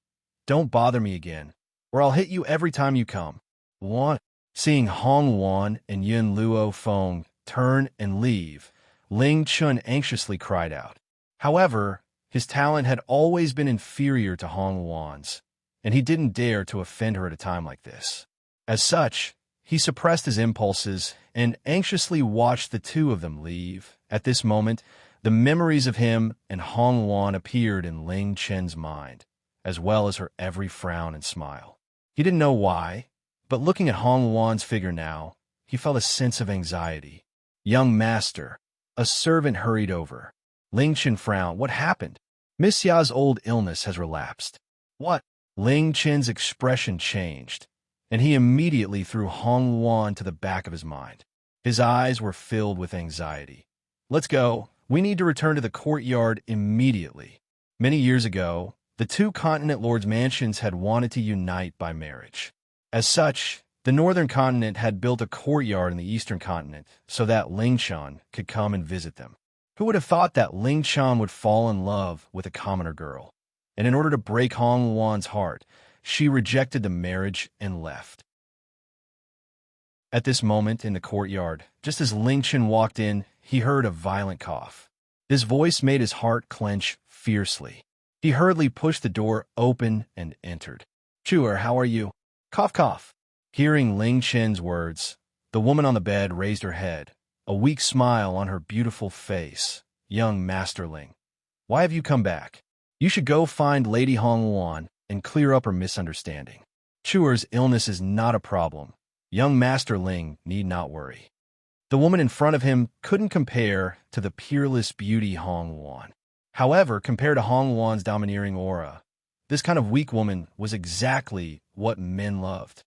Don't bother me again, or I'll hit you every time you come. What? Seeing Hong Wan and Yin Luo Feng turn and leave, Ling Chun anxiously cried out. However, his talent had always been inferior to Hong Wan's, and he didn't dare to offend her at a time like this. As such, he suppressed his impulses and anxiously watched the two of them leave. At this moment, the memories of him and Hong Wan appeared in Ling Chen's mind, as well as her every frown and smile. He didn't know why, but looking at Hong Wan's figure now, he felt a sense of anxiety. Young master, a servant hurried over. Ling Chen frowned. What happened? Miss Ya's old illness has relapsed. What? Ling Chen's expression changed, and he immediately threw Hong Wan to the back of his mind. His eyes were filled with anxiety. Let's go. We need to return to the courtyard immediately. Many years ago, the two continent lords' mansions had wanted to unite by marriage. As such, the northern continent had built a courtyard in the eastern continent so that Ling Chun could come and visit them. Who would have thought that Ling Chun would fall in love with a commoner girl? And in order to break Hong Wan's heart, she rejected the marriage and left. At this moment in the courtyard, just as Ling Chun walked in, he heard a violent cough. His voice made his heart clench fiercely. He hurriedly pushed the door open and entered. Chuer, how are you? Cough, cough. Hearing Ling Chen's words, the woman on the bed raised her head, a weak smile on her beautiful face. Young Master Ling, why have you come back? You should go find Lady Hong Wan and clear up her misunderstanding. Chuer's illness is not a problem. Young Master Ling need not worry. The woman in front of him couldn't compare to the peerless beauty Hong Wan. However, compared to Hong Wan's domineering aura, this kind of weak woman was exactly what men loved.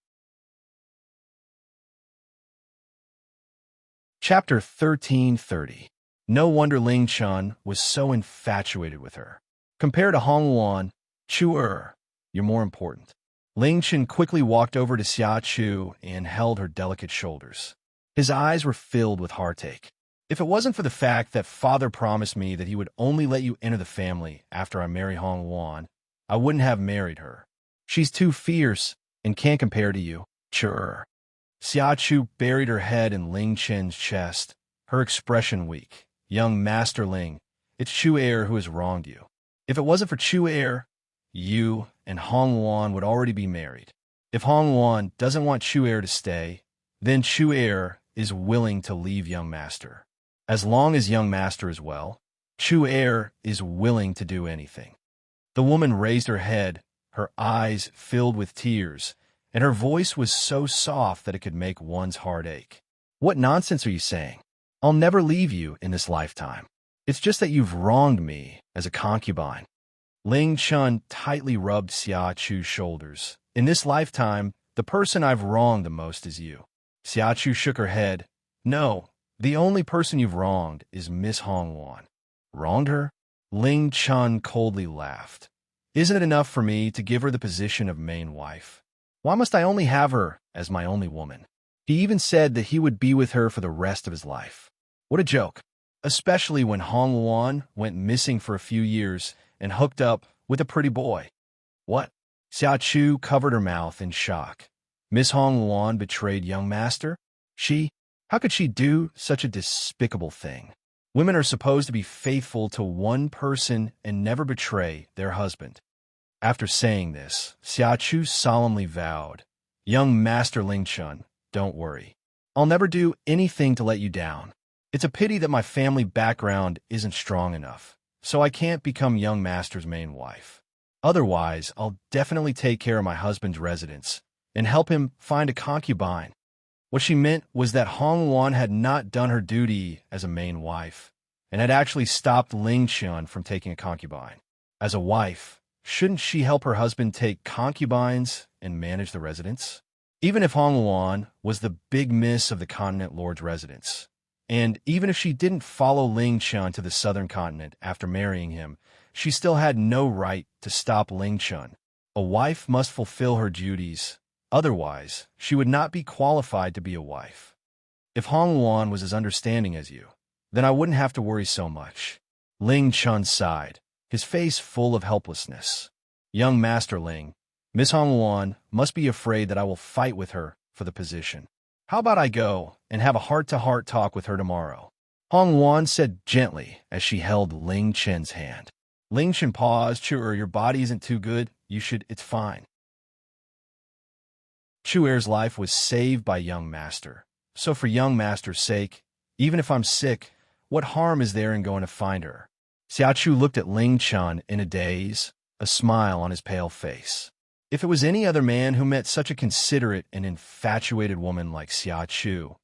Chapter 1330. No wonder Ling Chun was so infatuated with her. Compared to Hong Wan, Chuer, you're more important. Ling Chun quickly walked over to Xia Chu and held her delicate shoulders. His eyes were filled with heartache. If it wasn't for the fact that father promised me that he would only let you enter the family after I marry Hong Wan, I wouldn't have married her. She's too fierce and can't compare to you, Chuer. Xia Chu buried her head in Ling Chen's chest, her expression weak. Young Master Ling, it's Chuer who has wronged you. If it wasn't for Chuer, you and Hong Wan would already be married. If Hong Wan doesn't want Chuer to stay, then Chuer is willing to leave Young Master. As long as Young Master is well, Chuer is willing to do anything. The woman raised her head, her eyes filled with tears, and her voice was so soft that it could make one's heart ache. What nonsense are you saying? I'll never leave you in this lifetime. It's just that you've wronged me as a concubine. Ling Chun tightly rubbed Xia Chu's shoulders. In this lifetime, the person I've wronged the most is you. Xia Chu shook her head. No, the only person you've wronged is Miss Hong Wan. Wronged her? Ling Chun coldly laughed. Isn't it enough for me to give her the position of main wife? Why must I only have her as my only woman? He even said that he would be with her for the rest of his life. What a joke. Especially when Hong Wan went missing for a few years and hooked up with a pretty boy. What? Xia Chu covered her mouth in shock. Miss Hong Wan betrayed young master? How could she do such a despicable thing? Women are supposed to be faithful to one person and never betray their husband. After saying this, Xia Chu solemnly vowed, Young Master Ling Chun, don't worry. I'll never do anything to let you down. It's a pity that my family background isn't strong enough, so I can't become young master's main wife. Otherwise, I'll definitely take care of my husband's residence and help him find a concubine. What she meant was that Hong Wan had not done her duty as a main wife and had actually stopped Ling Chun from taking a concubine. As a wife, shouldn't she help her husband take concubines and manage the residence? Even if Hong Wan was the big miss of the continent lord's residence, and even if she didn't follow Ling Chun to the southern continent after marrying him, she still had no right to stop Ling Chun. A wife must fulfill her duties, otherwise she would not be qualified to be a wife. If Hong Wan was as understanding as you, then I wouldn't have to worry so much. Ling Chun sighed, his face full of helplessness. Young Master Ling, Miss Hong Wan must be afraid that I will fight with her for the position. How about I go and have a heart-to-heart talk with her tomorrow? Hong Wan said gently as she held Ling Chen's hand. Ling Chen paused. Chu'er, your body isn't too good. It's fine. Chu'er's life was saved by young master. So for young master's sake, even if I'm sick, what harm is there in going to find her? Xia Chu looked at Ling Chun in a daze, a smile on his pale face. If it was any other man who met such a considerate and infatuated woman like Xia Chu,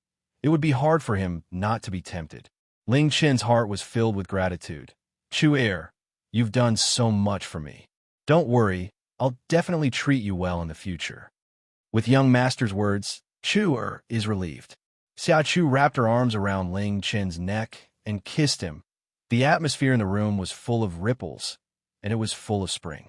it would be hard for him not to be tempted. Ling Chen's heart was filled with gratitude. Chu'er, you've done so much for me. Don't worry, I'll definitely treat you well in the future. With young master's words, Chu'er is relieved. Xia Chu wrapped her arms around Ling Chen's neck and kissed him. The atmosphere in the room was full of ripples, and it was full of spring.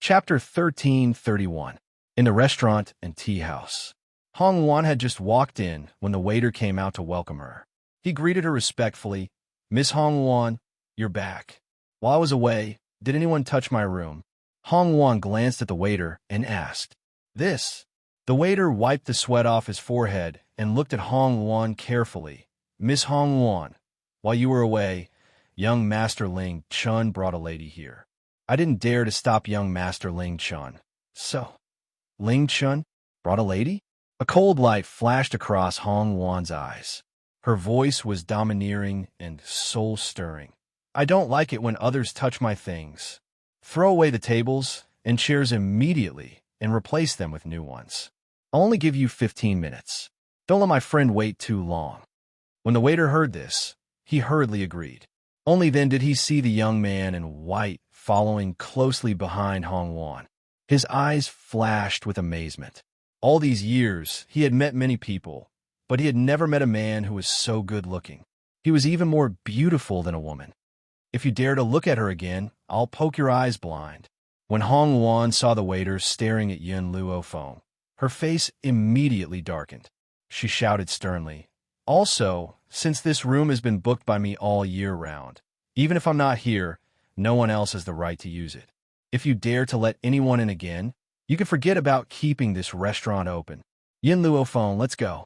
Chapter 1331. In the restaurant and tea house. Hong Wan had just walked in when the waiter came out to welcome her. He greeted her respectfully. Miss Hong Wan, you're back. While I was away, did anyone touch my room? Hong Wan glanced at the waiter and asked, This? The waiter wiped the sweat off his forehead and looked at Hong Wan carefully. Miss Hong Wan, while you were away, young Master Ling Chun brought a lady here. I didn't dare to stop young Master Ling Chun. So, Ling Chun brought a lady? A cold light flashed across Hong Wan's eyes. Her voice was domineering and soul-stirring. I don't like it when others touch my things. Throw away the tables and chairs immediately and replace them with new ones. I'll only give you 15 minutes. Don't let my friend wait too long. When the waiter heard this, he hurriedly agreed. Only then did he see the young man in white following closely behind Hong Wan. His eyes flashed with amazement. All these years, he had met many people, but he had never met a man who was so good-looking. He was even more beautiful than a woman. If you dare to look at her again, I'll poke your eyes blind. When Hong Wan saw the waiter staring at Yun Luo Feng, her face immediately darkened. She shouted sternly, Also, since this room has been booked by me all year round, even if I'm not here, no one else has the right to use it. If you dare to let anyone in again, you can forget about keeping this restaurant open. Yun Luo Feng, let's go.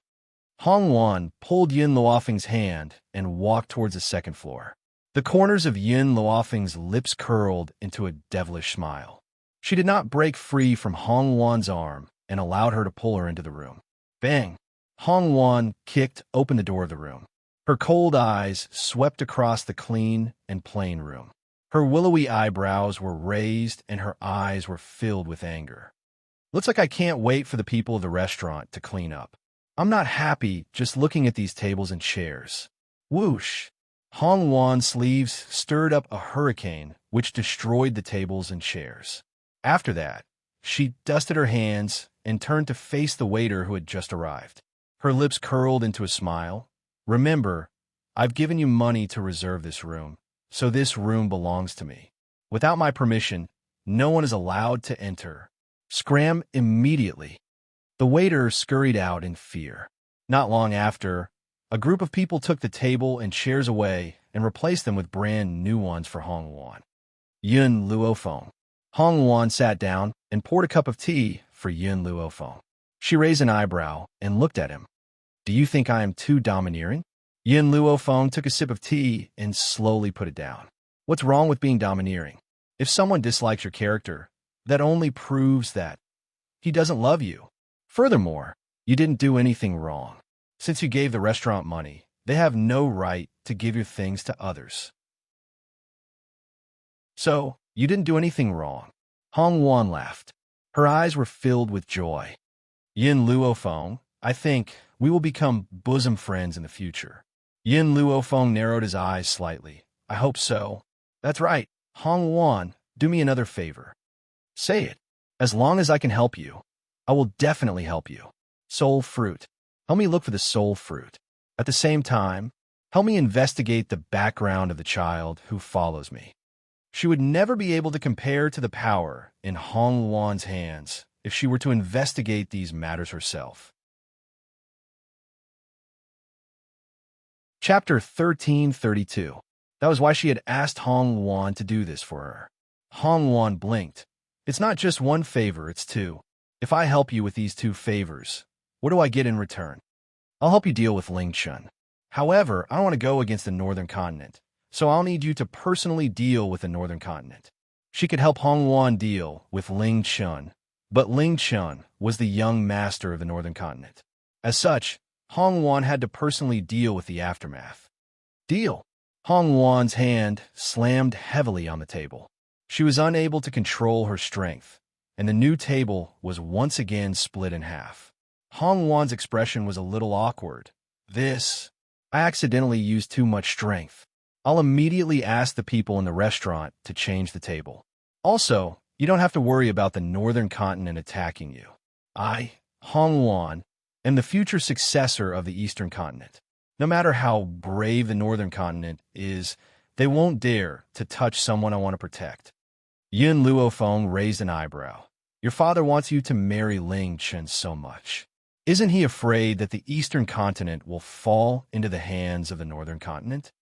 Hong Wan pulled Yun Luofeng's hand and walked towards the second floor. The corners of Yun Luofeng's lips curled into a devilish smile. She did not break free from Hong Wan's arm and allowed her to pull her into the room. Bang! Hong Wan kicked open the door of the room. Her cold eyes swept across the clean and plain room. Her willowy eyebrows were raised and her eyes were filled with anger. Looks like I can't wait for the people of the restaurant to clean up. I'm not happy just looking at these tables and chairs. Whoosh! Hong Wan's sleeves stirred up a hurricane which destroyed the tables and chairs. After that, she dusted her hands and turned to face the waiter who had just arrived. Her lips curled into a smile. Remember, I've given you money to reserve this room, so this room belongs to me. Without my permission, no one is allowed to enter. Scram immediately. The waiter scurried out in fear. Not long after, a group of people took the table and chairs away and replaced them with brand new ones for Hong Wan. Yun Luofeng. Hong Wan sat down and poured a cup of tea for Yun Luofeng. She raised an eyebrow and looked at him. Do you think I am too domineering? Yun Luofeng took a sip of tea and slowly put it down. What's wrong with being domineering? If someone dislikes your character, that only proves that he doesn't love you. Furthermore, you didn't do anything wrong. Since you gave the restaurant money, they have no right to give your things to others. So, you didn't do anything wrong. Hong Wan laughed. Her eyes were filled with joy. Yin Luofeng, I think we will become bosom friends in the future. Yin Luofeng narrowed his eyes slightly. I hope so. That's right. Hong Wan, do me another favor. Say it. As long as I can help you, I will definitely help you. Soul fruit. Help me look for the soul fruit. At the same time, help me investigate the background of the child who follows me. She would never be able to compare to the power in Hong Wan's hands if she were to investigate these matters herself. Chapter 1332. That was why she had asked Hong Wan to do this for her. Hong Wan blinked. It's not just one favor, it's two. If I help you with these two favors, what do I get in return? I'll help you deal with Ling Chun. However, I don't want to go against the Northern Continent, so I'll need you to personally deal with the Northern Continent. She could help Hong Wan deal with Ling Chun, but Ling Chun was the young master of the Northern Continent. As such, Hong Wan had to personally deal with the aftermath. Deal. Hong Wan's hand slammed heavily on the table. She was unable to control her strength, and the new table was once again split in half. Hong Wan's expression was a little awkward. I accidentally used too much strength. I'll immediately ask the people in the restaurant to change the table. Also, you don't have to worry about the Northern Continent attacking you. I, Hong Wan, am the future successor of the Eastern Continent. No matter how brave the Northern Continent is, they won't dare to touch someone I want to protect. Yun Luofeng raised an eyebrow. Your father wants you to marry Ling Chun so much. Isn't he afraid that the Eastern Continent will fall into the hands of the Northern Continent?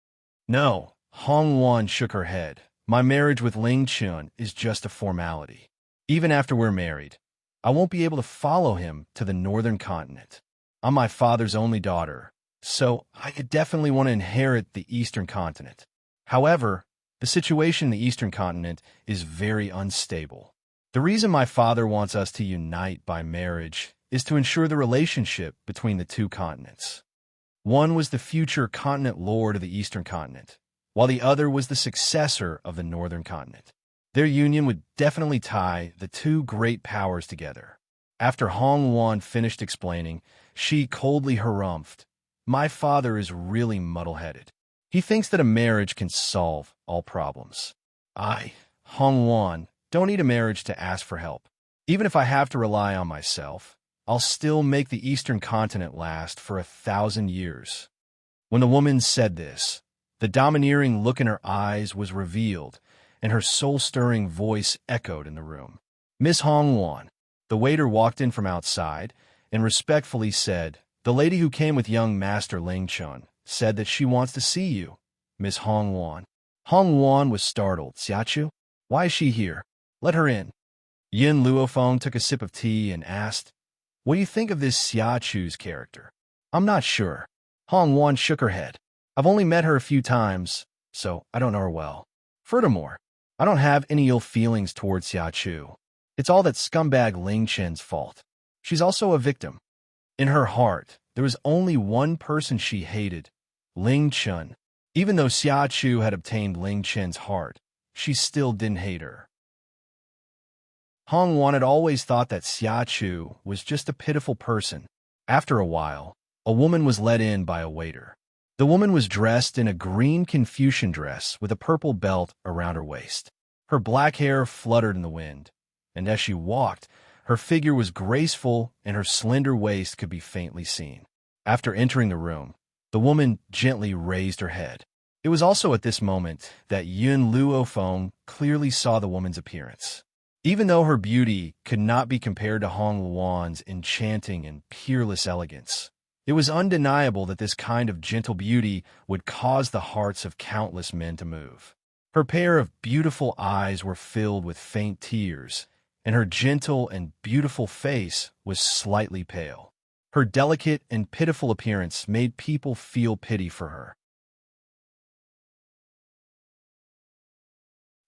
No, Hong Wan shook her head. My marriage with Ling Chun is just a formality. Even after we're married, I won't be able to follow him to the Northern Continent. I'm my father's only daughter, so I definitely want to inherit the Eastern Continent. However, the situation in the Eastern Continent is very unstable. The reason my father wants us to unite by marriage is to ensure the relationship between the two continents. One was the future continent lord of the Eastern Continent, while the other was the successor of the Northern Continent. Their union would definitely tie the two great powers together. After Hong Wan finished explaining, she coldly harumphed, My father is really muddle-headed. He thinks that a marriage can solve all problems. I, Hong Wan, don't need a marriage to ask for help. Even if I have to rely on myself, I'll still make the Eastern Continent last for 1,000 years. When the woman said this, the domineering look in her eyes was revealed, and her soul-stirring voice echoed in the room. Miss Hong Wan. The waiter walked in from outside and respectfully said, The lady who came with young Master Ling Chun said that she wants to see you, Miss Hong Wan. Hong Wan was startled. Xiachu? Why is she here? Let her in. Yin Luofeng took a sip of tea and asked, What do you think of this Xiachu's character? I'm not sure. Hong Wan shook her head. I've only met her a few times, so I don't know her well. Furthermore, I don't have any ill feelings towards Xiachu. It's all that scumbag Ling Chen's fault. She's also a victim. In her heart, there was only one person she hated, Ling Chun. Even though Xiachu had obtained Ling Chen's heart, she still didn't hate her. Hong Wan had always thought that Xiachu was just a pitiful person. After a while, a woman was let in by a waiter. The woman was dressed in a green Confucian dress with a purple belt around her waist. Her black hair fluttered in the wind, and as she walked, her figure was graceful and her slender waist could be faintly seen. After entering the room, the woman gently raised her head. It was also at this moment that Yun Luofeng clearly saw the woman's appearance. Even though her beauty could not be compared to Hong Luo's enchanting and peerless elegance, it was undeniable that this kind of gentle beauty would cause the hearts of countless men to move. Her pair of beautiful eyes were filled with faint tears, and her gentle and beautiful face was slightly pale. Her delicate and pitiful appearance made people feel pity for her.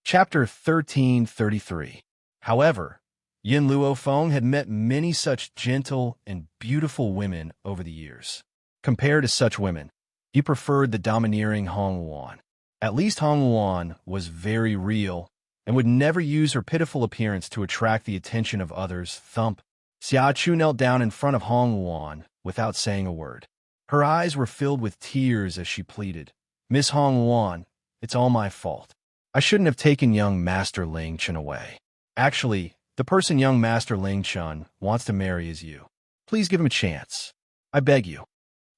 Chapter 1333. However, Yin Luofeng had met many such gentle and beautiful women over the years. Compared to such women, he preferred the domineering Hong Luon. At least Hong Luon was very real and would never use her pitiful appearance to attract the attention of others. Thump. Xia Chu knelt down in front of Hong Luon without saying a word. Her eyes were filled with tears as she pleaded, "Miss Hong Luon, it's all my fault. I shouldn't have taken young Master Ling Chun away. Actually, the person young Master Ling Chun wants to marry is you. Please give him a chance. I beg you."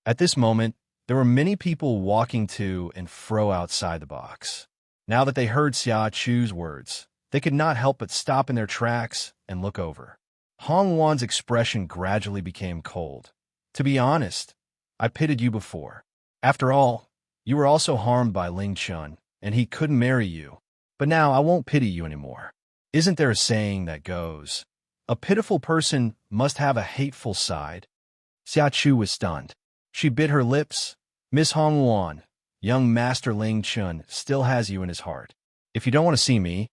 At this moment, there were many people walking to and fro outside the box. Now that they heard Xia Chu's words, they could not help but stop in their tracks and look over. Hong Luon's expression gradually became cold. "To be honest, I pitied you before. After all, you were also harmed by Ling Chun, and he couldn't marry you. But now I won't pity you anymore. Isn't there a saying that goes, 'A pitiful person must have a hateful side'?" Xia Chu was stunned. She bit her lips. "Miss Hong Luon, young Master Ling Chun still has you in his heart. If you don't want to see me,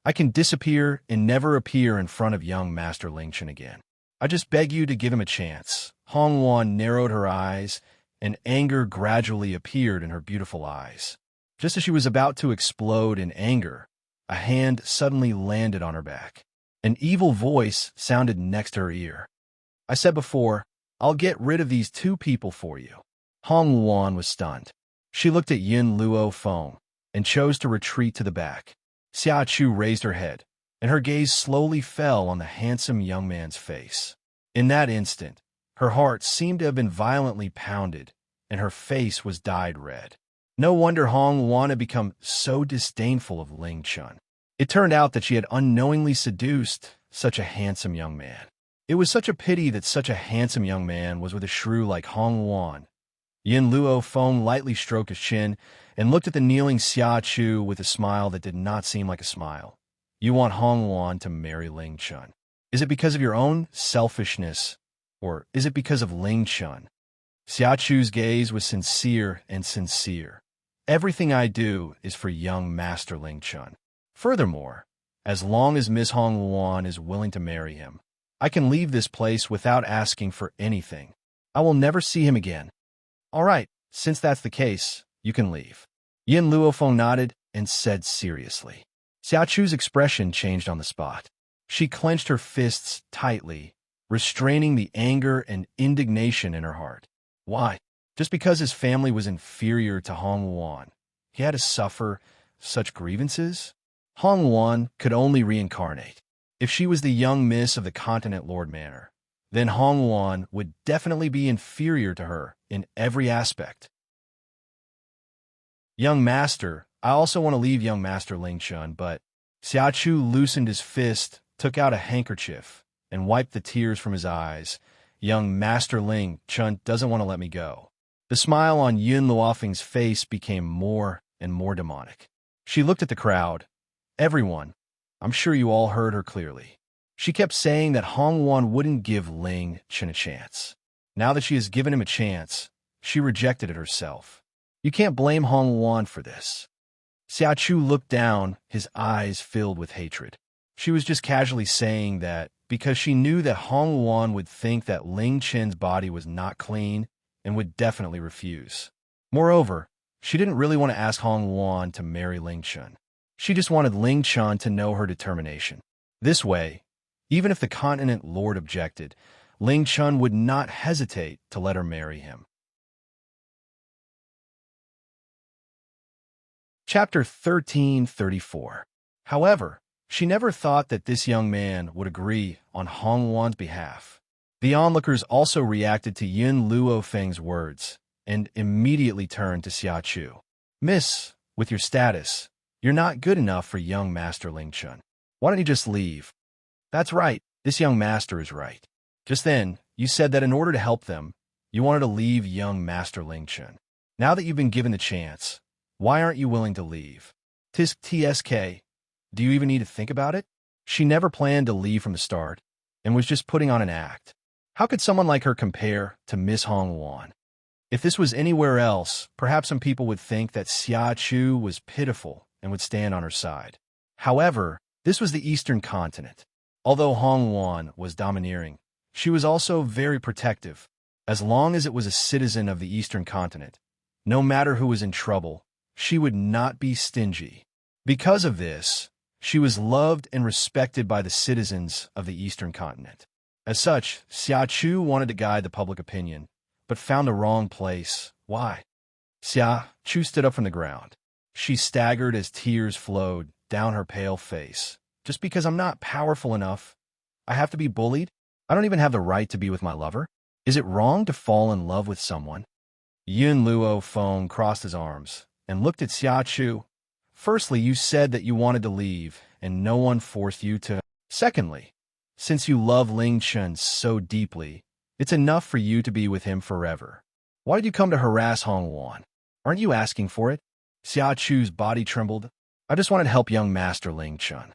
I can disappear and never appear in front of young Master Ling Chun again. I just beg you to give him a chance." Hong Luon narrowed her eyes, and anger gradually appeared in her beautiful eyes. Just as she was about to explode in anger, a hand suddenly landed on her back. An evil voice sounded next to her ear. "I said before, I'll get rid of these two people for you." Hong Luon was stunned. She looked at Yin Luofeng and chose to retreat to the back. Xia Chu raised her head, and her gaze slowly fell on the handsome young man's face. In that instant, her heart seemed to have been violently pounded, and her face was dyed red. No wonder Hong Luon had become so disdainful of Ling Chun. It turned out that she had unknowingly seduced such a handsome young man. It was such a pity that such a handsome young man was with a shrew like Hong Luon. Yin Luofeng lightly stroked his chin and looked at the kneeling Xia Chu with a smile that did not seem like a smile. "You want Hong Luon to marry Ling Chun. Is it because of your own selfishness, or is it because of Ling Chun?" Xia Chu's gaze was sincere and sincere. "Everything I do is for young Master Ling Chun. Furthermore, as long as Miss Hong Luon is willing to marry him, I can leave this place without asking for anything. I will never see him again." "All right, since that's the case, you can leave." Yin Luofeng nodded and said seriously. Xia Chu's expression changed on the spot. She clenched her fists tightly, restraining the anger and indignation in her heart. Why? Just because his family was inferior to Hong Luon, he had to suffer such grievances? Hong Luon could only reincarnate. If she was the young miss of the Continent Lord Manor, then Hong Luon would definitely be inferior to her in every aspect. "Young Master, I also want to leave young Master Ling Chun, but..." Xia Chu loosened his fist, took out a handkerchief, and wiped the tears from his eyes. "Young Master Ling Chun doesn't want to let me go." The smile on Yun Luofeng's face became more and more demonic. She looked at the crowd. "Everyone, I'm sure you all heard her clearly. She kept saying that Hong Luon wouldn't give Ling Chun a chance. Now that she has given him a chance, she rejected it herself. You can't blame Hong Luon for this." Xia Chu looked down, his eyes filled with hatred. She was just casually saying that because she knew that Hong Luon would think that Ling Chun's body was not clean and would definitely refuse. Moreover, she didn't really want to ask Hong Luon to marry Ling Chun. She just wanted Ling Chun to know her determination. This way, even if the Continent Lord objected, Ling Chun would not hesitate to let her marry him. Chapter 1334. However, she never thought that this young man would agree on Hong Wan's behalf. The onlookers also reacted to Yun Luo Feng's words and immediately turned to Xia Chu. Miss, with your status, you're not good enough for young Master Ling Chun. Why don't you just leave? That's right, this young master is right. Just then, you said that in order to help them, you wanted to leave young Master Ling Chun. Now that you've been given the chance, why aren't you willing to leave? TSK, do you even need to think about it? She never planned to leave from the start and was just putting on an act. How could someone like her compare to Miss Hong Wan? If this was anywhere else, perhaps some people would think that Xia Chu was pitiful and would stand on her side. However, this was the Eastern continent. Although Hong Wan was domineering, she was also very protective. As long as it was a citizen of the Eastern continent, no matter who was in trouble, she would not be stingy. Because of this, she was loved and respected by the citizens of the Eastern continent. As such, Xia Chu wanted to guide the public opinion, but found the wrong place. Why? Xia Chu stood up from the ground. She staggered as tears flowed down her pale face. Just because I'm not powerful enough, I have to be bullied? I don't even have the right to be with my lover? Is it wrong to fall in love with someone? Yun Luo Feng crossed his arms and looked at Xia Chu. Firstly, you said that you wanted to leave, and no one forced you to. Secondly, since you love Ling Chun so deeply, it's enough for you to be with him forever. Why did you come to harass Hong Wan? Aren't you asking for it? Xia Chu's body trembled. I just wanted to help young Master Ling Chun.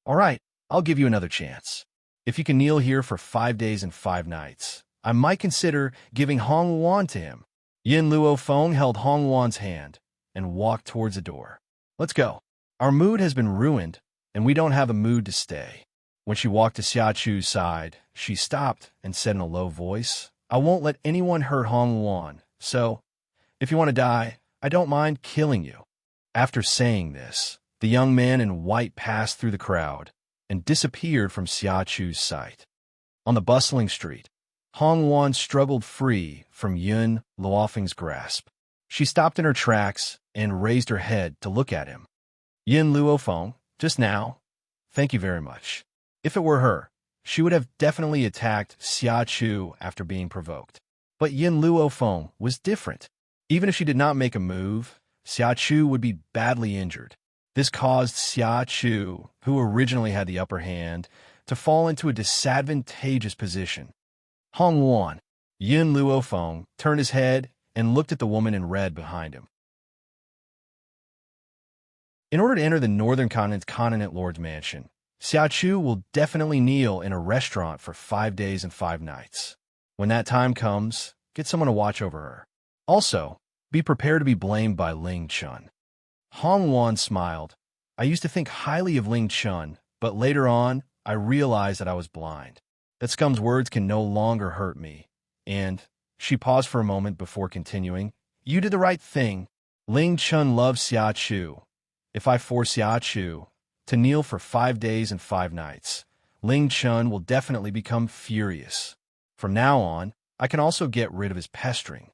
All right, I'll give you another chance. If you can kneel here for 5 days and 5 nights, I might consider giving Hong Wan to him. Yun Luo Feng held Hong Wan's hand and walked towards the door. Let's go. Our mood has been ruined, and we don't have a mood to stay. When she walked to Xia Chu's side, she stopped and said in a low voice, I won't let anyone hurt Hong Wan, so if you want to die, I don't mind killing you. After saying this, the young man in white passed through the crowd and disappeared from Xia Chu's sight. On the bustling street, Hong Wan struggled free from Yun Luofeng's grasp. She stopped in her tracks and raised her head to look at him. Yun Luofeng, just now? Thank you very much. If it were her, she would have definitely attacked Xia Chu after being provoked. But Yun Luofeng was different. Even if she did not make a move, Xia Chu would be badly injured. This caused Xia Chu, who originally had the upper hand, to fall into a disadvantageous position. Hong Wan, Yun Luofeng, turned his head and looked at the woman in red behind him. In order to enter the Northern Continent's Continent Lord's Mansion, Xia Chu will definitely kneel in a restaurant for 5 days and 5 nights. When that time comes, get someone to watch over her. Also, be prepared to be blamed by Ling Chun. Hong Wan smiled. I used to think highly of Ling Chun, but later on, I realized that I was blind. That scum's words can no longer hurt me. And she paused for a moment before continuing. You did the right thing. Ling Chun loves Xia Chu. If I force Xia Chu to kneel for 5 days and 5 nights, Ling Chun will definitely become furious. From now on, I can also get rid of his pestering.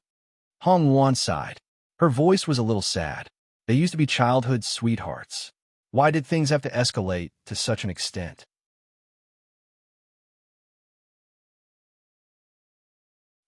Hong Wan sighed. Her voice was a little sad. They used to be childhood sweethearts. Why did things have to escalate to such an extent?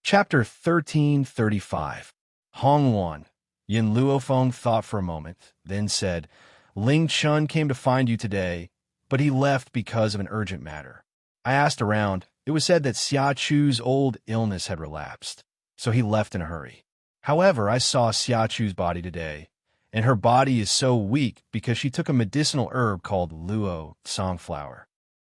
Chapter 1335. Hong Wan. Yun Luofeng thought for a moment, then said, Ling Chun came to find you today, but he left because of an urgent matter. I asked around. It was said that Xia Chu's old illness had relapsed, so he left in a hurry. However, I saw Xia Chu's body today, and her body is so weak because she took a medicinal herb called Luo Songflower.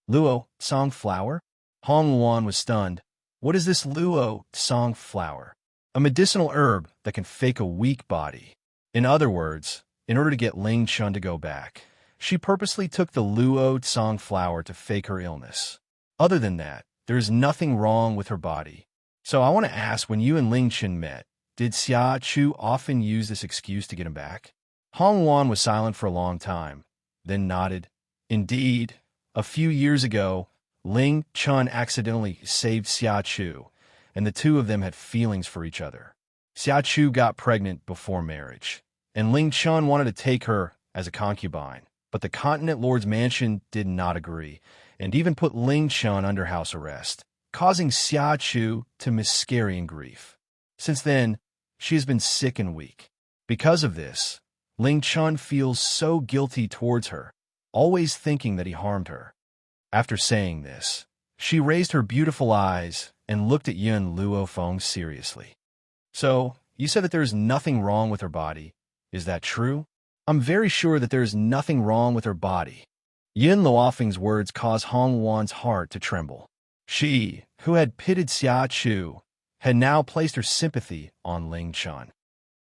Luo Songflower? Hong Wan was stunned. What is this Luo Songflower? A medicinal herb that can fake a weak body. In other words, in order to get Ling Chun to go back, she purposely took the Luo Songflower to fake her illness. Other than that, there is nothing wrong with her body. So I want to ask, when you and Ling Chun met, did Xia Chu often use this excuse to get him back? Hong Wan was silent for a long time, then nodded. Indeed, a few years ago, Ling Chun accidentally saved Xia Chu, and the two of them had feelings for each other. Xia Chu got pregnant before marriage, and Ling Chun wanted to take her as a concubine, but the Continent Lord's mansion did not agree, and even put Ling Chun under house arrest, causing Xia Chu to miscarry in grief. Since then, she has been sick and weak. Because of this, Ling Chun feels so guilty towards her, always thinking that he harmed her. After saying this, she raised her beautiful eyes and looked at Yun Luofeng seriously. So, you said that there is nothing wrong with her body. Is that true? I'm very sure that there is nothing wrong with her body. Yun Luofeng's words caused Hong Wan's heart to tremble. She, who had pitied Xia Chu, had now placed her sympathy on Ling Chun.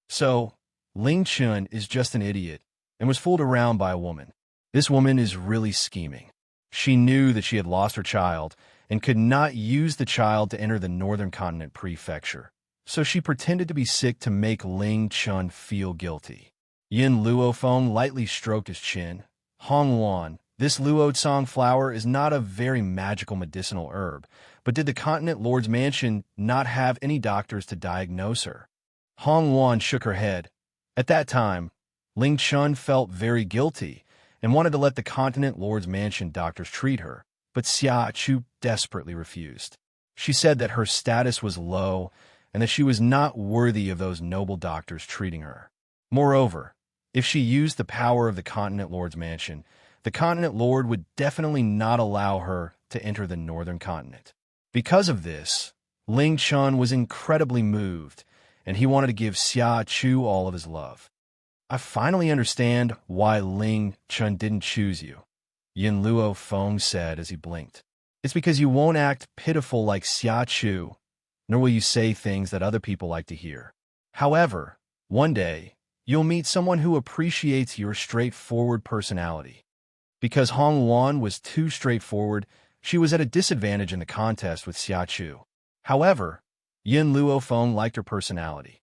So, Ling Chun is just an idiot and was fooled around by a woman. This woman is really scheming. She knew that she had lost her child and could not use the child to enter the Northern Continent Prefecture, so she pretended to be sick to make Ling Chun feel guilty. Yin Luofeng lightly stroked his chin. Hong Wan, this luotsang flower is not a very magical medicinal herb, but did the Continent Lord's mansion not have any doctors to diagnose her? Hong Wan shook her head. At that time, Ling Chun felt very guilty and wanted to let the Continent Lord's mansion doctors treat her, but Xia Chu desperately refused. She said that her status was low and that she was not worthy of those noble doctors treating her. Moreover, if she used the power of the Continent Lord's mansion, the Continent Lord would definitely not allow her to enter the Northern Continent. Because of this, Ling Chun was incredibly moved, and he wanted to give Xia Chu all of his love. I finally understand why Ling Chun didn't choose you, Yin Luofeng said as he blinked. It's because you won't act pitiful like Xia Chu, nor will you say things that other people like to hear. However, one day, you'll meet someone who appreciates your straightforward personality. Because Hong Wan was too straightforward, she was at a disadvantage in the contest with Xia Chu. However, Yin Luofeng liked her personality.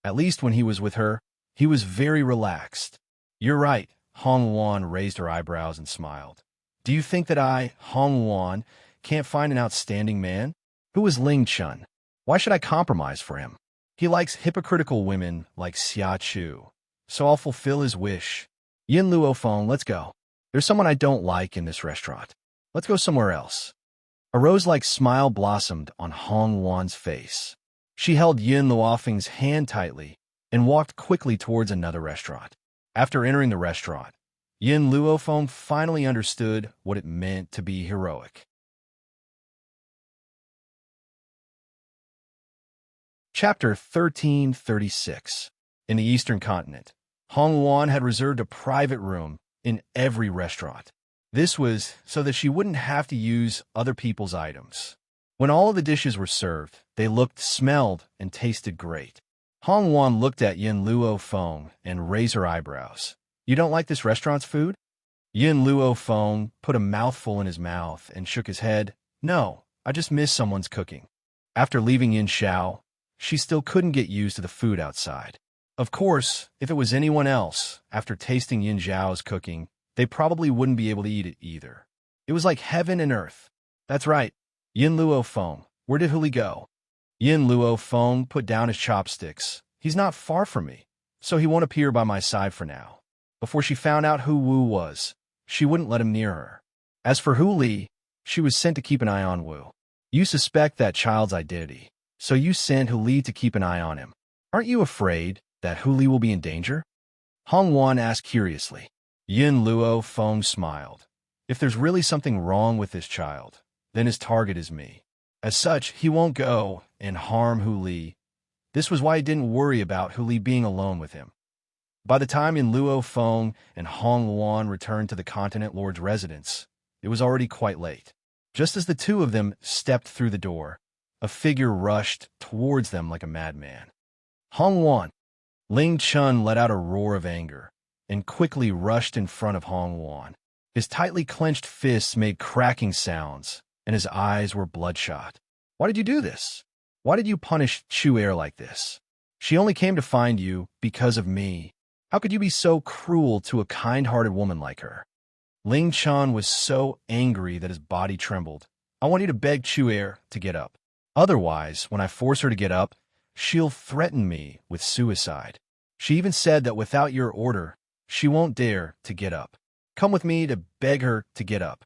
At least when he was with her, he was very relaxed. You're right, Hong Wan raised her eyebrows and smiled. Do you think that I, Hong Wan, can't find an outstanding man? Who is Ling Chun? Why should I compromise for him? He likes hypocritical women like Xia Chu, so I'll fulfill his wish. Yin Luofeng, let's go. There's someone I don't like in this restaurant. Let's go somewhere else. A rose-like smile blossomed on Hong Wan's face. She held Yin Luofeng's hand tightly and walked quickly towards another restaurant. After entering the restaurant, Yin Luofeng finally understood what it meant to be heroic. Chapter 1336. In the Eastern Continent, Hong Wan had reserved a private room in every restaurant. This was so that she wouldn't have to use other people's items. When all of the dishes were served, they looked, smelled, and tasted great. Hong Wan looked at Yin Luofeng and raised her eyebrows. You don't like this restaurant's food? Yin Luofeng put a mouthful in his mouth and shook his head. No, I just miss someone's cooking. After leaving Yin Xiao, she still couldn't get used to the food outside. Of course, if it was anyone else, after tasting Yin Xiao's cooking, they probably wouldn't be able to eat it either. It was like heaven and earth. That's right. Yin Luofeng, where did Huli go? Yin Luofeng put down his chopsticks. He's not far from me, so he won't appear by my side for now. Before she found out who Wu was, she wouldn't let him near her. As for Huli, she was sent to keep an eye on Wu. You suspect that child's identity, so you sent Huli to keep an eye on him. Aren't you afraid that Huli will be in danger? Hong Wan asked curiously. Yin Luofeng smiled. If there's really something wrong with this child, then his target is me. As such, he won't go and harm Huli. This was why he didn't worry about Huli being alone with him. By the time Yin Luofeng and Hong Wan returned to the Continent Lord's residence, it was already quite late. Just as the two of them stepped through the door, a figure rushed towards them like a madman. Hong Wan! Ling Chun let out a roar of anger and quickly rushed in front of Hong Wan. His tightly clenched fists made cracking sounds, and his eyes were bloodshot. Why did you do this? Why did you punish Chu Air like this? She only came to find you because of me. How could you be so cruel to a kind-hearted woman like her? Ling Chun was so angry that his body trembled. I want you to beg Chu'er to get up. Otherwise, when I force her to get up, she'll threaten me with suicide. She even said that without your order, she won't dare to get up. Come with me to beg her to get up.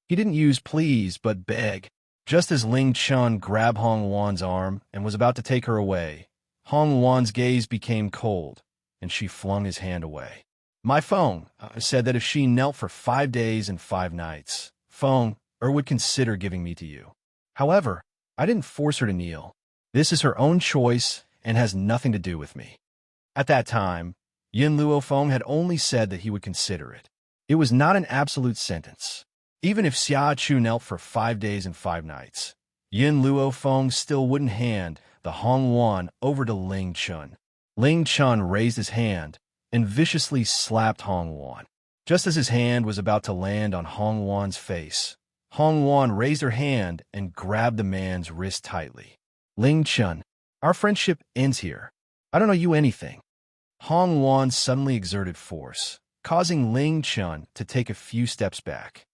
He didn't use please, but beg. Just as Ling Chun grabbed Hong Wan's arm and was about to take her away, Hong Wan's gaze became cold, and she flung his hand away. My phone said that if she knelt for 5 days and 5 nights, phone would consider giving me to you. However, I didn't force her to kneel. This is her own choice and has nothing to do with me. At that time, Yin Luofeng had only said that he would consider it. It was not an absolute sentence. Even if Xia Chu knelt for 5 days and 5 nights, Yin Luofeng still wouldn't hand the Hong Wan over to Ling Chun. Ling Chun raised his hand and viciously slapped Hong Wan. Just as his hand was about to land on Hong Wan's face, Hong Wan raised her hand and grabbed the man's wrist tightly. Ling Chun, our friendship ends here. I don't owe you anything. Hong Wan suddenly exerted force, causing Ling Chun to take a few steps back.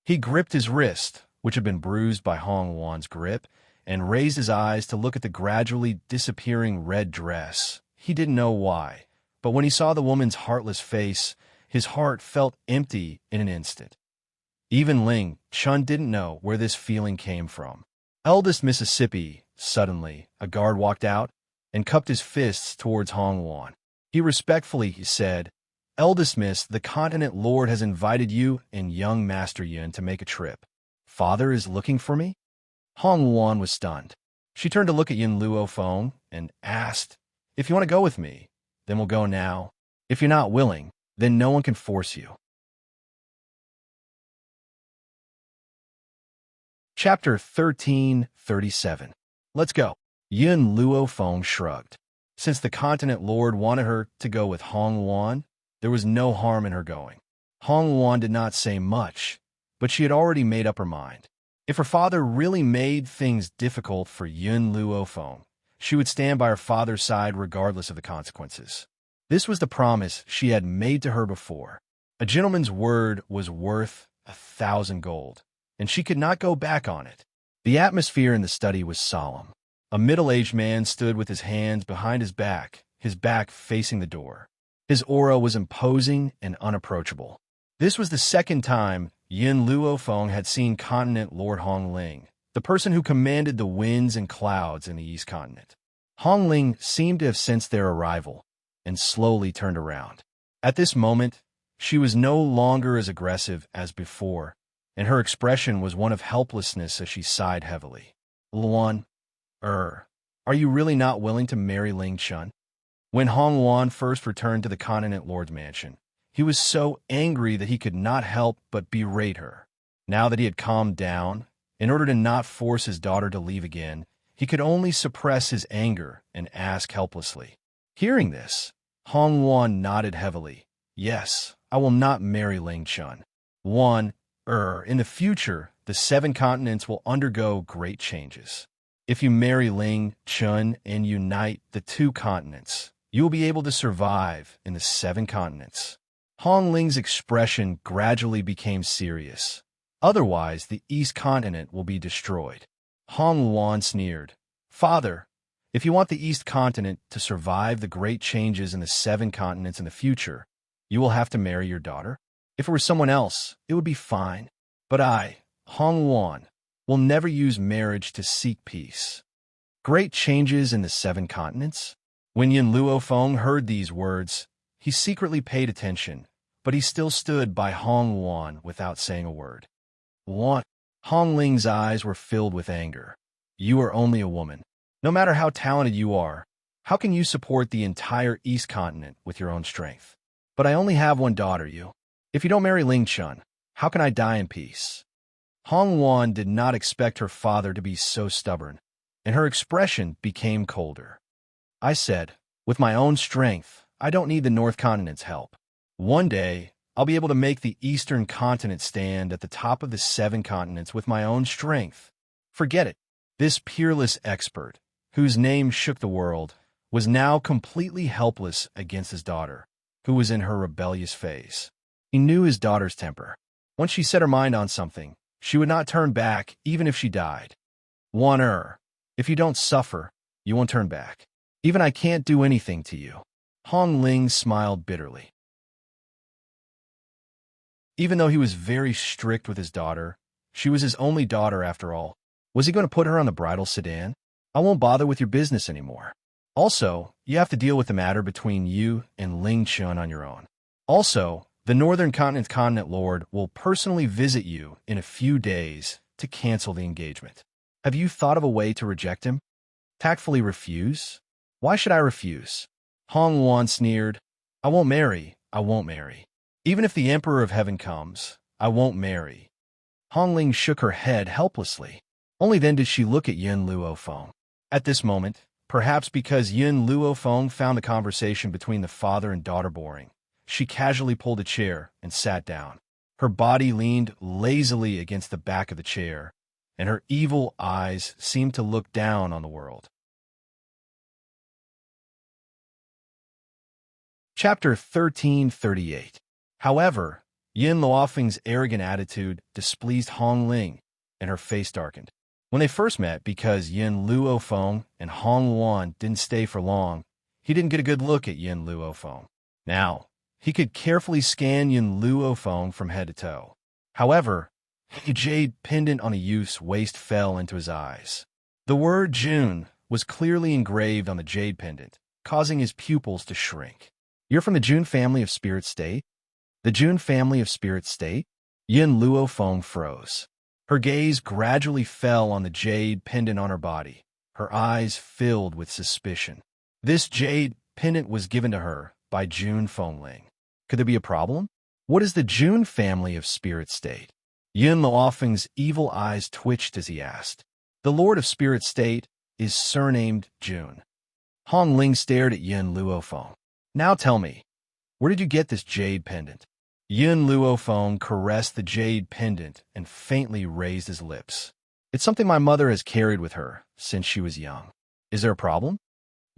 He gripped his wrist, which had been bruised by Hong Wan's grip, and raised his eyes to look at the gradually disappearing red dress. He didn't know why, but when he saw the woman's heartless face, his heart felt empty in an instant. Even Ling Chun didn't know where this feeling came from. Eldest Mississippi, suddenly, a guard walked out and cupped his fists towards Hong Wan. He respectfully said, Eldest Miss, the continent lord has invited you and young Master Yun to make a trip. Father is looking for me? Hong Wan was stunned. She turned to look at Yin Luofeng and asked, If you want to go with me, then we'll go now. If you're not willing, then no one can force you. Chapter 1337. Let's go. Yin Luofeng shrugged. Since the continent lord wanted her to go with Hong Wan, there was no harm in her going. Hong Wan did not say much, but she had already made up her mind. If her father really made things difficult for Yin Luofeng, she would stand by her father's side regardless of the consequences. This was the promise she had made to her before. A gentleman's word was worth 1,000 gold, and she could not go back on it. The atmosphere in the study was solemn. A middle-aged man stood with his hands behind his back facing the door. His aura was imposing and unapproachable. This was the second time Yin Luofeng had seen Continent Lord Hong Ling, the person who commanded the winds and clouds in the East Continent. Hong Ling seemed to have sensed their arrival and slowly turned around. At this moment, she was no longer as aggressive as before, and her expression was one of helplessness as she sighed heavily. Luan, are you really not willing to marry Ling Chun? When Hong Wan first returned to the Continent Lord's mansion, he was so angry that he could not help but berate her. Now that he had calmed down, in order to not force his daughter to leave again, he could only suppress his anger and ask helplessly. Hearing this, Hong Wan nodded heavily. Yes, I will not marry Ling Chun. In the future, the 7 continents will undergo great changes. If you marry Ling Chun and unite the 2 continents, you will be able to survive in the 7 continents. Hong Ling's expression gradually became serious. Otherwise, the East Continent will be destroyed. Hong Wan sneered. Father, if you want the East Continent to survive the great changes in the 7 continents in the future, you will have to marry your daughter. If it were someone else, it would be fine. But I, Hong Wan, will never use marriage to seek peace. Great changes in the 7 continents? When Yin Luofeng heard these words, he secretly paid attention, but he still stood by Hong Wan without saying a word. What? Hong Ling's eyes were filled with anger. You are only a woman. No matter how talented you are, how can you support the entire East Continent with your own strength? But I only have one daughter, you. If you don't marry Ling Chun, how can I die in peace? Hong Wan did not expect her father to be so stubborn, and her expression became colder. I said, with my own strength, I don't need the North Continent's help. One day, I'll be able to make the Eastern Continent stand at the top of the 7 continents with my own strength. Forget it. This peerless expert, whose name shook the world, was now completely helpless against his daughter, who was in her rebellious phase. He knew his daughter's temper. Once she set her mind on something, she would not turn back even if she died. If you don't suffer, you won't turn back. Even I can't do anything to you. Hong Ling smiled bitterly. Even though he was very strict with his daughter, she was his only daughter after all. Was he going to put her on the bridal sedan? I won't bother with your business anymore. Also, you have to deal with the matter between you and Ling Chun on your own. Also, the Northern Continent Lord will personally visit you in a few days to cancel the engagement. Have you thought of a way to reject him? Tactfully refuse? Why should I refuse? Hong Wan sneered. I won't marry. Even if the Emperor of Heaven comes, I won't marry. Hong Ling shook her head helplessly. Only then did she look at Yun Luofeng. At this moment, perhaps because Yun Luofeng found the conversation between the father and daughter boring, she casually pulled a chair and sat down. Her body leaned lazily against the back of the chair, and her evil eyes seemed to look down on the world. Chapter 1338. However, Yin Luofeng's arrogant attitude displeased Hong Ling, and her face darkened. When they first met, because Yin Luofeng and Hong Wan didn't stay for long, he didn't get a good look at Yin Luofeng. Now, he could carefully scan Yin Luofeng from head to toe. However, a jade pendant on the youth's waist fell into his eyes. The word June was clearly engraved on the jade pendant, causing his pupils to shrink. You're from the June family of Spirit State? The June family of Spirit State? Yin Luofeng froze. Her gaze gradually fell on the jade pendant on her body. Her eyes filled with suspicion. This jade pendant was given to her by June Fengling. Could there be a problem? What is the June family of Spirit State? Yin Luofeng's evil eyes twitched as he asked. The Lord of Spirit State is surnamed June. Hong Ling stared at Yin Luofeng. Now tell me, where did you get this jade pendant? Yin Luofeng caressed the jade pendant and faintly raised his lips. It's something my mother has carried with her since she was young. Is there a problem?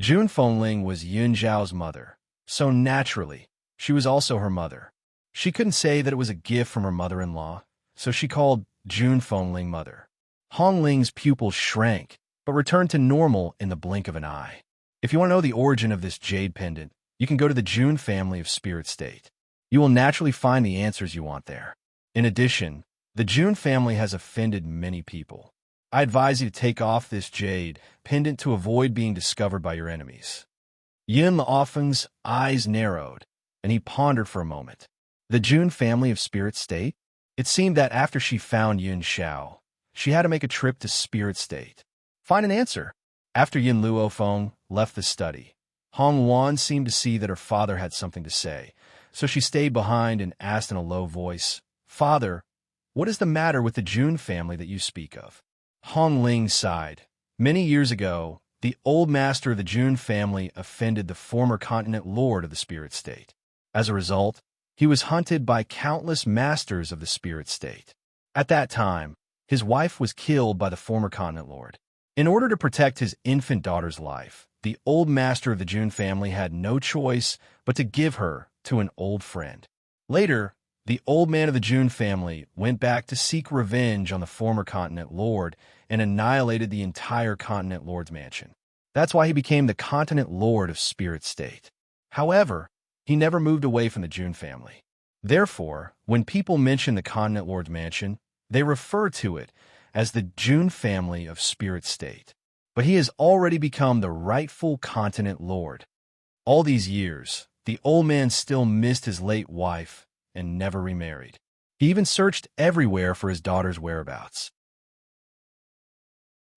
June Fengling was Yun Zhao's mother, so naturally, she was also her mother. She couldn't say that it was a gift from her mother-in-law, so she called June Fengling mother. Hong Ling's pupils shrank, but returned to normal in the blink of an eye. If you want to know the origin of this jade pendant, you can go to the June family of Spirit State. You will naturally find the answers you want there. In addition, the June family has offended many people. I advise you to take off this jade pendant to avoid being discovered by your enemies. Yin Luofeng's eyes narrowed, and he pondered for a moment. The June family of Spirit State? It seemed that after she found Yun Xiao, she had to make a trip to Spirit State. Find an answer. After Yin Luofeng left the study, Hong Wan seemed to see that her father had something to say, so she stayed behind and asked in a low voice, Father, what is the matter with the June family that you speak of? Hong Ling sighed. Many years ago, the old master of the June family offended the former continent lord of the Spirit State. As a result, he was hunted by countless masters of the Spirit State. At that time, his wife was killed by the former continent lord. In order to protect his infant daughter's life, the old master of the June family had no choice but to give her to an old friend. Later, the old man of the June family went back to seek revenge on the former continent lord and annihilated the entire continent lord's mansion. That's why he became the continent lord of Spirit State. However, he never moved away from the June family. Therefore, when people mention the continent lord's mansion, they refer to it as the June family of Spirit State. But he has already become the rightful continent lord. All these years, the old man still missed his late wife and never remarried. He even searched everywhere for his daughter's whereabouts.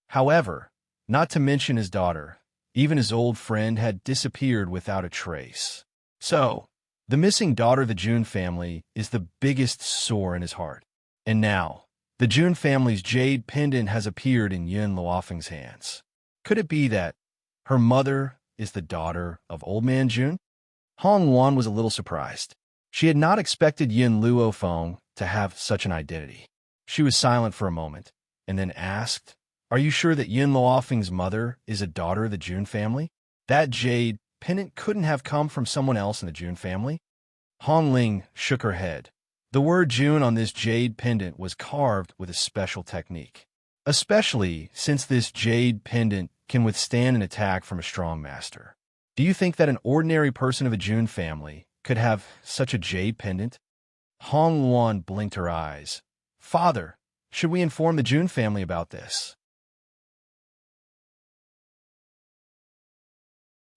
However, not to mention his daughter, even his old friend had disappeared without a trace. So, the missing daughter of the June family is the biggest sore in his heart. And now, the June family's jade pendant has appeared in Yin Luofeng's hands. Could it be that her mother is the daughter of Old Man June? Hong Wan was a little surprised. She had not expected Yin Luofeng to have such an identity. She was silent for a moment, and then asked, Are you sure that Yin Luofeng's mother is a daughter of the June family? That jade pendant couldn't have come from someone else in the June family? Hong Ling shook her head. The word June on this jade pendant was carved with a special technique, especially since this jade pendant can withstand an attack from a strong master. Do you think that an ordinary person of a June family could have such a jade pendant? Hong Luan blinked her eyes. Father, should we inform the June family about this?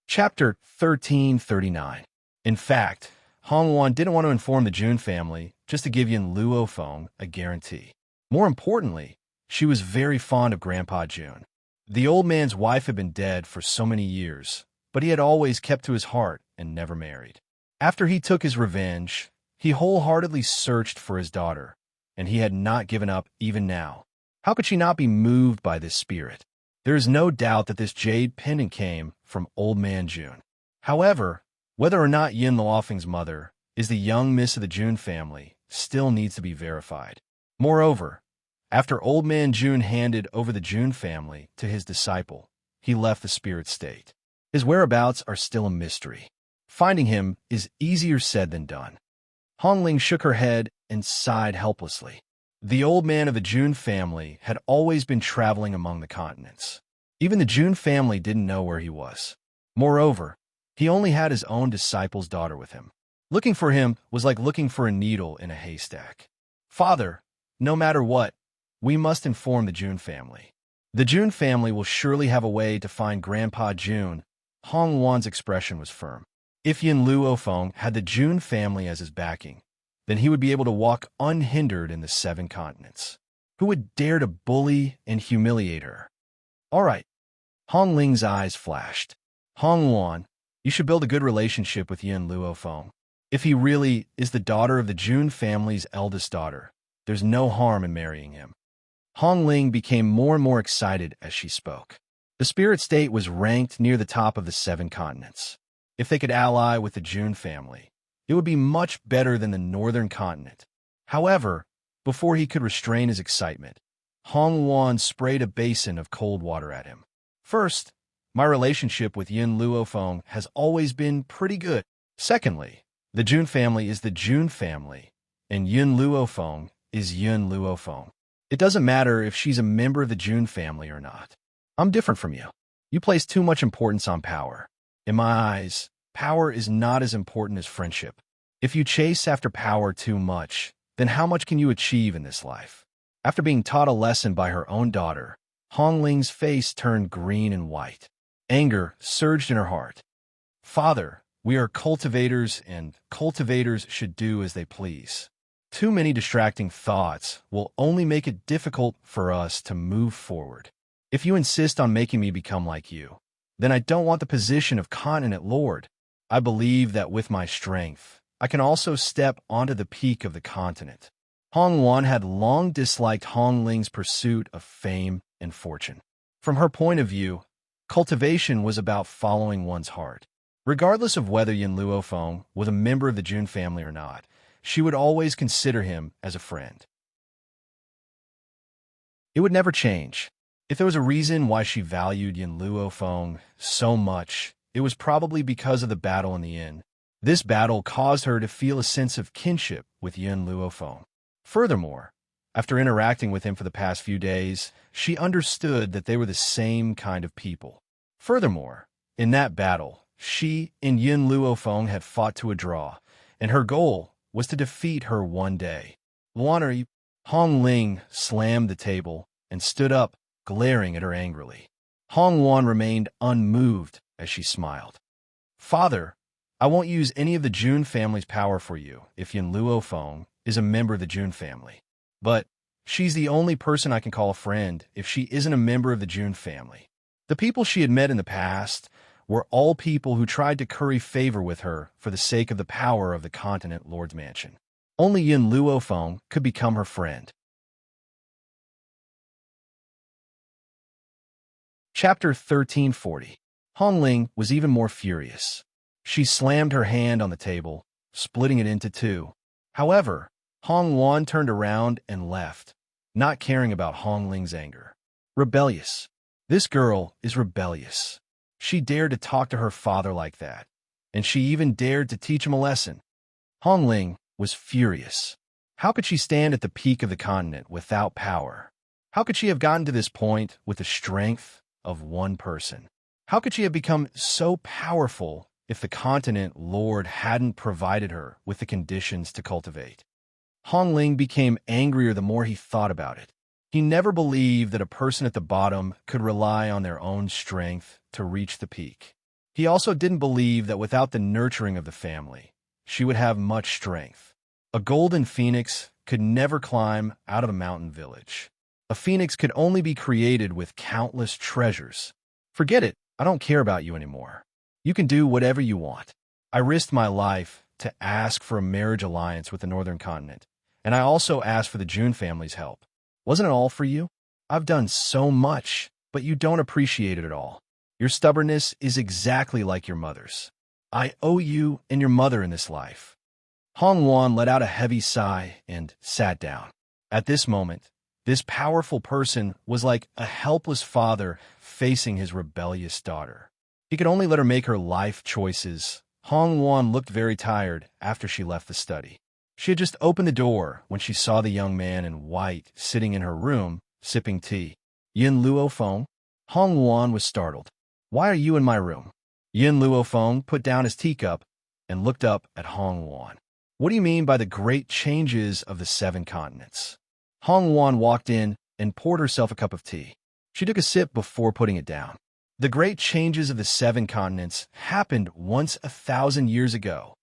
Chapter 1339. In fact, Hong Luan didn't want to inform the June family just to give Yin Luofeng a guarantee. More importantly, she was very fond of Grandpa June. The old man's wife had been dead for so many years, but he had always kept to his heart and never married. After he took his revenge, he wholeheartedly searched for his daughter, and he had not given up even now. How could she not be moved by this spirit? There is no doubt that this jade pendant came from Old Man June. However, whether or not Yin Luofeng's mother is the young miss of the June family still needs to be verified. Moreover, after Old Man June handed over the June family to his disciple, he left the spirit state. His whereabouts are still a mystery. Finding him is easier said than done. Hong Ling shook her head and sighed helplessly. The old man of the June family had always been traveling among the continents. Even the June family didn't know where he was. Moreover, he only had his own disciple's daughter with him. Looking for him was like looking for a needle in a haystack. Father, no matter what, we must inform the June family. The June family will surely have a way to find Grandpa June. Hong Luan's expression was firm. If Yin Luofeng had the June family as his backing, then he would be able to walk unhindered in the 7 continents. Who would dare to bully and humiliate her? All right. Hong Ling's eyes flashed. Hong Luan, you should build a good relationship with Yin Luofeng. If he really is the daughter of the June family's eldest daughter, there's no harm in marrying him. Hong Ling became more and more excited as she spoke. The spirit state was ranked near the top of the 7 continents. If they could ally with the June family, it would be much better than the northern continent. However, before he could restrain his excitement, Hong Luan sprayed a basin of cold water at him. First, my relationship with Yin Luofeng has always been pretty good. Secondly, the June family is the June family, and Yin Luofeng is Yin Luofeng. It doesn't matter if she's a member of the June family or not. I'm different from you. You place too much importance on power. In my eyes, power is not as important as friendship. If you chase after power too much, then how much can you achieve in this life? After being taught a lesson by her own daughter, Hong Ling's face turned green and white. Anger surged in her heart. Father, we are cultivators, and cultivators should do as they please. Too many distracting thoughts will only make it difficult for us to move forward. If you insist on making me become like you, then I don't want the position of continent lord. I believe that with my strength, I can also step onto the peak of the continent. Hong Luan had long disliked Hong Ling's pursuit of fame and fortune. From her point of view, cultivation was about following one's heart. Regardless of whether Yin Luofeng was a member of the June family or not, she would always consider him as a friend. It would never change. If there was a reason why she valued Yin Luofeng so much, it was probably because of the battle in the inn. This battle caused her to feel a sense of kinship with Yin Luofeng. Furthermore, after interacting with him for the past few days, she understood that they were the same kind of people. Furthermore, in that battle, she and Yin Luofeng had fought to a draw, and her goal was to defeat her one day. Luan, Hong Ling slammed the table and stood up, glaring at her angrily. Hong Luan remained unmoved as she smiled. Father, I won't use any of the June family's power for you if Yin Luofeng is a member of the June family. But she's the only person I can call a friend if she isn't a member of the June family. The people she had met in the past were all people who tried to curry favor with her for the sake of the power of the continent lord's mansion. Only Yin Luofeng could become her friend. Chapter 1340. Hong Ling was even more furious. She slammed her hand on the table, splitting it into 2. However, Hong Luan turned around and left, not caring about Hong Ling's anger. Rebellious. This girl is rebellious. She dared to talk to her father like that, and she even dared to teach him a lesson. Hong Ling was furious. How could she stand at the peak of the continent without power? How could she have gotten to this point with the strength of one person? How could she have become so powerful if the continent Lord hadn't provided her with the conditions to cultivate? Hong Ling became angrier the more he thought about it. He never believed that a person at the bottom could rely on their own strength to reach the peak. He also didn't believe that without the nurturing of the family, she would have much strength. A golden phoenix could never climb out of a mountain village. A phoenix could only be created with countless treasures. Forget it, I don't care about you anymore. You can do whatever you want. I risked my life to ask for a marriage alliance with the Northern Continent, and I also asked for the June family's help. Wasn't it all for you? I've done so much, but you don't appreciate it at all. Your stubbornness is exactly like your mother's. I owe you and your mother in this life. Hong Wan let out a heavy sigh and sat down. At this moment, this powerful person was like a helpless father facing his rebellious daughter. He could only let her make her life choices. Hong Wan looked very tired after she left the study. She had just opened the door when she saw the young man in white sitting in her room, sipping tea. Yin Luo Feng? Hong Wan was startled. Why are you in my room? Yin Luo Feng put down his teacup and looked up at Hong Wan. What do you mean by the great changes of the 7 continents? Hong Wan walked in and poured herself a cup of tea. She took a sip before putting it down. The great changes of the 7 continents happened once 1,000 years ago.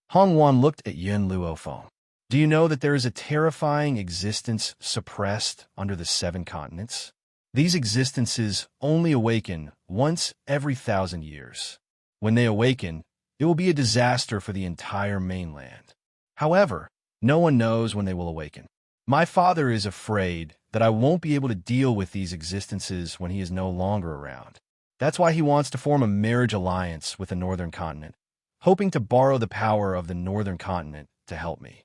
Hong Wan looked at Yin Luo Feng. Do you know that there is a terrifying existence suppressed under the 7 continents? These existences only awaken once every 1,000 years. When they awaken, it will be a disaster for the entire mainland. However, no one knows when they will awaken. My father is afraid that I won't be able to deal with these existences when he is no longer around. That's why he wants to form a marriage alliance with the Northern Continent, hoping to borrow the power of the Northern Continent to help me.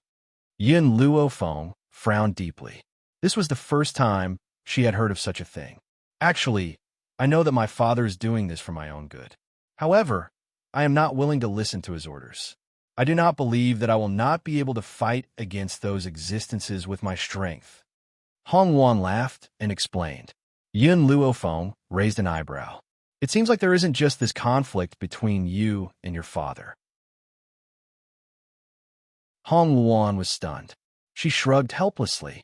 Yin Luo Feng frowned deeply. This was the first time she had heard of such a thing. Actually, I know that my father is doing this for my own good. However, I am not willing to listen to his orders. I do not believe that I will not be able to fight against those existences with my strength. Hong Wan laughed and explained. Yin Luo Feng raised an eyebrow. It seems like there isn't just this conflict between you and your father. Hong Wan was stunned. She shrugged helplessly.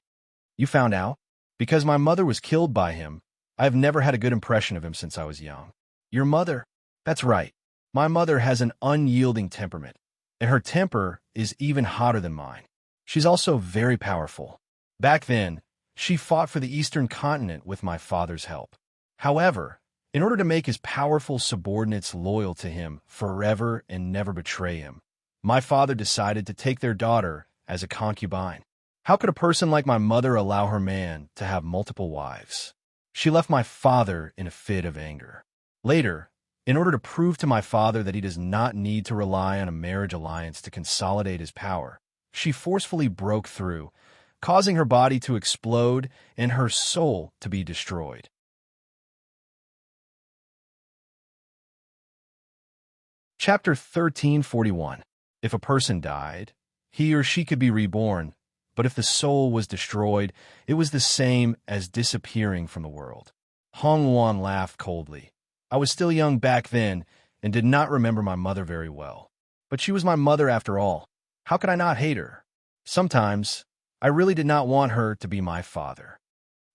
You found out? Because my mother was killed by him, I have never had a good impression of him since I was young. Your mother? That's right. My mother has an unyielding temperament, and her temper is even hotter than mine. She's also very powerful. Back then, she fought for the Eastern Continent with my father's help. However, in order to make his powerful subordinates loyal to him forever and never betray him, my father decided to take their daughter as a concubine. How could a person like my mother allow her man to have multiple wives? She left my father in a fit of anger. Later, in order to prove to my father that he does not need to rely on a marriage alliance to consolidate his power, she forcefully broke through, causing her body to explode and her soul to be destroyed. Chapter 1341. If a person died, he or she could be reborn, but if the soul was destroyed, it was the same as disappearing from the world. Hong Wan laughed coldly. I was still young back then and did not remember my mother very well. But she was my mother after all. How could I not hate her? Sometimes, I really did not want her to be my father.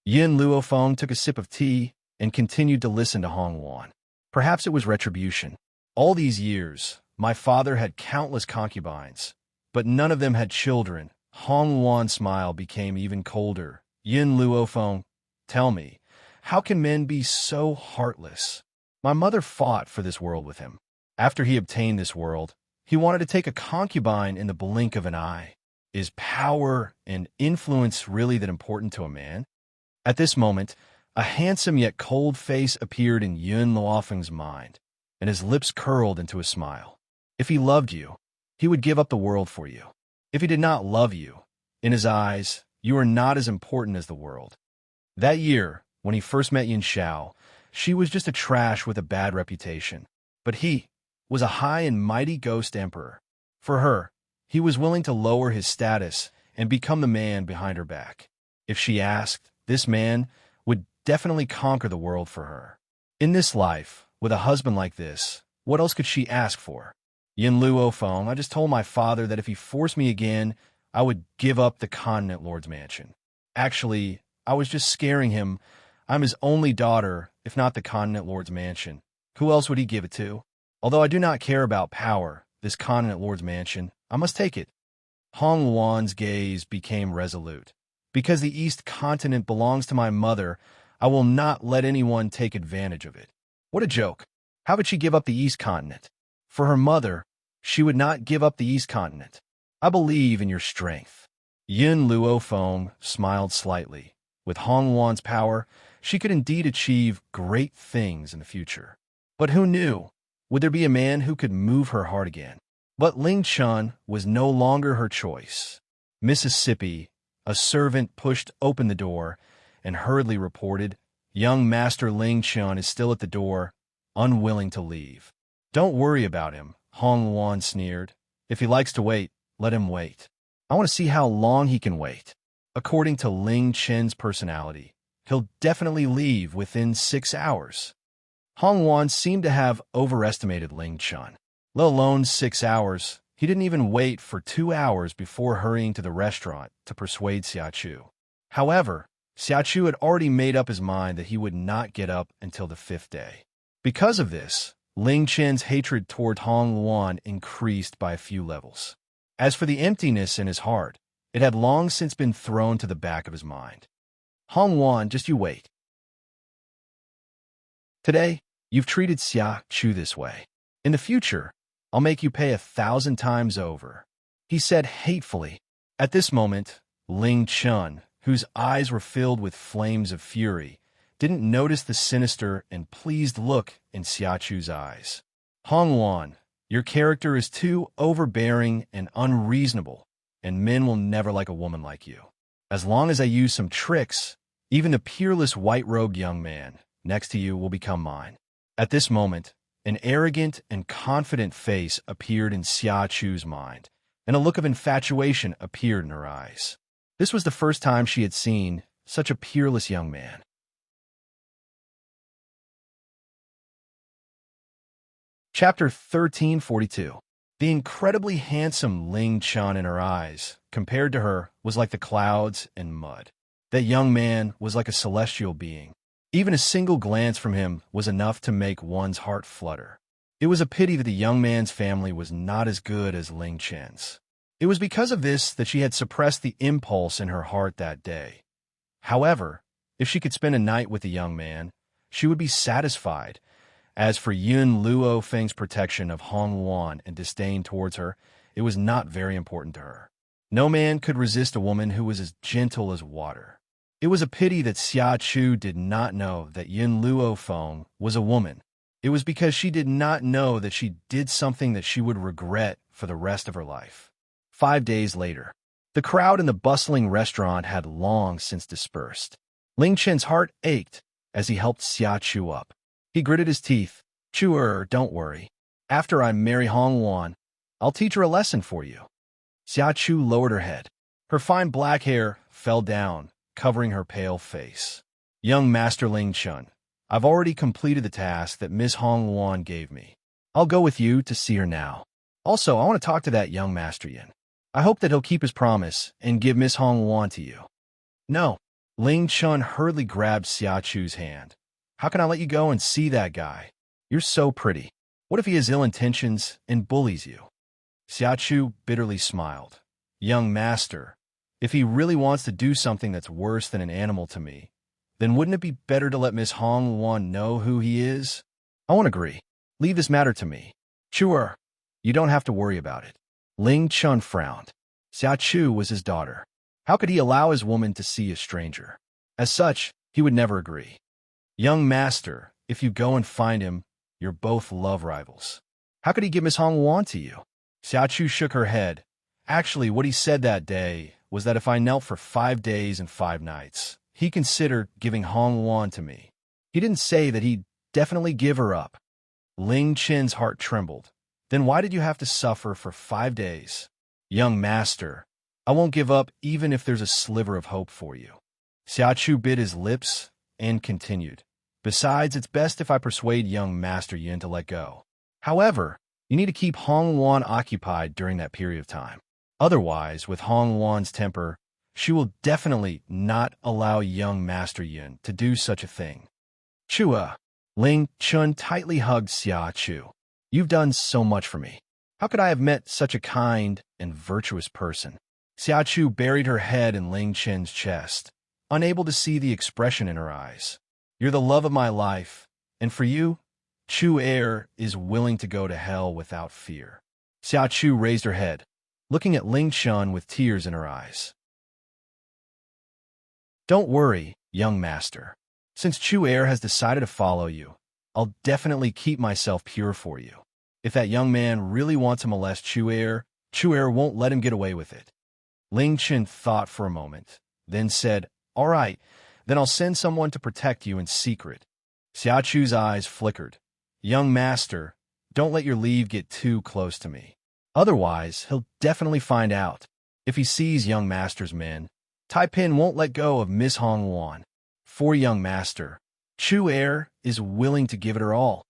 Yin Luo Feng took a sip of tea and continued to listen to Hong Wan. Perhaps it was retribution. All these years, my father had countless concubines, but none of them had children. Hong Wan's smile became even colder. Yin Luo Feng, tell me, how can men be so heartless? My mother fought for this world with him. After he obtained this world, he wanted to take a concubine in the blink of an eye. Is power and influence really that important to a man? At this moment, a handsome yet cold face appeared in Yin Luo Feng's mind, and his lips curled into a smile. If he loved you, he would give up the world for you. If he did not love you, in his eyes, you are not as important as the world. That year, when he first met Yin Xiao, she was just a trash with a bad reputation. But he was a high and mighty ghost emperor. For her, He was willing to lower his status and become the man behind her back. If she asked, this man would definitely conquer the world for her. In this life, with a husband like this, what else could she ask for? Yin Luo Feng, I just told my father that if he forced me again, I would give up the Continent Lord's mansion. Actually, I was just scaring him. I'm his only daughter, if not the Continent Lord's mansion. Who else would he give it to? Although I do not care about power, this Continent Lord's mansion, I must take it. Hong Wan's gaze became resolute. Because the East Continent belongs to my mother, I will not let anyone take advantage of it. What a joke. How would she give up the East Continent? For her mother, she would not give up the East Continent. I believe in your strength. Yin Luo Feng smiled slightly. With Hong Wan's power, she could indeed achieve great things in the future. But who knew? Would there be a man who could move her heart again? But Ling Chun was no longer her choice. Mississippi, a servant pushed open the door and hurriedly reported, "Young Master Ling Chun is still at the door, unwilling to leave." "Don't worry about him," Hong Wan sneered. "If he likes to wait, let him wait. I want to see how long he can wait." According to Ling Chen's personality, he'll definitely leave within 6 hours. Hong Wan seemed to have overestimated Ling Chun. Let alone 6 hours, he didn't even wait for 2 hours before hurrying to the restaurant to persuade Xia Chu. However, Xia Chu had already made up his mind that he would not get up until the 5th day. Because of this, Ling Chen's hatred toward Hong Wan increased by a few levels. As for the emptiness in his heart, it had long since been thrown to the back of his mind. "Hong Wan, just you wait. Today, you've treated Xia Chu this way. In the future, I'll make you pay 1,000 times over," he said hatefully. At this moment, Ling Chun, whose eyes were filled with flames of fury, didn't notice the sinister and pleased look in Xia Chu's eyes. "Hong Wan, your character is too overbearing and unreasonable, and men will never like a woman like you. As long as I use some tricks, even the peerless white-robed young man next to you will become mine." At this moment, an arrogant and confident face appeared in Xia Chu's mind, and a look of infatuation appeared in her eyes. This was the first time she had seen such a peerless young man. Chapter 1342. The incredibly handsome Ling Chun in her eyes, compared to her, was like the clouds and mud. That young man was like a celestial being. Even a single glance from him was enough to make one's heart flutter. It was a pity that the young man's family was not as good as Ling Chen's. It was because of this that she had suppressed the impulse in her heart that day. However, if she could spend a night with the young man, she would be satisfied. As for Yun Luo Feng's protection of Hong Wan and disdain towards her, it was not very important to her. No man could resist a woman who was as gentle as water. It was a pity that Xia Chu did not know that Yin Luo Feng was a woman. It was because she did not know that she did something that she would regret for the rest of her life. 5 days later, the crowd in the bustling restaurant had long since dispersed. Ling Chen's heart ached as he helped Xia Chu up. He gritted his teeth. "Chu, don't worry. After I marry Hong Wan, I'll teach her a lesson for you." Xia Chu lowered her head. Her fine black hair fell down, covering her pale face. "Young Master Ling Chun, I've already completed the task that Miss Hong Wan gave me. I'll go with you to see her now. Also, I want to talk to that young Master Yin. I hope that he'll keep his promise and give Miss Hong Wan to you." "No." Ling Chun hurriedly grabbed Xia Chu's hand. "How can I let you go and see that guy? You're so pretty. What if he has ill intentions and bullies you?" Xia Chu bitterly smiled. "Young master, if he really wants to do something that's worse than an animal to me, then wouldn't it be better to let Miss Hong Wan know who he is? I won't agree. Leave this matter to me." "Chuer, you don't have to worry about it." Ling Chun frowned. Xia Chu was his daughter. How could he allow his woman to see a stranger? As such, he would never agree. "Young master, if you go and find him, you're both love rivals. How could he give Miss Hong Wan to you?" Xia Chu shook her head. Actually, what he said that day was that if I knelt for 5 days and 5 nights, he considered giving Hong Wan to me. He didn't say that he'd definitely give her up. Ling Chen's heart trembled. "Then why did you have to suffer for 5 days? Young master, I won't give up even if there's a sliver of hope for you. Xiaochu bit his lips and continued. Besides, it's best if I persuade young Master Yin to let go. However, you need to keep Hong Wan occupied during that period of time. Otherwise, with Hong Wan's temper, she will definitely not allow young Master Yin to do such a thing. Chua. Ling Chun tightly hugged Xia Chu. You've done so much for me. How could I have met such a kind and virtuous person? Xia Chu buried her head in Ling Chen's chest, unable to see the expression in her eyes. You're the love of my life, and for you, Chu Er is willing to go to hell without fear. Xia Chu raised her head, looking at Ling Chun with tears in her eyes. Don't worry, young master. Since Chu Er has decided to follow you, I'll definitely keep myself pure for you. If that young man really wants to molest Chu Er won't let him get away with it. Ling Chen thought for a moment, then said, All right, then I'll send someone to protect you in secret. Xia Chu's eyes flickered. Young master, don't let your leave get too close to me. Otherwise, he'll definitely find out. If he sees young master's men, Tai Pin won't let go of Miss Hong Wan. For young master, Chu Er is willing to give it her all.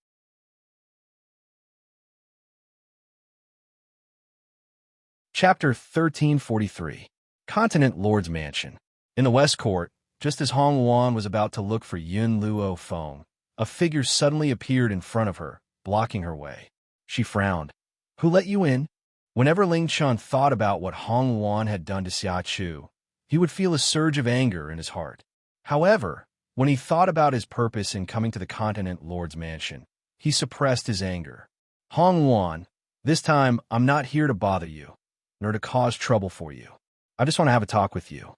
Chapter 1343. Continent Lord's Mansion. In the West Court, just as Hong Wan was about to look for Yun Luo Feng, a figure suddenly appeared in front of her, blocking her way. She frowned. Who let you in? Whenever Ling Chun thought about what Hong Wan had done to Xia Chu, he would feel a surge of anger in his heart. However, when he thought about his purpose in coming to the Continent Lord's Mansion, he suppressed his anger. Hong Wan, this time I'm not here to bother you, nor to cause trouble for you. I just want to have a talk with you.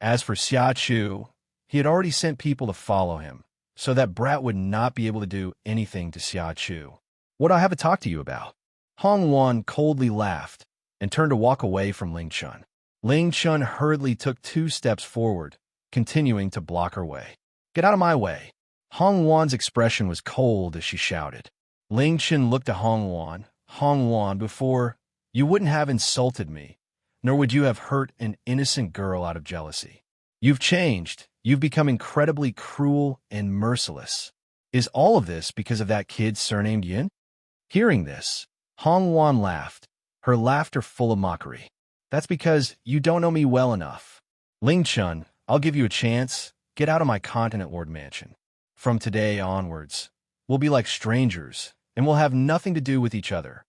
As for Xia Chu, he had already sent people to follow him, so that brat would not be able to do anything to Xia Chu. What do I have to talk to you about? Hong Wan coldly laughed and turned to walk away from Ling Chun. Ling Chun hurriedly took 2 steps forward, continuing to block her way. Get out of my way. Hong Wan's expression was cold as she shouted. Ling Chun looked at Hong Wan. Hong Wan, before, you wouldn't have insulted me, nor would you have hurt an innocent girl out of jealousy. You've changed. You've become incredibly cruel and merciless. Is all of this because of that kid surnamed Yin? Hearing this, Hong Wan laughed, her laughter full of mockery. That's because you don't know me well enough. Ling Chun, I'll give you a chance. Get out of my Continent Lord Mansion. From today onwards, we'll be like strangers, and we'll have nothing to do with each other.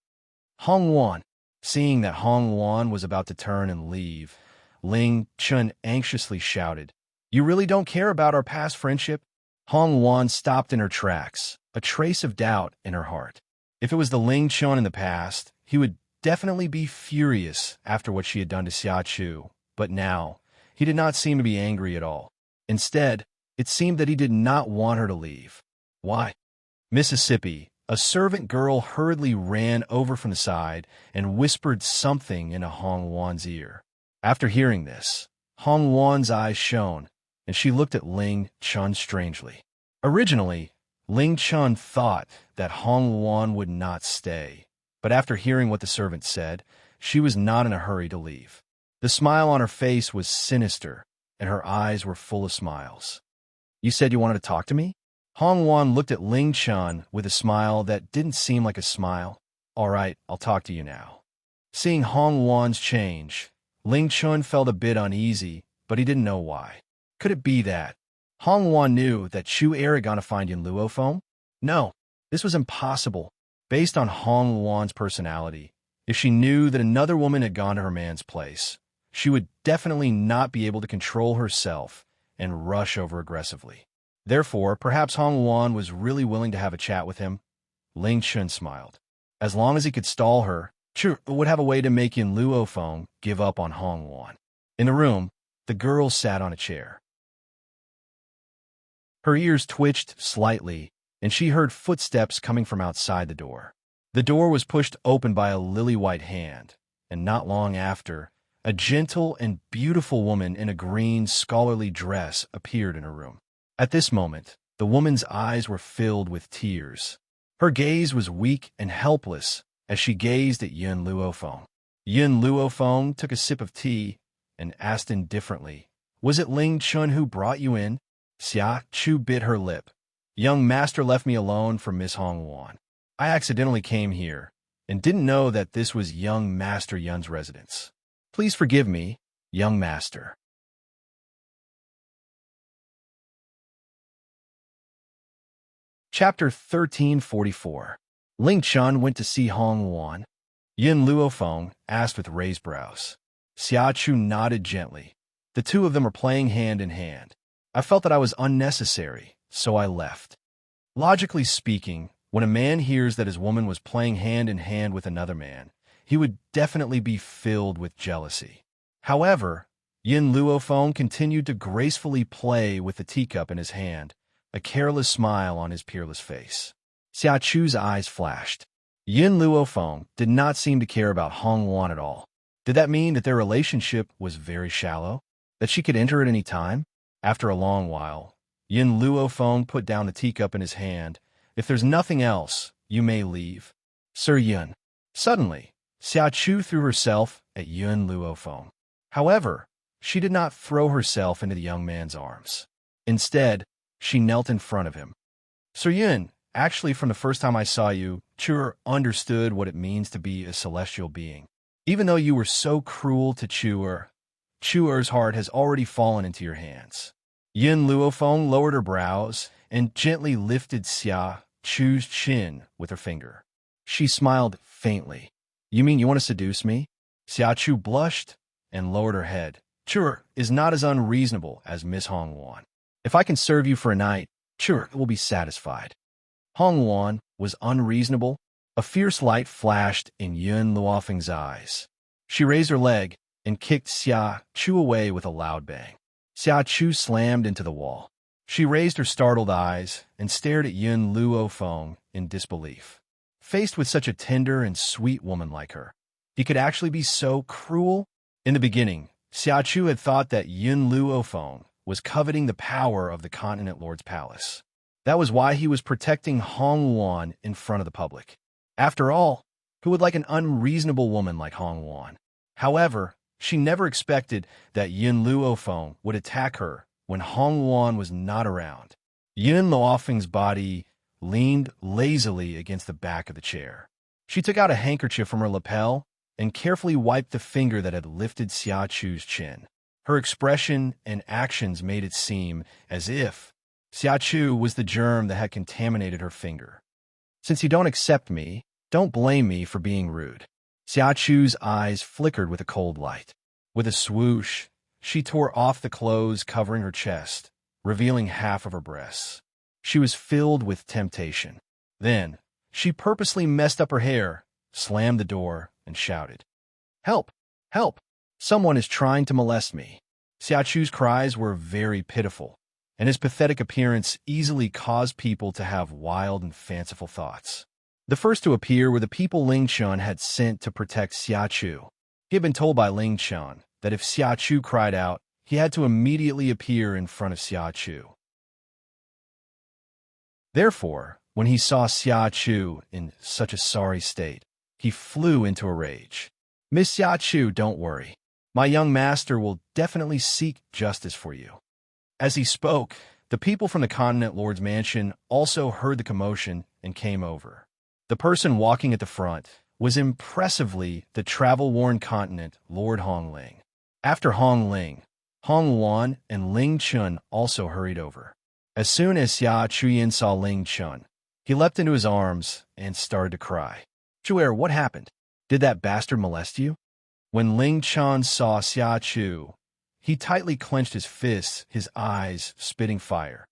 Hong Wan, seeing that Hong Wan was about to turn and leave, Ling Chun anxiously shouted, You really don't care about our past friendship? Hong Wan stopped in her tracks, a trace of doubt in her heart. If it was the Ling Chun in the past, he would definitely be furious after what she had done to Xia Chu, but now, he did not seem to be angry at all. Instead, it seemed that he did not want her to leave. Why? Mississippi, a servant girl hurriedly ran over from the side and whispered something into Hong Wan's ear. After hearing this, Hong Wan's eyes shone, and she looked at Ling Chun strangely. Originally, Ling Chun thought that Hong Wan would not stay, but after hearing what the servant said, she was not in a hurry to leave. The smile on her face was sinister, and her eyes were full of smiles. You said you wanted to talk to me? Hong Wan looked at Ling Chun with a smile that didn't seem like a smile. All right, I'll talk to you now. Seeing Hong Wan's change, Ling Chun felt a bit uneasy, but he didn't know why. Could it be that Hong Wan knew that Chu Er had gone to find Yin Luo Feng? No, this was impossible. Based on Hong Wan's personality, if she knew that another woman had gone to her man's place, she would definitely not be able to control herself and rush over aggressively. Therefore, perhaps Hong Wan was really willing to have a chat with him. Ling Chun smiled. As long as he could stall her, Chu would have a way to make Yin Luo Feng give up on Hong Wan. In the room, the girl sat on a chair. Her ears twitched slightly, and she heard footsteps coming from outside the door. The door was pushed open by a lily-white hand, and not long after, a gentle and beautiful woman in a green, scholarly dress appeared in her room. At this moment, the woman's eyes were filled with tears. Her gaze was weak and helpless as she gazed at Yun Luo Feng. Yun Luofeng took a sip of tea and asked indifferently, "Was it Ling Chun who brought you in?" Xia Chu bit her lip. "Young master left me alone for Miss Hong Wan. I accidentally came here and didn't know that this was young Master Yun's residence. Please forgive me, young master." Chapter 1344. Ling Chun went to see Hong Wan. Yun Luofeng asked with raised brows. Xia Chu nodded gently. The two of them were playing hand in hand. I felt that I was unnecessary, so I left. Logically speaking, when a man hears that his woman was playing hand in hand with another man, he would definitely be filled with jealousy. However, Yin Luofeng continued to gracefully play with the teacup in his hand, a careless smile on his peerless face. Xia Chu's eyes flashed. Yin Luofeng did not seem to care about Hong Wan at all. Did that mean that their relationship was very shallow? That she could enter at any time? After a long while, Yin Luofeng put down the teacup in his hand. "If there's nothing else, you may leave. Sir Yun." Suddenly, Xia Chu threw herself at Yun Luofeng. However, she did not throw herself into the young man's arms. Instead, she knelt in front of him. "Sir Yun, actually from the first time I saw you, Chuer understood what it means to be a celestial being. Even though you were so cruel to Chuer, Chuer's heart has already fallen into your hands." Yin Luofeng lowered her brows and gently lifted Xia Chu's chin with her finger. She smiled faintly. "You mean you want to seduce me?" Xia Chu blushed and lowered her head. "Chuer is not as unreasonable as Miss Hong Wan. If I can serve you for a night, Chuer will be satisfied." Hong Wan was unreasonable. A fierce light flashed in Yun Luofeng's eyes. She raised her leg and kicked Xia Chu away with a loud bang. Xia Chu slammed into the wall. She raised her startled eyes and stared at Yun Luofeng in disbelief. Faced with such a tender and sweet woman like her, he could actually be so cruel? In the beginning, Xia Chu had thought that Yun Luofeng was coveting the power of the Continent Lord's palace. That was why he was protecting Hong Wan in front of the public. After all, who would like an unreasonable woman like Hong Wan? However, she never expected that Yun Luofeng would attack her when Hong Wan was not around. Yun Luofeng's body leaned lazily against the back of the chair. She took out a handkerchief from her lapel and carefully wiped the finger that had lifted Xia Chu's chin. Her expression and actions made it seem as if Xia Chu was the germ that had contaminated her finger. "Since you don't accept me, don't blame me for being rude." Xia Chu's eyes flickered with a cold light. With a swoosh, she tore off the clothes covering her chest, revealing half of her breasts. She was filled with temptation. Then, she purposely messed up her hair, slammed the door, and shouted, "Help! Help! Someone is trying to molest me." Xia Chu's cries were very pitiful, and his pathetic appearance easily caused people to have wild and fanciful thoughts. The first to appear were the people Ling Chun had sent to protect Xia Chu. He had been told by Ling Chun that if Xia Chu cried out, he had to immediately appear in front of Xia Chu. Therefore, when he saw Xia Chu in such a sorry state, he flew into a rage. "Miss Xia Chu, don't worry. My young master will definitely seek justice for you." As he spoke, the people from the Continent Lord's mansion also heard the commotion and came over. The person walking at the front was impressively the travel-worn continent Lord Hong Ling. After Hong Ling, Hong Wan and Ling Chun also hurried over. As soon as Xia Chuyin saw Ling Chun, he leapt into his arms and started to cry. "Chuer, what happened? Did that bastard molest you?" When Ling Chun saw Xia Chu, he tightly clenched his fists, his eyes spitting fire.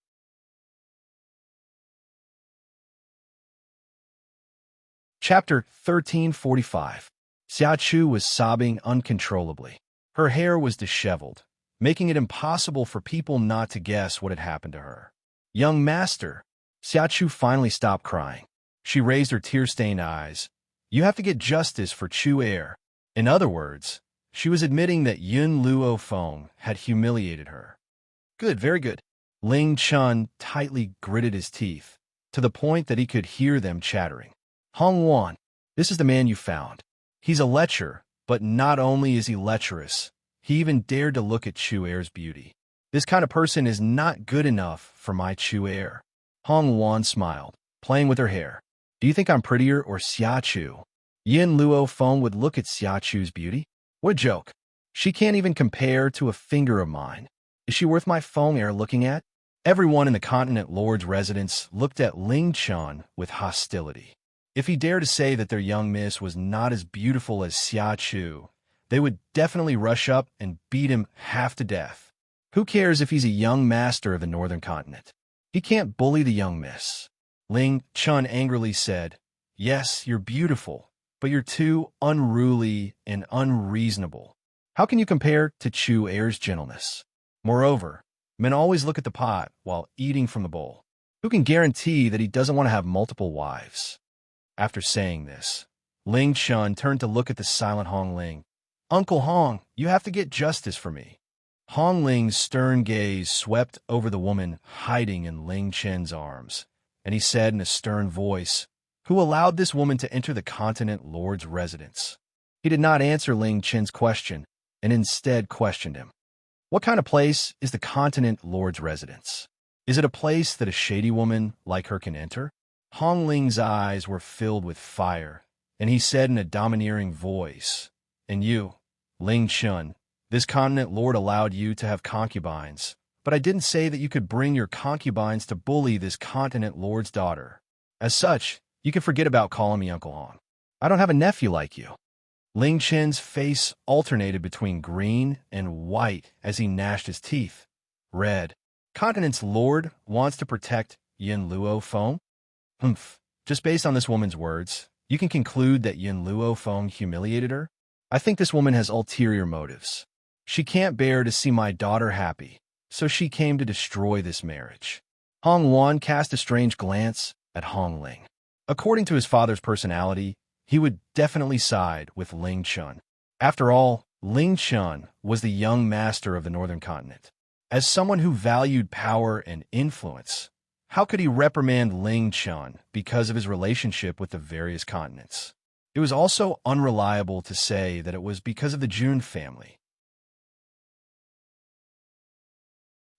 Chapter 1345. Xia Chu was sobbing uncontrollably. Her hair was disheveled, making it impossible for people not to guess what had happened to her. "Young master." Xia Chu finally stopped crying. She raised her tear-stained eyes. "You have to get justice for Chuer." In other words, she was admitting that Yun Luofeng had humiliated her. "Good, very good." Ling Chun tightly gritted his teeth, to the point that he could hear them chattering. "Hong Wan, this is the man you found. He's a lecher, But not only is he lecherous, he even dared to look at Chu Er's beauty. This kind of person is not good enough for my Chu Er. Hong Wan smiled, playing with her hair. Do you think I'm prettier or Xia Chu? Yin Luo Feng would look at Xia Chu's beauty. What a joke. She can't even compare to a finger of mine. Is she worth my Feng Er looking at? Everyone in the Continent Lord's residence looked at Ling Chun with hostility. If he dared to say that their young miss was not as beautiful as Xia Chu, they would definitely rush up and beat him half to death. Who cares if he's a young master of the Northern Continent? He can't bully the young miss. Ling Chun angrily said, Yes, you're beautiful, but you're too unruly and unreasonable. How can you compare to Chu Er's gentleness? Moreover, men always look at the pot while eating from the bowl. Who can guarantee that he doesn't want to have multiple wives? After saying this, Ling Chun turned to look at the silent Hong Ling. Uncle Hong, you have to get justice for me. Hong Ling's stern gaze swept over the woman hiding in Ling Chen's arms, and he said in a stern voice, Who allowed this woman to enter the Continent Lord's residence? He did not answer Ling Chen's question, and instead questioned him. What kind of place is the Continent Lord's residence? Is it a place that a shady woman like her can enter? Hong Ling's eyes were filled with fire, and he said in a domineering voice, And you, Ling Chun, this Continent Lord allowed you to have concubines, but I didn't say that you could bring your concubines to bully this Continent Lord's daughter. As such, you can forget about calling me Uncle Hong. I don't have a nephew like you. Ling Chen's face alternated between green and white as he gnashed his teeth. Red. Continent's Lord wants to protect Yin Luo Feng? Humph. Just based on this woman's words, you can conclude that Yin Luo Feng humiliated her? I think this woman has ulterior motives. She can't bear to see my daughter happy, so she came to destroy this marriage. Hong Wan cast a strange glance at Hong Ling. According to his father's personality, he would definitely side with Ling Chun. After all, Ling Chun was the young master of the Northern Continent. As someone who valued power and influence, how could he reprimand Ling Chun because of his relationship with the various continents? It was also unreliable to say that it was because of the Jun family.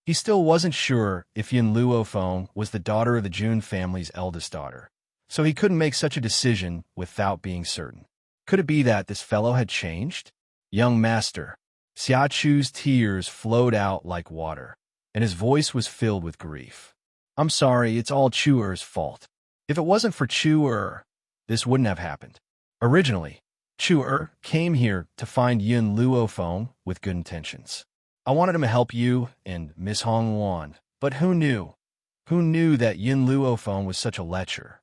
He still wasn't sure if Yin Luo Feng was the daughter of the Jun family's eldest daughter, so he couldn't make such a decision without being certain. Could it be that this fellow had changed? Young master, Xia Chu's tears flowed out like water, and his voice was filled with grief. I'm sorry, it's all Chu Er's fault. If it wasn't for Chu Er, this wouldn't have happened. Originally, Chu Er came here to find Yin Luo Feng with good intentions. I wanted him to help you and Miss Hong Wan, but who knew? Who knew that Yin Luo Feng was such a lecher?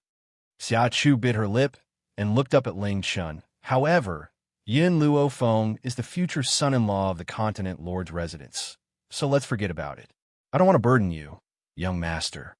Xia Chu bit her lip and looked up at Ling Chun. However, Yin Luo Feng is the future son-in-law of the Continent Lord's residence, so let's forget about it. I don't want to burden you, young master.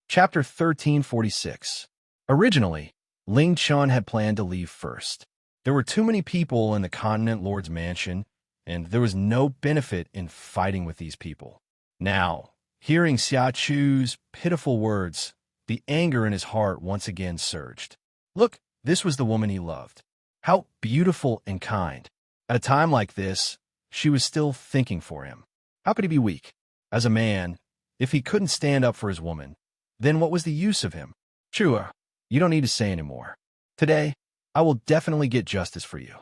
Chapter 1346. Originally, Ling Chun had planned to leave first. There were too many people in the Continent Lord's mansion, and there was no benefit in fighting with these people. Now, hearing Xia Chu's pitiful words, the anger in his heart once again surged. Look, this was the woman he loved. How beautiful and kind. At a time like this, she was still thinking for him. How could he be weak? As a man, if he couldn't stand up for his woman, then what was the use of him? Chua, you don't need to say anymore. Today, I will definitely get justice for you.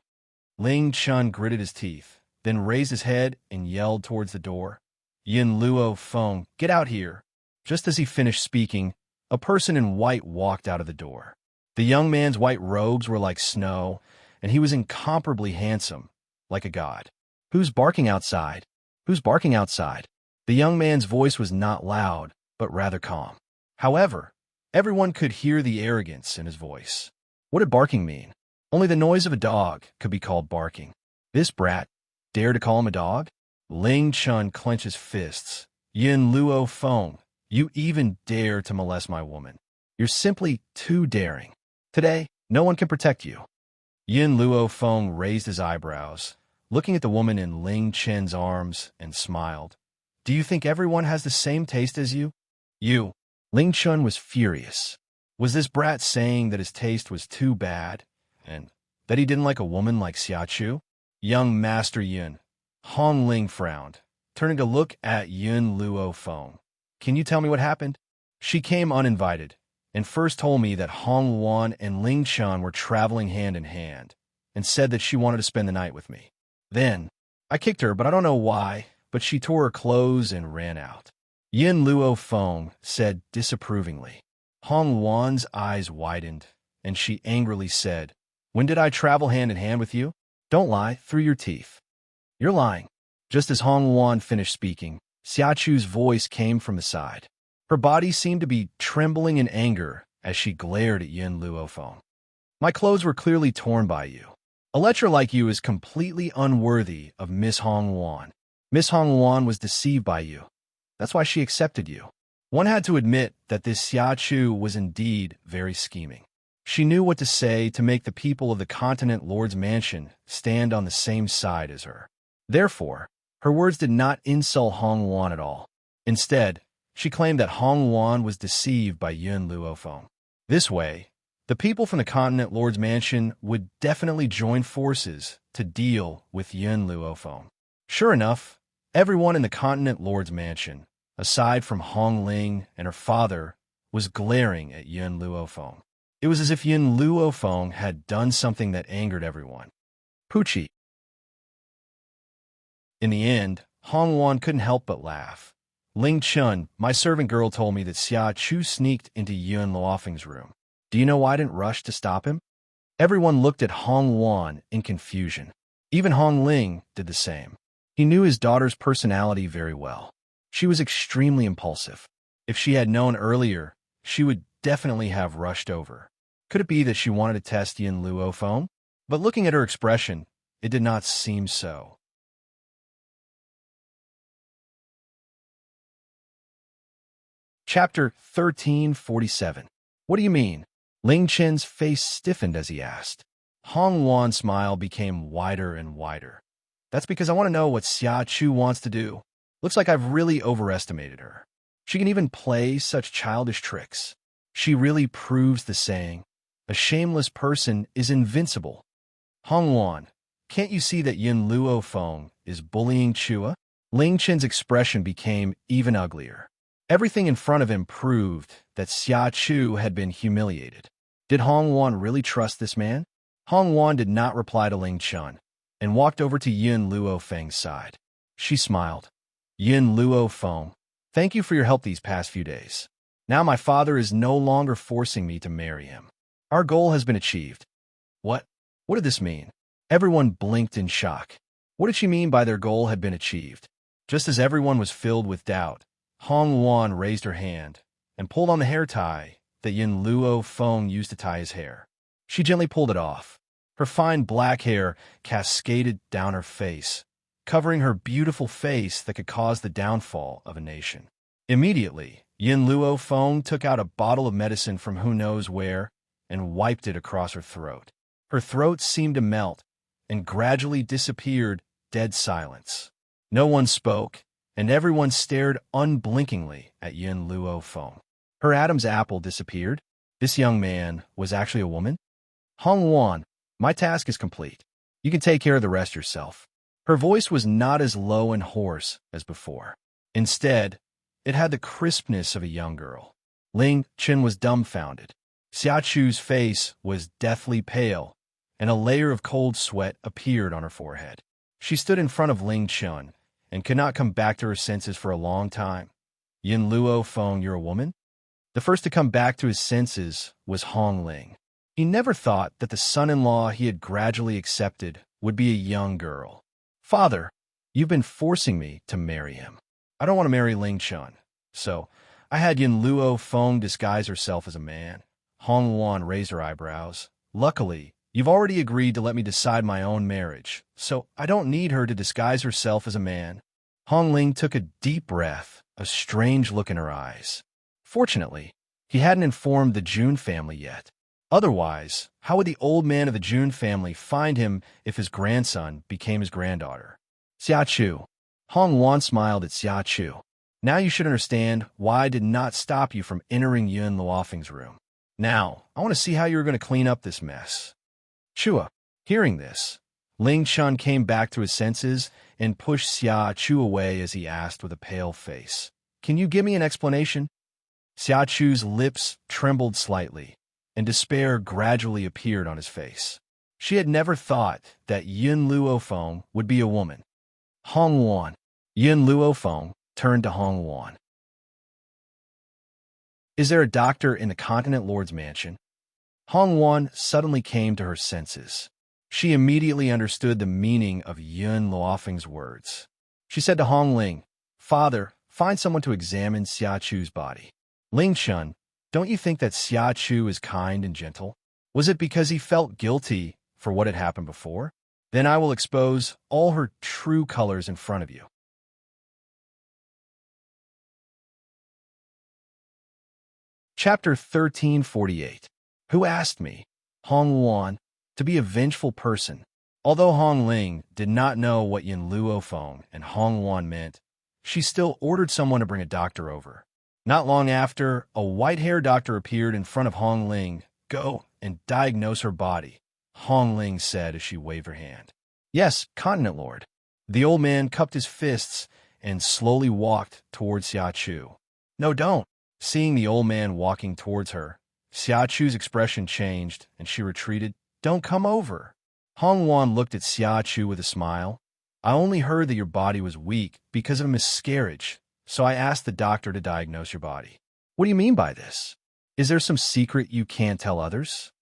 Ling Chun gritted his teeth, then raised his head and yelled towards the door. Yin Luo Feng, get out here. Just as he finished speaking, a person in white walked out of the door. The young man's white robes were like snow, and he was incomparably handsome, like a god. Who's barking outside? Who's barking outside? The young man's voice was not loud, but rather calm. However, everyone could hear the arrogance in his voice. What did barking mean? Only the noise of a dog could be called barking. This brat dared to call him a dog? Ling Chun clenched his fists. Yin Luo Feng, you even dare to molest my woman. You're simply too daring. Today, no one can protect you. Yin Luo Feng raised his eyebrows, looking at the woman in Ling Chen's arms, and smiled. Do you think everyone has the same taste as you? You. Ling Chun was furious. Was this brat saying that his taste was too bad, and that he didn't like a woman like Xiachu? Young Master Yun. Hong Ling frowned, turning to look at Yun Luo Feng. Can you tell me what happened? She came uninvited, and first told me that Hong Wan and Ling Chun were traveling hand in hand, and said that she wanted to spend the night with me. Then, I kicked her, but I don't know why, but she tore her clothes and ran out. Yin Luo Feng said disapprovingly. Hong Wan's eyes widened, and she angrily said, When did I travel hand in hand with you? Don't lie through your teeth. You're lying. Just as Hong Wan finished speaking, Xiachu's voice came from the side. Her body seemed to be trembling in anger as she glared at Yin Luo Feng. My clothes were clearly torn by you. A lecher like you is completely unworthy of Miss Hong Wan. Miss Hong Wan was deceived by you. That's why she accepted you. One had to admit that this Xiachu was indeed very scheming. She knew what to say to make the people of the Continent Lord's Mansion stand on the same side as her. Therefore, her words did not insult Hong Wan at all. Instead, she claimed that Hong Wan was deceived by Yun Luo Feng. This way, the people from the Continent Lord's Mansion would definitely join forces to deal with Yun Luo Feng. Sure enough, everyone in the Continent Lord's Mansion, aside from Hong Ling and her father, was glaring at Yun Luo Feng. It was as if Yun Luo Feng had done something that angered everyone. Poochie. In the end, Hong Wan couldn't help but laugh. Ling Chun, my servant girl, told me that Xia Chu sneaked into Yun Luo Feng's room. Do you know why I didn't rush to stop him? Everyone looked at Hong Wan in confusion. Even Hong Ling did the same. He knew his daughter's personality very well. She was extremely impulsive. If she had known earlier, she would definitely have rushed over. Could it be that she wanted to test Yin Luo Feng? But looking at her expression, it did not seem so. Chapter 1347. What do you mean? Ling Chen's face stiffened as he asked. Hong Wan's smile became wider and wider. That's because I want to know what Xia Chu wants to do. Looks like I've really overestimated her. She can even play such childish tricks. She really proves the saying, a shameless person is invincible. Hong Wan, can't you see that Yin Luo Feng is bullying Chua? Ling Chen's expression became even uglier. Everything in front of him proved that Xia Chu had been humiliated. Did Hong Wan really trust this man? Hong Wan did not reply to Ling Chun, and walked over to Yin Luo Feng's side. She smiled. Yin Luo Feng, thank you for your help these past few days. Now my father is no longer forcing me to marry him. Our goal has been achieved. What? What did this mean? Everyone blinked in shock. What did she mean by their goal had been achieved? Just as everyone was filled with doubt, Hong Wan raised her hand and pulled on the hair tie that Yin Luo Feng used to tie his hair. She gently pulled it off. Her fine black hair cascaded down her face, covering her beautiful face that could cause the downfall of a nation. Immediately, Yin Luo Feng took out a bottle of medicine from who knows where and wiped it across her throat. Her throat seemed to melt and gradually disappeared, dead silence. No one spoke, and everyone stared unblinkingly at Yin Luo Feng. Her Adam's apple disappeared. This young man was actually a woman? Hong Wan, my task is complete. You can take care of the rest yourself. Her voice was not as low and hoarse as before. Instead, it had the crispness of a young girl. Ling Chen was dumbfounded. Xia Chu's face was deathly pale, and a layer of cold sweat appeared on her forehead. She stood in front of Ling Chen and could not come back to her senses for a long time. Yin Luo Feng, you're a woman? The first to come back to his senses was Hong Ling. He never thought that the son-in-law he had gradually accepted would be a young girl. Father, you've been forcing me to marry him. I don't want to marry Ling Chun, so I had Yin Luo Feng disguise herself as a man. Hong Wan raised her eyebrows. Luckily, you've already agreed to let me decide my own marriage, so I don't need her to disguise herself as a man. Hong Ling took a deep breath, a strange look in her eyes. Fortunately, he hadn't informed the Jun family yet. Otherwise, how would the old man of the Jun family find him if his grandson became his granddaughter? Xia Chu. Hong Wan smiled at Xia Chu. Now you should understand why I did not stop you from entering Yun Luo Feng's room. Now, I want to see how you're going to clean up this mess. Chua, hearing this, Ling Chun came back to his senses and pushed Xia Chu away as he asked with a pale face, "Can you give me an explanation?" Xia Chu's lips trembled slightly, and despair gradually appeared on his face. She had never thought that Yun Luofeng would be a woman. Hong Wan. Yun Luofeng turned to Hong Wan. "Is there a doctor in the Continent Lord's mansion?" Hong Wan suddenly came to her senses. She immediately understood the meaning of Yun Luofeng's words. She said to Hong Ling, "Father, find someone to examine Xia Chu's body." "Ling Chun, don't you think that Xia Chu is kind and gentle? Was it because he felt guilty for what had happened before? Then I will expose all her true colors in front of you." Chapter 1348. Who asked me, Hong Wan, to be a vengeful person? Although Hong Ling did not know what Yun Luofeng and Hong Wan meant, she still ordered someone to bring a doctor over. Not long after, a white-haired doctor appeared in front of Hong Ling. "Go and diagnose her body," Hong Ling said as she waved her hand. "Yes, Continent Lord." The old man cupped his fists and slowly walked towards Xia Chu. "No, don't." Seeing the old man walking towards her, Xia Chu's expression changed and she retreated. "Don't come over." Hong Wan looked at Xia Chu with a smile. "I only heard that your body was weak because of a miscarriage, so I asked the doctor to diagnose your body." "What do you mean by this? Is there some secret you can't tell others?"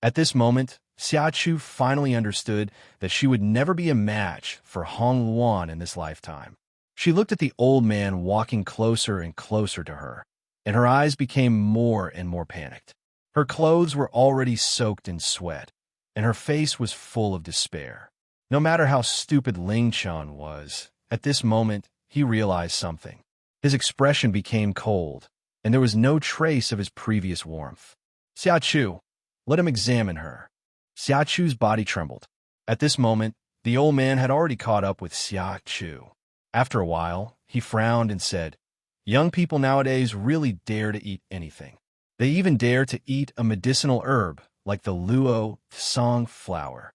At this moment, Xia Chu finally understood that she would never be a match for Hong Wan in this lifetime. She looked at the old man walking closer and closer to her, and her eyes became more and more panicked. Her clothes were already soaked in sweat, and her face was full of despair. No matter how stupid Ling Chun was, at this moment, he realized something. His expression became cold, and there was no trace of his previous warmth. "Xia Chu, let him examine her." Xia Chu's body trembled. At this moment, the old man had already caught up with Xia Chu. After a while, he frowned and said, "Young people nowadays really dare to eat anything. They even dare to eat a medicinal herb like the luo tsang flower."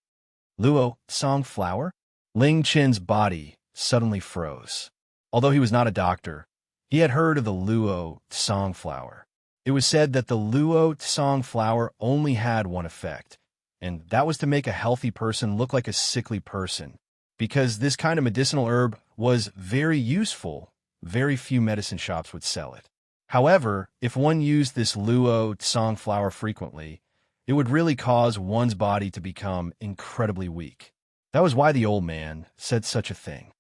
Luo tsang flower? Ling Chen's body suddenly froze. Although he was not a doctor, he had heard of the luo tsang flower. It was said that the luo tsang flower only had one effect, and that was to make a healthy person look like a sickly person. Because this kind of medicinal herb was very useful, very few medicine shops would sell it. However, if one used this luo tsang flower frequently, it would really cause one's body to become incredibly weak. That was why the old man said such a thing.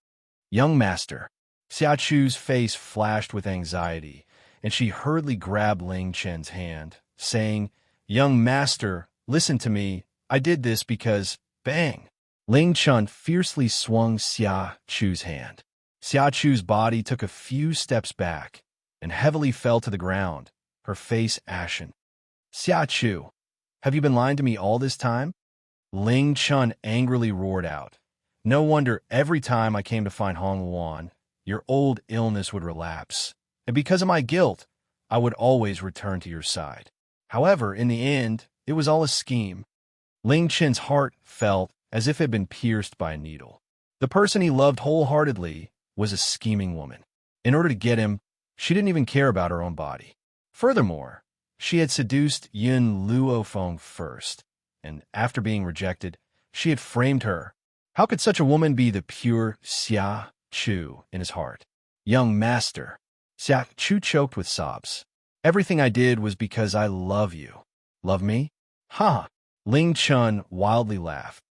"Young master." Xia Chu's face flashed with anxiety, and she hurriedly grabbed Ling Chen's hand, saying, "Young master, listen to me. I did this because..." Bang! Ling Chun fiercely swung Xia Chu's hand. Xia Chu's body took a few steps back and heavily fell to the ground, her face ashen. "Xia Chu, have you been lying to me all this time?" Ling Chun angrily roared out. "No wonder every time I came to find Hong Wan, your old illness would relapse, and because of my guilt, I would always return to your side. However, in the end, it was all a scheme." Ling Chen's heart felt as if it had been pierced by a needle. The person he loved wholeheartedly was a scheming woman. In order to get him, she didn't even care about her own body. Furthermore, she had seduced Yun Luofeng first, and after being rejected, she had framed her. How could such a woman be the pure Xia Chu in his heart? "Young master." Xia Chu choked with sobs. "Everything I did was because I love you." "Love me?" "Ha!" Ling Chun wildly laughed.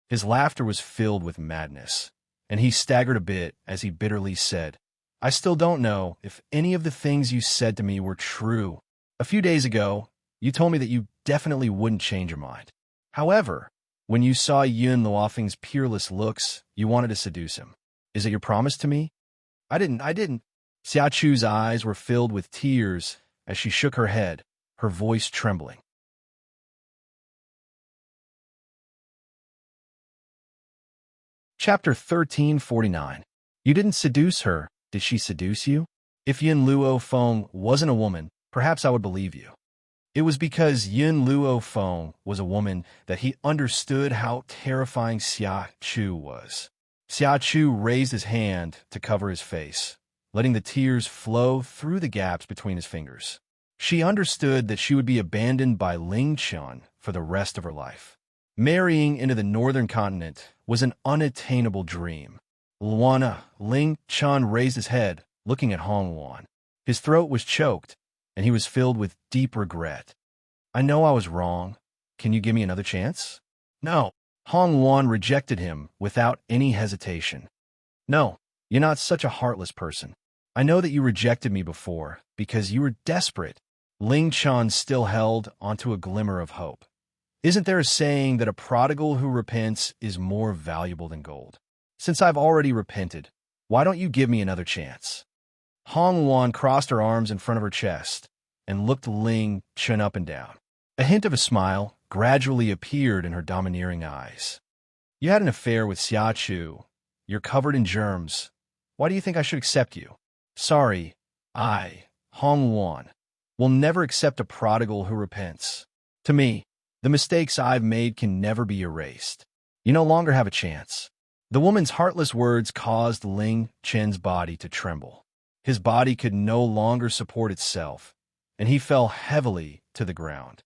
His laughter was filled with madness, and he staggered a bit as he bitterly said, "I still don't know if any of the things you said to me were true. A few days ago, you told me that you definitely wouldn't change your mind. However, when you saw Yun Luofeng's peerless looks, you wanted to seduce him. Is it your promise to me?" I didn't. Xia Chu's eyes were filled with tears as she shook her head, her voice trembling. Chapter 1349. You didn't seduce her, did she seduce you? If Yun Luofeng wasn't a woman, perhaps I would believe you. It was because Yin Luo Feng was a woman that he understood how terrifying Xia Chu was. Xia Chu raised his hand to cover his face, letting the tears flow through the gaps between his fingers. She understood that she would be abandoned by Ling Chun for the rest of her life. Marrying into the northern continent was an unattainable dream. Luana, Ling Chun raised his head, looking at Hong Luan. His throat was choked, and he was filled with deep regret. I know I was wrong. Can you give me another chance? No. Hong Luan rejected him without any hesitation. No, you're not such a heartless person. I know that you rejected me before because you were desperate. Ling Chun still held onto a glimmer of hope. Isn't there a saying that a prodigal who repents is more valuable than gold? Since I've already repented, why don't you give me another chance? Hong Luan crossed her arms in front of her chest and looked Ling Chun up and down. A hint of a smile gradually appeared in her domineering eyes. You had an affair with Xia Chu. You're covered in germs. Why do you think I should accept you? Sorry, I, Hong Luan, will never accept a prodigal who repents. To me, the mistakes I've made can never be erased. You no longer have a chance. The woman's heartless words caused Ling Chen's body to tremble. His body could no longer support itself, and he fell heavily to the ground.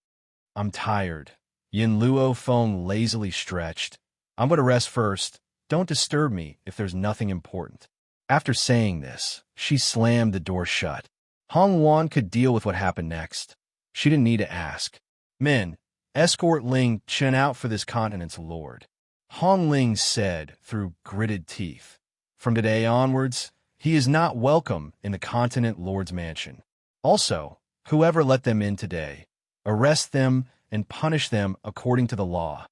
I'm tired. Yin Luo Feng lazily stretched. I'm going to rest first. Don't disturb me if there's nothing important. After saying this, she slammed the door shut. Hong Luan could deal with what happened next. She didn't need to ask. Men, escort Ling Chen out for this continent's lord. Hong Ling said through gritted teeth. From today onwards, he is not welcome in the continent lord's mansion. Also, whoever let them in today, arrest them and punish them according to the law.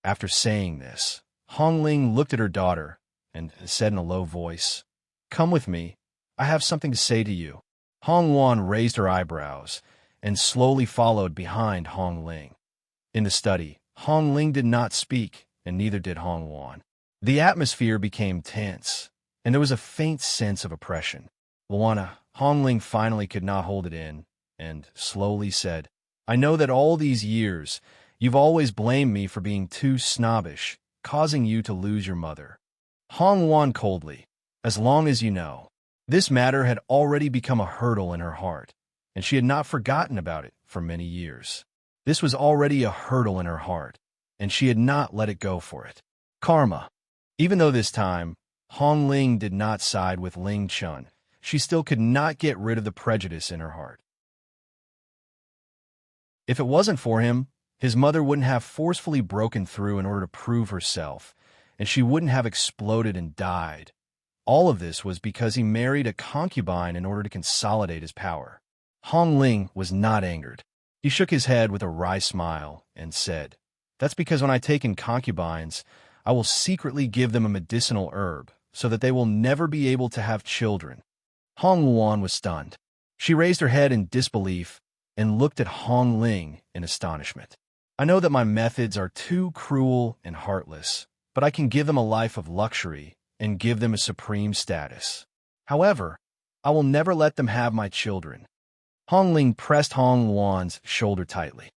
After saying this, Hong Ling looked at her daughter and said in a low voice, Come with me. I have something to say to you. Hong Luan raised her eyebrows and slowly followed behind Hong Ling. In the study, Hong Ling did not speak, and neither did Hong Luan. The atmosphere became tense, and there was a faint sense of oppression. Luana, Hong Ling finally could not hold it in, and slowly said, I know that all these years, you've always blamed me for being too snobbish, causing you to lose your mother. Hong Luan coldly, as long as you know. This matter had already become a hurdle in her heart, and she had not forgotten about it for many years. This was already a hurdle in her heart, and she had not let it go for it. Karma. Even though this time, Hong Ling did not side with Ling Chun, she still could not get rid of the prejudice in her heart. If it wasn't for him, his mother wouldn't have forcefully broken through in order to prove herself, and she wouldn't have exploded and died. All of this was because he married a concubine in order to consolidate his power. Hong Ling was not angered. He shook his head with a wry smile and said, That's because when I take in concubines, I will secretly give them a medicinal herb so that they will never be able to have children. Hong Luan was stunned. She raised her head in disbelief and looked at Hong Ling in astonishment. I know that my methods are too cruel and heartless, but I can give them a life of luxury and give them a supreme status. However, I will never let them have my children. Hong Ling pressed Hong Luan's shoulder tightly.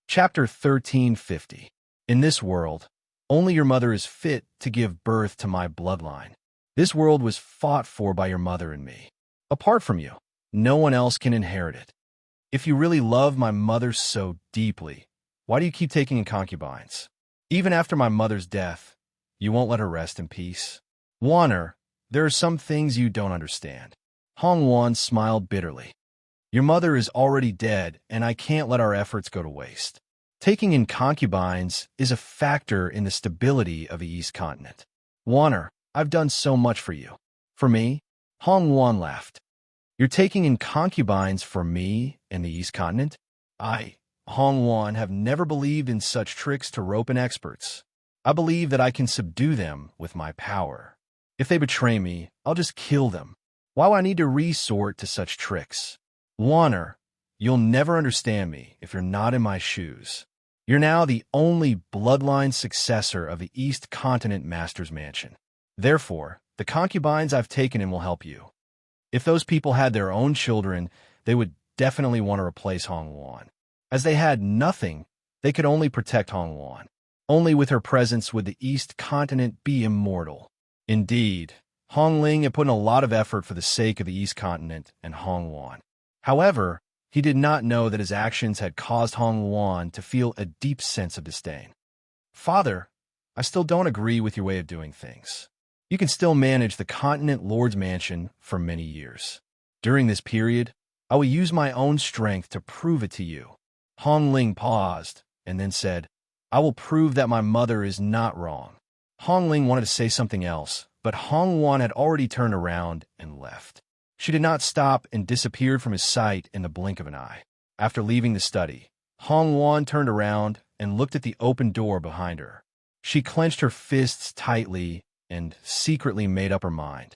Chapter 1350. In this world, only your mother is fit to give birth to my bloodline. This world was fought for by your mother and me. Apart from you, no one else can inherit it. If you really love my mother so deeply, why do you keep taking in concubines? Even after my mother's death, you won't let her rest in peace. Wanner, there are some things you don't understand. Hong Luan smiled bitterly. Your mother is already dead, and I can't let our efforts go to waste. Taking in concubines is a factor in the stability of the East Continent. Wanner, I've done so much for you. For me? Hong Luan laughed. You're taking in concubines for me and the East Continent? I, Hong Luan, have never believed in such tricks to rope in experts. I believe that I can subdue them with my power. If they betray me, I'll just kill them. Why would I need to resort to such tricks? Wanner, you'll never understand me if you're not in my shoes. You're now the only bloodline successor of the East Continent Master's Mansion. Therefore, The concubines I've taken in will help you. If those people had their own children, they would definitely want to replace Hong Wan. As they had nothing, they could only protect Hong Wan. Only with her presence would the East Continent be immortal. Indeed, Hong Ling had put in a lot of effort for the sake of the East Continent and Hong Wan. However, he did not know that his actions had caused Hong Wan to feel a deep sense of disdain. Father, I still don't agree with your way of doing things. You can still manage the Continent Lord's Mansion for many years. During this period, I will use my own strength to prove it to you. Hong Ling paused and then said, I will prove that my mother is not wrong. Hong Ling wanted to say something else, but Hong Wan had already turned around and left. She did not stop and disappeared from his sight in the blink of an eye. After leaving the study, Hong Wan turned around and looked at the open door behind her. She clenched her fists tightly and secretly made up her mind.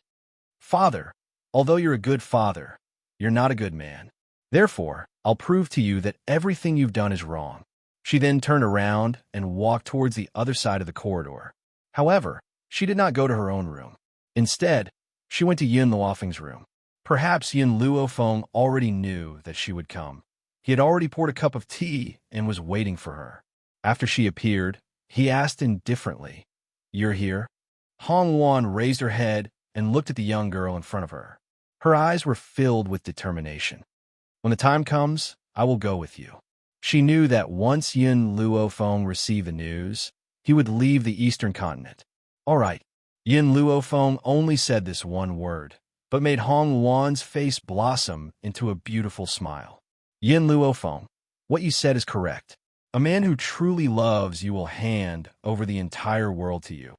Father, although you're a good father, you're not a good man. Therefore, I'll prove to you that everything you've done is wrong. She then turned around and walked towards the other side of the corridor. However, she did not go to her own room. Instead, she went to Yin Luofeng's room. Perhaps Yin Luofeng already knew that she would come. He had already poured a cup of tea and was waiting for her. After she appeared, he asked indifferently, You're here? Hong Wan raised her head and looked at the young girl in front of her. Her eyes were filled with determination. When the time comes, I will go with you. She knew that once Yin Luofeng received the news, he would leave the Eastern Continent. All right. Yin Luofeng only said this one word, but made Hong Wan's face blossom into a beautiful smile. Yin Luofeng, what you said is correct. A man who truly loves you will hand over the entire world to you.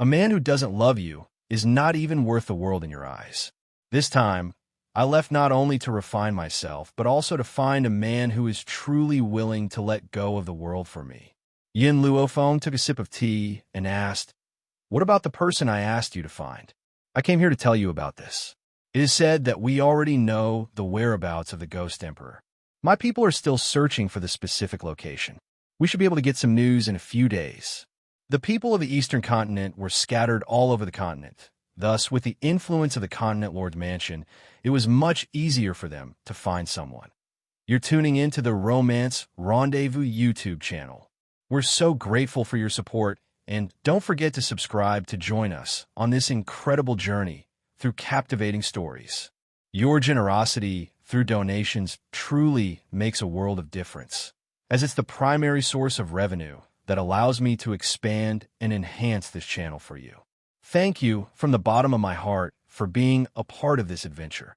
A man who doesn't love you is not even worth the world in your eyes. This time, I left not only to refine myself, but also to find a man who is truly willing to let go of the world for me. Yin Luofeng took a sip of tea and asked, What about the person I asked you to find? I came here to tell you about this. It is said that we already know the whereabouts of the Ghost Emperor. My people are still searching for the specific location. We should be able to get some news in a few days. The people of the Eastern Continent were scattered all over the continent. Thus, with the influence of the Continent Lord's Mansion, it was much easier for them to find someone. You're tuning into the Romance Rendezvous YouTube channel. We're so grateful for your support, and don't forget to subscribe to join us on this incredible journey through captivating stories. Your generosity through donations truly makes a world of difference, as it's the primary source of revenue that allows me to expand and enhance this channel for you. Thank you from the bottom of my heart for being a part of this adventure.